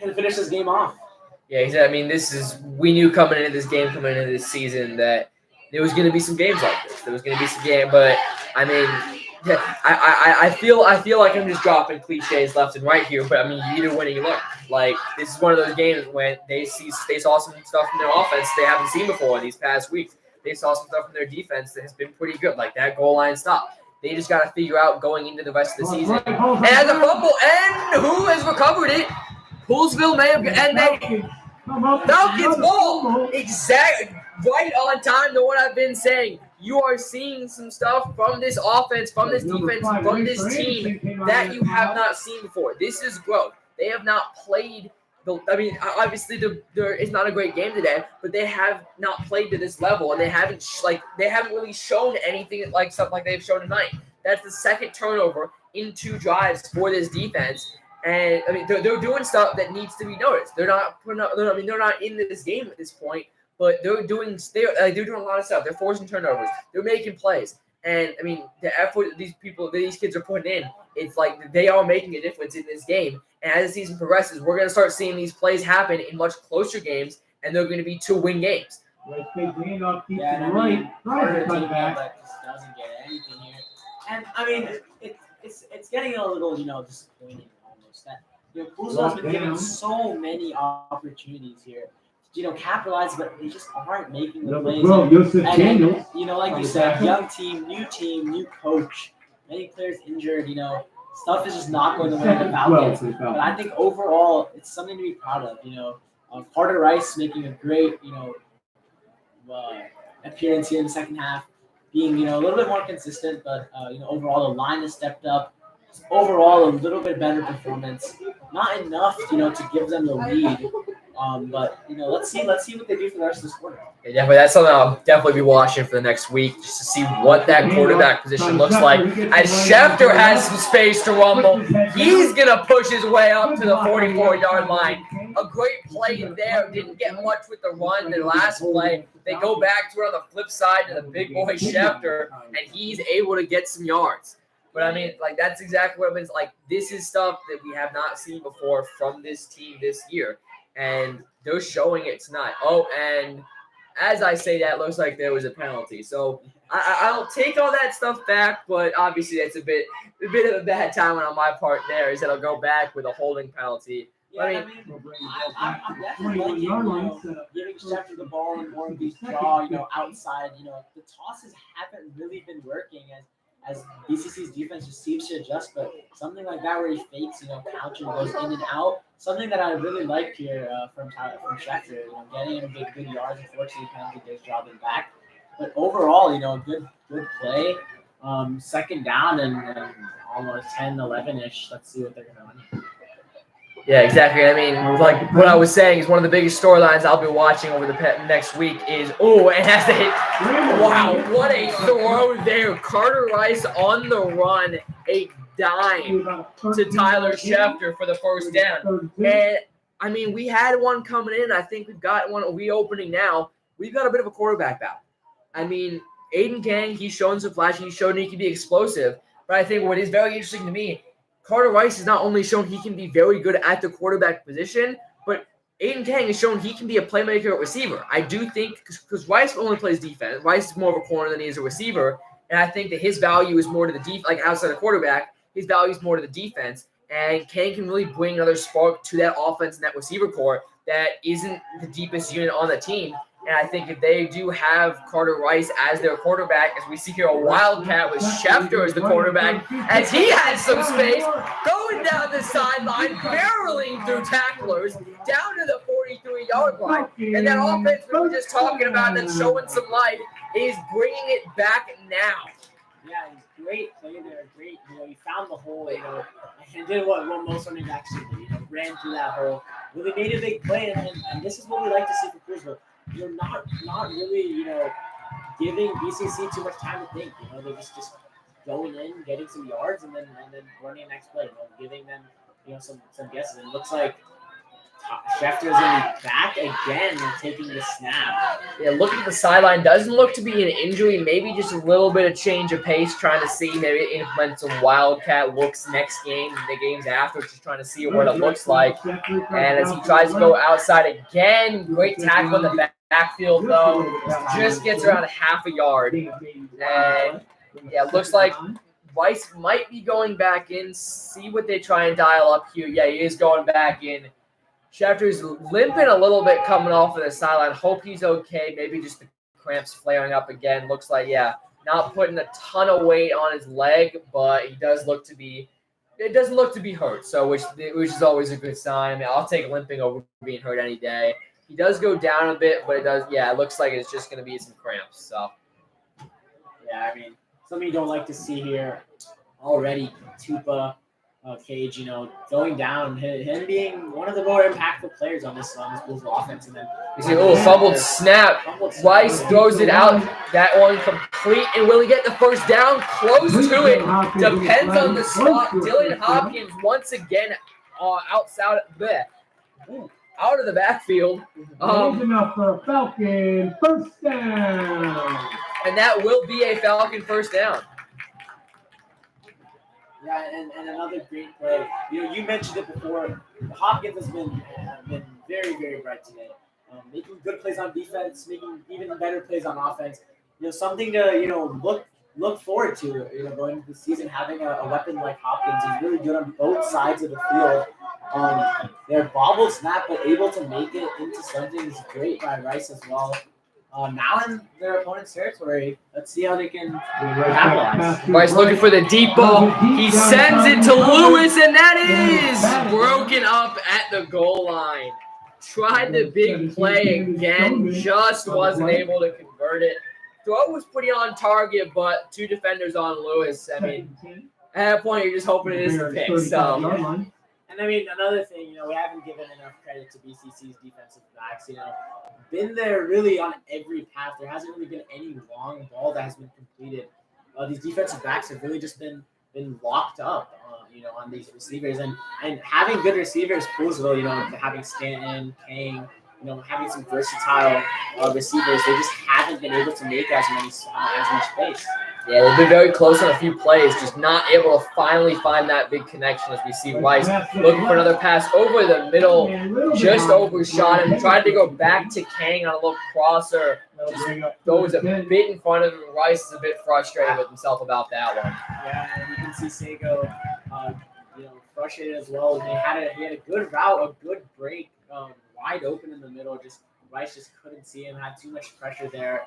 and finish this game off. Yeah, exactly. I mean, we knew coming into this season that there was going to be some games like this. There was going to be some game, but I mean, I feel like I'm just dropping cliches left and right here, but I mean, you either win or you learn. Like, this is one of those games when they saw some stuff from their offense they haven't seen before these past weeks. They saw some stuff from their defense that has been pretty good, like that goal line stop. They just got to figure out going into the rest of the season. And the fumble, and who has recovered it? Poolsville may have, and then Falcons ball. Exactly, right on time to what I've been saying. You are seeing some stuff from this offense, from this defense, from this team that you have not seen before. This is growth. They have not played. Obviously, it's not a great game today, but they have not played to this level, and they haven't really shown anything like something like they've shown tonight. That's the second turnover in 2 drives for this defense, and I mean they're doing stuff that needs to be noticed. They're not in this game at this point, but they're doing a lot of stuff. They're forcing turnovers. They're making plays, and I mean the effort that these kids are putting in, it's like they are making a difference in this game. And as the season progresses, we're going to start seeing these plays happen in much closer games, and they're going to be 2-win games. Right, big handoff, keeps Yeah, it right. Tries to cut back. That just doesn't get anything here. And I mean, it's getting a little, disappointing almost. That Poolsville's been given so many opportunities here, capitalize, but they just aren't making the plays. Well, Joseph Daniels. Like you said, young team, new coach, many players injured. Stuff is just not going the way of the Falcons. But I think overall, it's something to be proud of. Carter Rice making a great, appearance here in the second half, being, a little bit more consistent, but, overall the line has stepped up. Overall, a little bit better performance. Not enough, to give them the lead, But let's see what they do for the rest of this quarter. Yeah, definitely. That's something I'll definitely be watching for the next week, just to see what that quarterback position looks like. As Schefter has some space to rumble, he's going to push his way up to the 44-yard line. A great play there. Didn't get much with the run. The last play, they go back to it on the flip side to the big boy Schefter, and he's able to get some yards. But, I mean, like, that's exactly what it means. Like, this is stuff that we have not seen before from this team this year. And they're showing it tonight. Oh, and as I say that, looks like there was a penalty. So I'll take all that stuff back, but obviously that's a bit of a bad timing on my part there, is that I'll go back with a holding penalty. Yeah, I'm definitely liking, giving Schefter the ball and more of these draw, outside. The tosses haven't really been working as BCC's defense just seems to adjust, but something like that where he fakes, counter goes in and out. Something that I really like here from Schefter, getting him good yards. Unfortunately, kind of did his job in back, but overall, good play. Second down and almost 10, 11-ish. Let's see what they're gonna run. Yeah, exactly. I mean, like what I was saying is one of the biggest storylines I'll be watching over the next week is, and has to hit. Wow, what a throw there. Carter Rice on the run, a dime to Tyler Schefter for the first down. And, I mean, we had one coming in. I think we've got one reopening now. We've got a bit of a quarterback battle. I mean, Aiden Kang, he's shown some flash. He's shown he can be explosive. But I think what is very interesting to me, Carter Rice has not only shown he can be very good at the quarterback position, but Aiden Kang has shown he can be a playmaker at receiver. I do think, because Rice only plays defense, Rice is more of a corner than he is a receiver, and I think that his value is more to the defense, like outside the quarterback, his value is more to the defense, and Kang can really bring another spark to that offense and that receiver core that isn't the deepest unit on the team. And I think if they do have Carter Rice as their quarterback, as we see here a wildcat with Schefter as the quarterback, as he has some space, going down the sideline, barreling through tacklers, down to the 43-yard line. And that offense we were just talking about that's showing some life is bringing it back now. Yeah, great play there. Great. He found the hole, and did what most running backs do. Ran through that hole. Really made a big play, and this is what we like to see for Cruzville. Not really, giving BCC too much time to think. They're just going in, getting some yards, and then running the next play. Giving them, some guesses. And it looks like Schefter's in back again and taking the snap. Yeah, looking at the sideline, doesn't look to be an injury. Maybe just a little bit of change of pace, trying to see maybe implement some wildcat looks next game, the games after, just trying to see what it looks like. And as he tries to go outside again, great tackle in the backfield though, just gets around half a yard. And yeah, looks like Rice might be going back in. See what they try and dial up here. Yeah, he is going back in. Schefter's limping a little bit coming off of the sideline. Hope he's okay. Maybe just the cramps flaring up again. Looks like, not putting a ton of weight on his leg, but he does look to be – it doesn't look to be hurt, so which is always a good sign. I mean, I'll take limping over being hurt any day. He does go down a bit, but it looks like it's just going to be some cramps. So, yeah, I mean, something you don't like to see here already. Tupa, Cage, going down, him being one of the more impactful players on this Bulls offense. And then you see a little fumbled snap. Rice throws it out. That one complete. And will he get the first down? Close to it. Depends on the spot. Dylan Hopkins once again outside there. Out of the backfield. Enough for a Falcon first down. And that will be a Falcon first down. Yeah, and another great play. You mentioned it before. Hopkins has been very, very bright today. Making good plays on defense, making even better plays on offense. Something to look forward to. Going into the season, having a weapon like Hopkins. He's really good on both sides of the field. They're bobble snap, but able to make it into something is great by Rice as well. Now in their opponent's territory, let's see how they can capitalize. Rice looking for the deep ball. He sends it to Lewis, and that is broken up at the goal line. Tried the big play again, just wasn't able to convert it. Throw was pretty on target, but two defenders on Lewis. I mean, at that point, you're just hoping it isn't picked. So. And I mean, another thing, we haven't given enough credit to BCC's defensive backs. Been there really on every pass. There hasn't really been any long ball that has been completed. These defensive backs have really just been locked up, on these receivers. And having good receivers, Poolsville, having Stanton, Kang, having some versatile receivers, they just haven't been able to make as much space. Yeah, they've been very close on a few plays, just not able to finally find that big connection as we see Rice looking for another pass over the middle, just overshot him, tried to go back to Kang on a little crosser, just goes a bit in front of him. Rice is a bit frustrated with himself about that one. Yeah, and you can see Sago, frustrated as well. He had a good route, a good break, wide open in the middle. Rice just couldn't see him, had too much pressure there.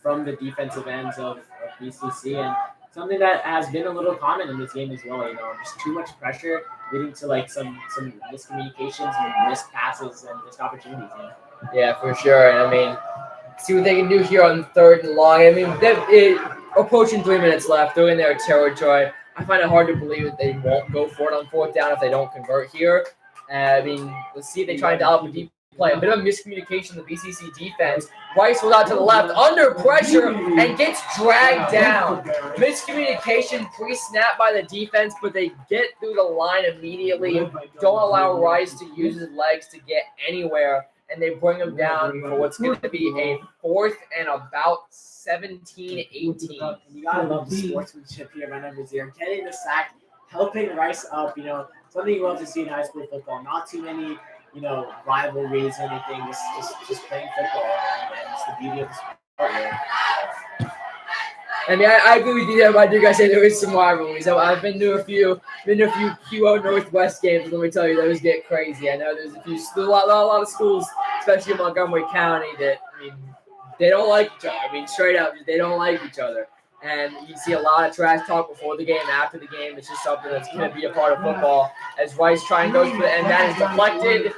From the defensive ends of BCC, and something that has been a little common in this game as well. Just too much pressure leading to some miscommunications and missed passes and missed opportunities. Yeah, for sure. And I mean, see what they can do here on 3rd and long. I mean, approaching 3 minutes left, they're in their territory. I find it hard to believe that they won't go for it on 4th down if they don't convert here. I mean, let's see if they try to dial up a deep play. A bit of miscommunication in the BCC defense. Rice was out to the left, under pressure, and gets dragged down. Miscommunication pre-snap by the defense, but they get through the line immediately. Don't allow Rice to use his legs to get anywhere, and they bring him down for what's going to be a 4th and about 17-18. You gotta love the sportsmanship here by number 0. Getting the sack, helping Rice up, something you love to see in high school football. Not too many rivalries or anything, just playing football, and it's the beauty of the sport. I mean, I agree with you there, but I do gotta say there is some rivalries. I've been to a few QO Northwest games, and let me tell you, those get crazy. I know there's a lot of schools, especially in Montgomery County, that they don't like each other. I mean, straight up, they don't like each other. And you see a lot of trash talk before the game, after the game. It's just something that's going to be a part of football. As Rice trying goes for the end, that is deflected,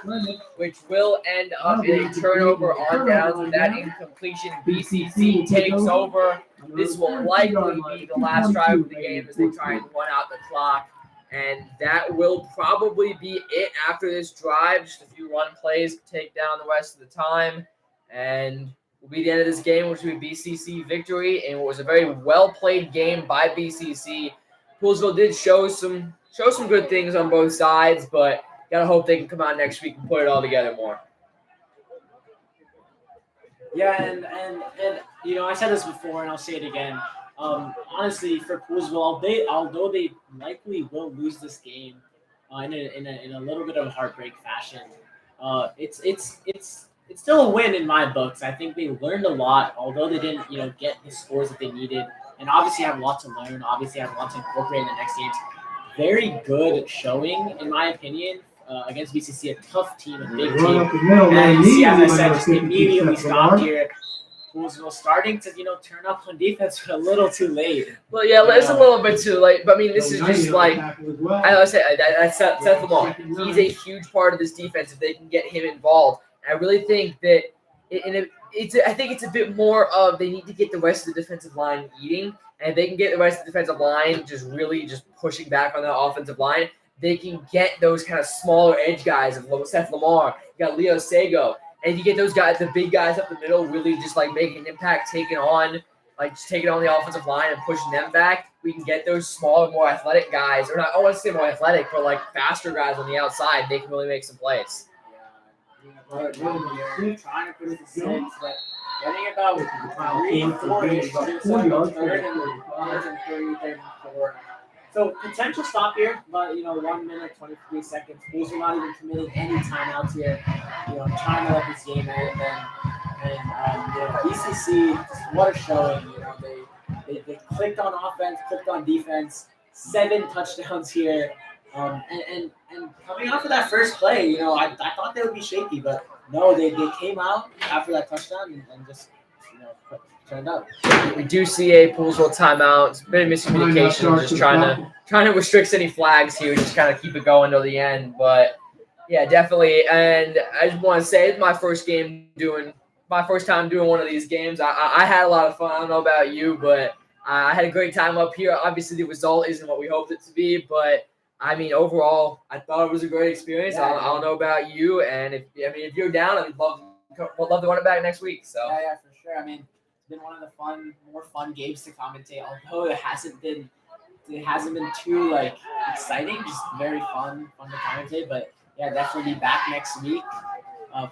which will end up in a turnover on downs with that incompletion. BCC takes over. This will likely be the last drive of the game as they try and run out the clock. And that will probably be it after this drive. Just a few run plays to take down the rest of the time. And will be the end of this game, which will be BCC victory, and it was a very well-played game by BCC. Poolsville did show some good things on both sides, but gotta hope they can come out next week and put it all together more. Yeah, and I said this before, and I'll say it again. Honestly, for Poolsville, although they likely will lose this game in a little bit of a heartbreak fashion, it's still a win in my books. I think they learned a lot, although they didn't, get the scores that they needed, and obviously have a lot to learn. Obviously have a lot to incorporate in the next games. Very good showing, in my opinion, against BCC, a tough team, a big team. And you see, as I said, just immediately stopped here. Poolsville starting to, turn up on defense a little too late. Well, yeah, it's a little bit too late. But I mean, this is just like I said. That's Seth Lamar. He's a huge part of this defense if they can get him involved. I really think that I think it's a bit more of they need to get the rest of the defensive line eating, and if they can get the rest of the defensive line just pushing back on the offensive line, they can get those kind of smaller edge guys of Seth Lamar. You got Leo Sago, and you get those guys, the big guys up the middle, really just like making an impact, taking on the offensive line and pushing them back. We can get those smaller, more athletic guys, or not. I want to say more athletic, but like faster guys on the outside. They can really make some plays. Trying to put it to 6, but getting about 3 and 4-ish to third and 4. So potential stop here, but 1 minute 23 seconds. Bulls are not even committing any timeouts here. Trying to let this game end, and BCC, what a showing. They clicked on offense, clicked on defense. 7 touchdowns here. And coming off of that first play, I thought they would be shaky, but no, they came out after that touchdown and just turned up. We do see a Poolsville timeout. It's a bit of miscommunication, just trying to restrict any flags here, just kind of keep it going till the end. But yeah, definitely. And I just want to say it's my first time doing one of these games. I had a lot of fun. I don't know about you, but I had a great time up here. Obviously, the result isn't what we hoped it to be, but I mean, overall, I thought it was a great experience. Yeah, I don't know about you, and if you're down, I'd would love to run it back next week. So Yeah, for sure. I mean, it's been one of the more fun games to commentate. Although it hasn't been too like exciting, just very fun to commentate. But yeah, definitely be back next week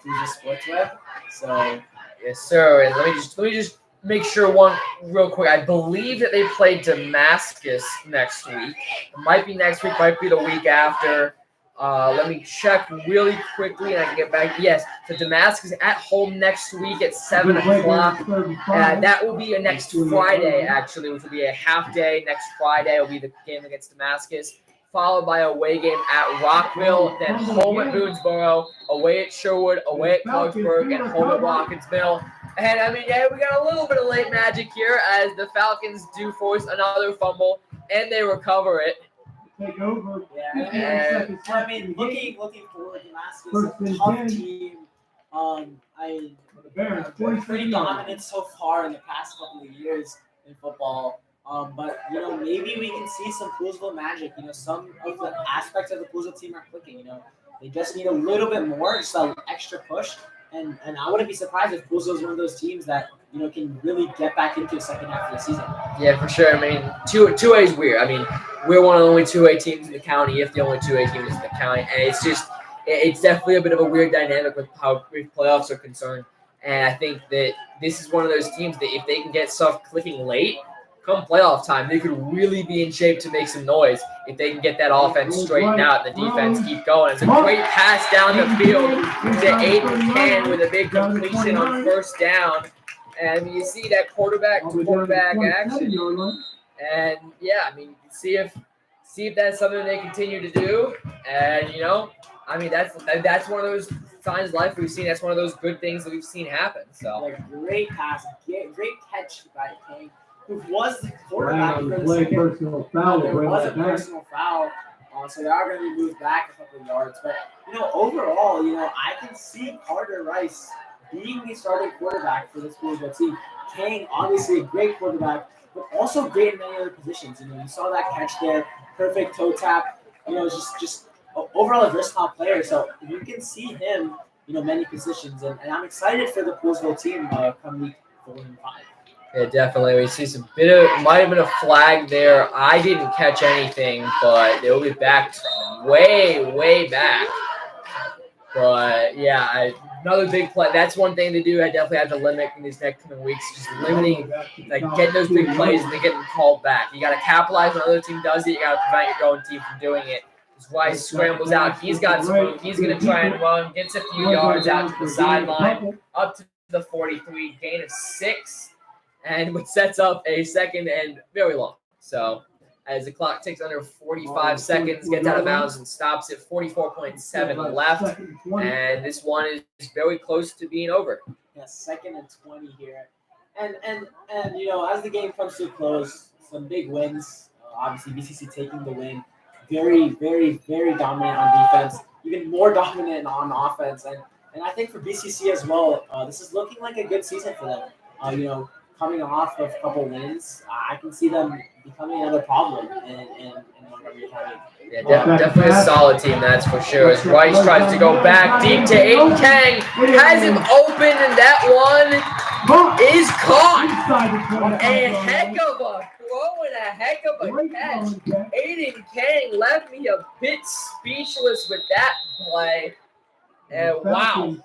through the Sports Web. So yes, sir. And let me just make sure one real quick. I believe that they play Damascus next week. It might be next week, might be the week after. Let me check really quickly and I can get back. Yes, so Damascus at home next week at 7 o'clock. That will be next Friday, actually, which will be a half day. Next Friday will be the game against Damascus, followed by a away game at Rockville, then home at Boonesboro, away at Sherwood, away at Clarksburg, and home at Watkinsville. And I mean, yeah, we got a little bit of late magic here as the Falcons do force another fumble and they recover it. Take over. Yeah, I mean, looking forward to Damascus, a tough team. The Bears, Pretty dominant so far in the past couple of years in football. But maybe we can see some Poolsville magic. Some of the aspects of the Poolsville team are clicking. They just need a little bit more, just an extra push. And I wouldn't be surprised if Poolsville is one of those teams that can really get back into the second half of the season. Yeah, for sure. I mean, 2A is weird. I mean, we're one of the only 2A teams in the county, if the only 2A team is in the county, and it's definitely a bit of a weird dynamic with how playoffs are concerned. And I think that this is one of those teams that if they can get stuff clicking late, come playoff time, they could really be in shape to make some noise if they can get that offense straightened out and the defense keep going. It's a great pass down the field to Aiden Can with a big completion on first down. And you see that quarterback-to-quarterback action. And, yeah, I mean, see if that's something they continue to do. And, I mean, that's one of those signs of life we've seen. That's one of those good things that we've seen happen. So like, great pass, great catch by King, who was the quarterback for the second. Personal foul. There was a personal foul, so they are going to be moved back a couple of yards. But overall, I can see Carter Rice being the starting quarterback for this Poolsville team. Kang, obviously a great quarterback, but also great in many other positions. You saw that catch there, perfect toe tap. Just overall a versatile player. So you can see him, many positions, and I'm excited for the Poolsville team come week 4 and 5. Yeah, definitely. We see might have been a flag there. I didn't catch anything, but they'll be back way, way back. But yeah, another big play. That's one thing to do. I definitely have to limit in these next coming weeks, just limiting, getting those big plays and then getting called back. You got to capitalize when another team does it. You got to prevent your own team from doing it. As Rice scrambles out, he's got some room. He's going to try and run, gets a few yards out to the sideline, up to the 43, gain of 6, and which sets up a second and very long. So as the clock ticks under 45 seconds, gets out of bounds and stops at 44.7 left. And this one is very close to being over. Yeah, 2nd and 20 here. And as the game comes to a close, some big wins. Obviously, BCC taking the win. Very, very, very dominant on defense. Even more dominant on offense. And I think for BCC as well, this is looking like a good season for them. Coming off of a couple wins, I can see them becoming another problem in Montgomery County. Yeah, definitely a solid team, that's for sure. As Rice tries to go back deep to Aiden Kang, has him open, and that one is caught. A heck of a throw and a heck of a catch. Aiden Kang left me a bit speechless with that play. And wow.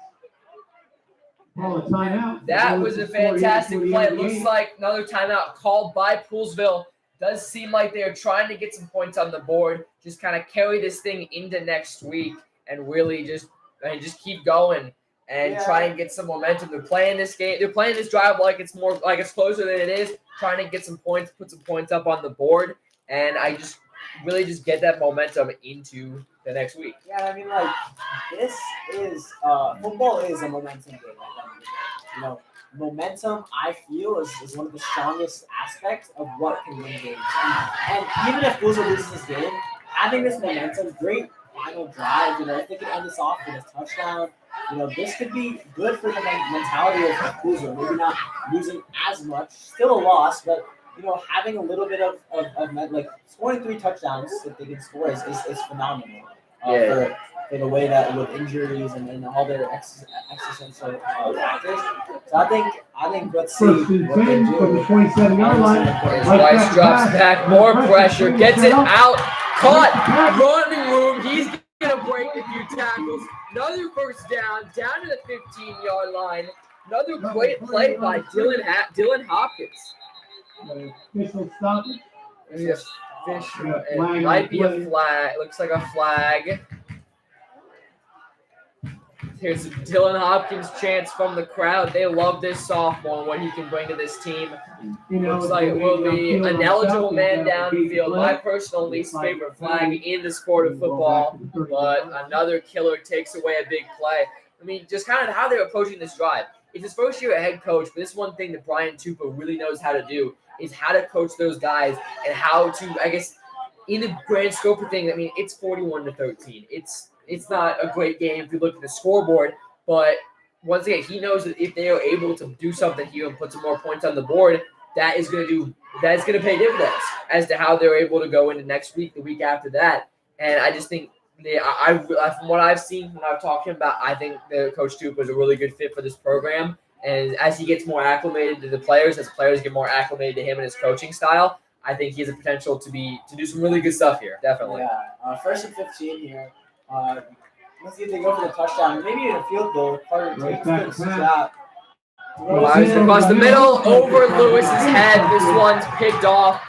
That was a fantastic play. It looks like another timeout called by Poolsville. Does seem like they're trying to get some points on the board. Just kind of carry this thing into next week and really just keep going and try and get some momentum. They're playing this game. They're playing this drive like it's closer than it is. Trying to get some points, put some points up on the board, and I just really just get that momentum into the next week. Yeah, I mean, this is football is a momentum game. Momentum, I feel, is one of the strongest aspects of what can win games. And even if Poolsville loses this game, having this momentum, great final drive, if they can end this off with a touchdown, this could be good for the mentality of Poolsville. Maybe not losing as much, still a loss, but having a little bit of like scoring 3 touchdowns if they can score is phenomenal. For the way that with injuries and all their existential factors. So I think let's see First and what they 10 from the do. 27-yard line. As Rice drops back, more pressure, gets it out, caught, running room. He's gonna break a few tackles. Another first down to the 15-yard line. Another great play by Dylan Hopkins. Official stoppage. Yes, fish. Yeah, It flag might on be a play. flag. Looks like a flag. Here's Dylan Hopkins' chance from the crowd. They love this sophomore and what he can bring to this team. Looks like it will be an eligible man downfield. My personal least favorite flag in the sport of football, but another killer takes away a big play. I mean, just kind of how they're approaching this drive. It's his first year at head coach, but this is one thing that Brian Tupa really knows how to do is how to coach those guys and how to, I guess, in the grand scope of things, I mean, it's 41-13. It's not a great game if you look at the scoreboard, but once again, he knows that if they are able to do something here and put some more points on the board, that is going to pay dividends as to how they're able to go into next week, the week after that. And I just think from what I've seen when I've talked to him about, I think the Coach Tupa is a really good fit for this program. And as he gets more acclimated to the players, as players get more acclimated to him and his coaching style, I think he has a potential to do some really good stuff here. Definitely. Yeah, first and 15 here. Let's see if they go for the touchdown. Maybe in a field goal. Carter takes this shot. Flies across the middle, over Lewis's head. This one's picked off.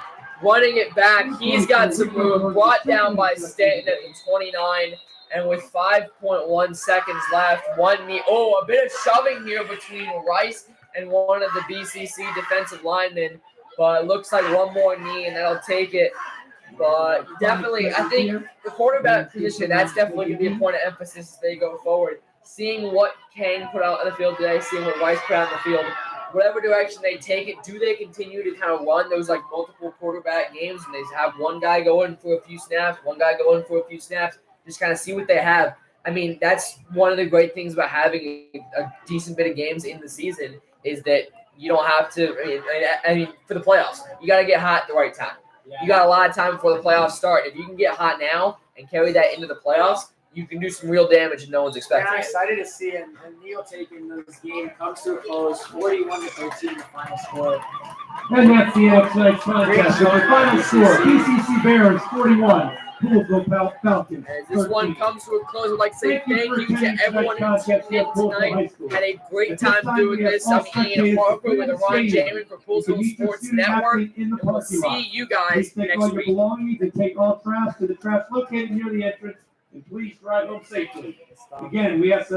Running it back. He's got some room. Brought down by Stanton at the 29. And with 5.1 seconds left, a bit of shoving here between Rice and one of the BCC defensive linemen. But it looks like one more knee, and that'll take it. But definitely, I think the quarterback position, that's definitely going to be a point of emphasis as they go forward. Seeing what Kang put out on the field today, seeing what Rice put out on the field, whatever direction they take it, do they continue to kind of run those like multiple quarterback games and they have one guy going for a few snaps, just kind of see what they have. I mean, that's one of the great things about having a decent bit of games in the season is that you don't have to, I mean, for the playoffs, you got to get hot at the right time. Yeah. You got a lot of time before the playoffs start. If you can get hot now and carry that into the playoffs, you can do some real damage and no one's And expecting I'm it. excited to see it. And Neil taking this game comes to a close, 41-13, the final score. And that's the end of tonight's contest. Our final score, BCC Bears 41, Poolsville Falcons As this one 13. comes to a close, I'd like to say Thank you thank for you to attending everyone who tonight's tuned contest in at Poolsville High tonight. School. Had a great At this time time, doing we have this. all I'm Ian spectators Harper with in the Ron stadium. Jamin for You can Poolsville meet the Sports student Network. athlete in the And we'll parking lot. see you Please guys take next all your week. belongings and take all trash to the trash located near the entrance. And please drive home safely. Again, we have some